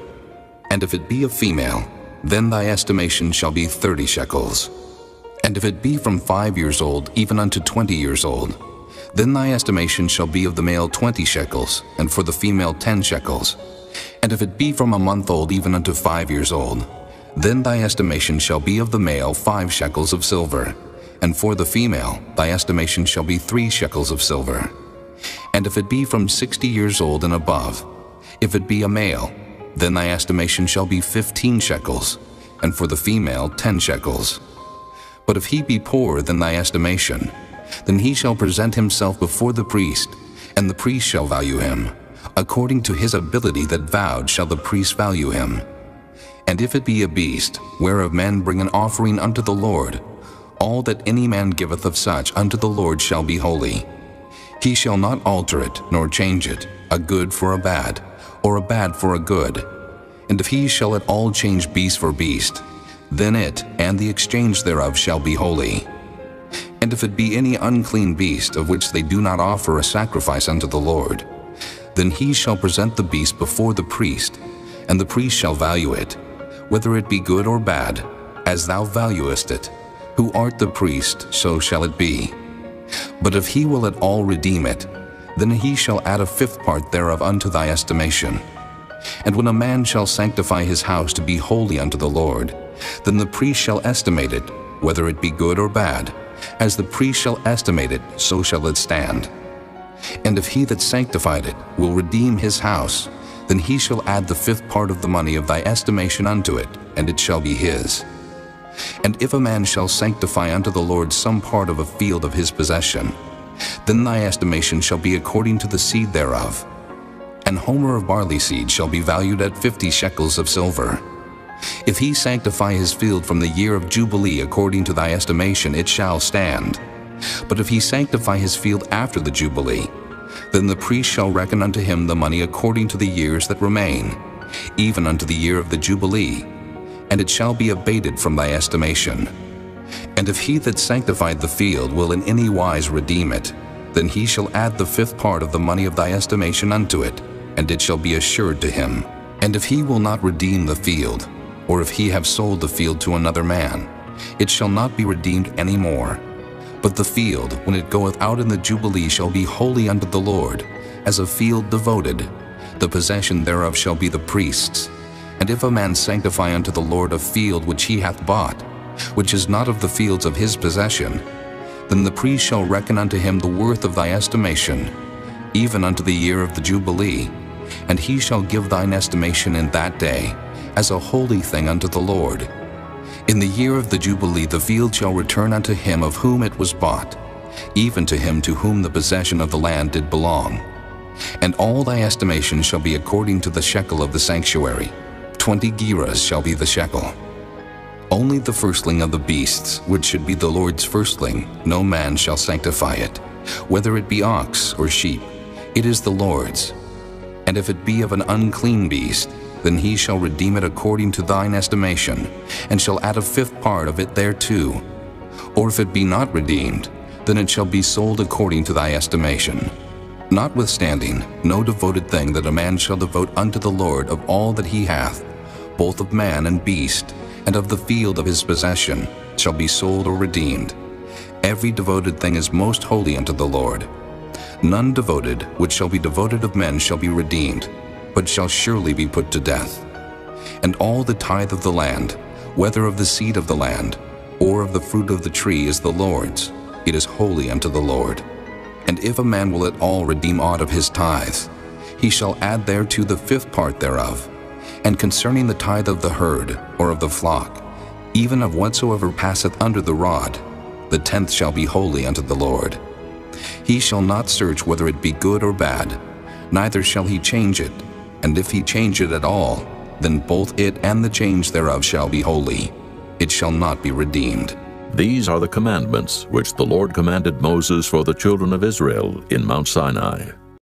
And if it be a female, then thy estimation shall be 30 shekels. And if it be from 5 years old, even unto 20 years old, then thy estimation shall be of the male 20 shekels, and for the female 10 shekels. And if it be from a month old, even unto 5 years old, then thy estimation shall be of the male 5 shekels of silver, and for the female thy estimation shall be 3 shekels of silver. And if it be from 60 years old and above, if it be a male, then thy estimation shall be 15 shekels, and for the female 10 shekels. But if he be poorer than thy estimation, then he shall present himself before the priest, and the priest shall value him. According to his ability that vowed shall the priest value him. And if it be a beast, whereof men bring an offering unto the Lord, all that any man giveth of such unto the Lord shall be holy. He shall not alter it, nor change it, a good for a bad, or a bad for a good. And if he shall at all change beast for beast, then it and the exchange thereof shall be holy. And if it be any unclean beast, of which they do not offer a sacrifice unto the Lord, then he shall present the beast before the priest, and the priest shall value it, whether it be good or bad, as thou valuest it. Who art the priest, so shall it be. But if he will at all redeem it, then he shall add a 5th part thereof unto thy estimation. And when a man shall sanctify his house to be holy unto the Lord, then the priest shall estimate it, whether it be good or bad. As the priest shall estimate it, so shall it stand. And if he that sanctified it will redeem his house, then he shall add the 5th part of the money of thy estimation unto it, and it shall be his. And if a man shall sanctify unto the Lord some part of a field of his possession, Then thy estimation shall be according to the seed thereof. An homer of barley seed shall be valued at 50 shekels of silver. If he sanctify his field from the year of Jubilee according to thy estimation, it shall stand. But if he sanctify his field after the Jubilee, then the priest shall reckon unto him the money according to the years that remain, even unto the year of the Jubilee, and it shall be abated from thy estimation. And if he that sanctified the field will in any wise redeem it, then he shall add the 5th part of the money of thy estimation unto it, and it shall be assured to him. And if he will not redeem the field, or if he have sold the field to another man, it shall not be redeemed any more. But the field, when it goeth out in the Jubilee, shall be holy unto the Lord, as a field devoted. The possession thereof shall be the priest's. And if a man sanctify unto the Lord a field which he hath bought, which is not of the fields of his possession, then the priest shall reckon unto him the worth of thy estimation, even unto the year of the Jubilee, and he shall give thine estimation in that day, as a holy thing unto the Lord. In the year of the Jubilee the field shall return unto him of whom it was bought, even to him to whom the possession of the land did belong. And all thy estimation shall be according to the shekel of the sanctuary. 20 gerahs shall be the shekel. Only the firstling of the beasts, which should be the Lord's firstling, no man shall sanctify it, whether it be ox or sheep, it is the Lord's. And if it be of an unclean beast, then he shall redeem it according to thine estimation, and shall add a 5th part of it thereto. Or if it be not redeemed, then it shall be sold according to thy estimation. Notwithstanding, no devoted thing that a man shall devote unto the Lord of all that he hath, both of man and beast, and of the field of his possession, shall be sold or redeemed. Every devoted thing is most holy unto the Lord. None devoted, which shall be devoted of men, shall be redeemed, but shall surely be put to death. And all the tithe of the land, whether of the seed of the land, or of the fruit of the tree, is the Lord's. It is holy unto the Lord. And if a man will at all redeem aught of his tithes, he shall add thereto the 5th part thereof. And concerning the tithe of the herd, or of the flock, even of whatsoever passeth under the rod, the 10th shall be holy unto the Lord. He shall not search whether it be good or bad, neither shall he change it. And if he change it at all, then both it and the change thereof shall be holy. It shall not be redeemed. These are the commandments which the Lord commanded Moses for the children of Israel in Mount Sinai.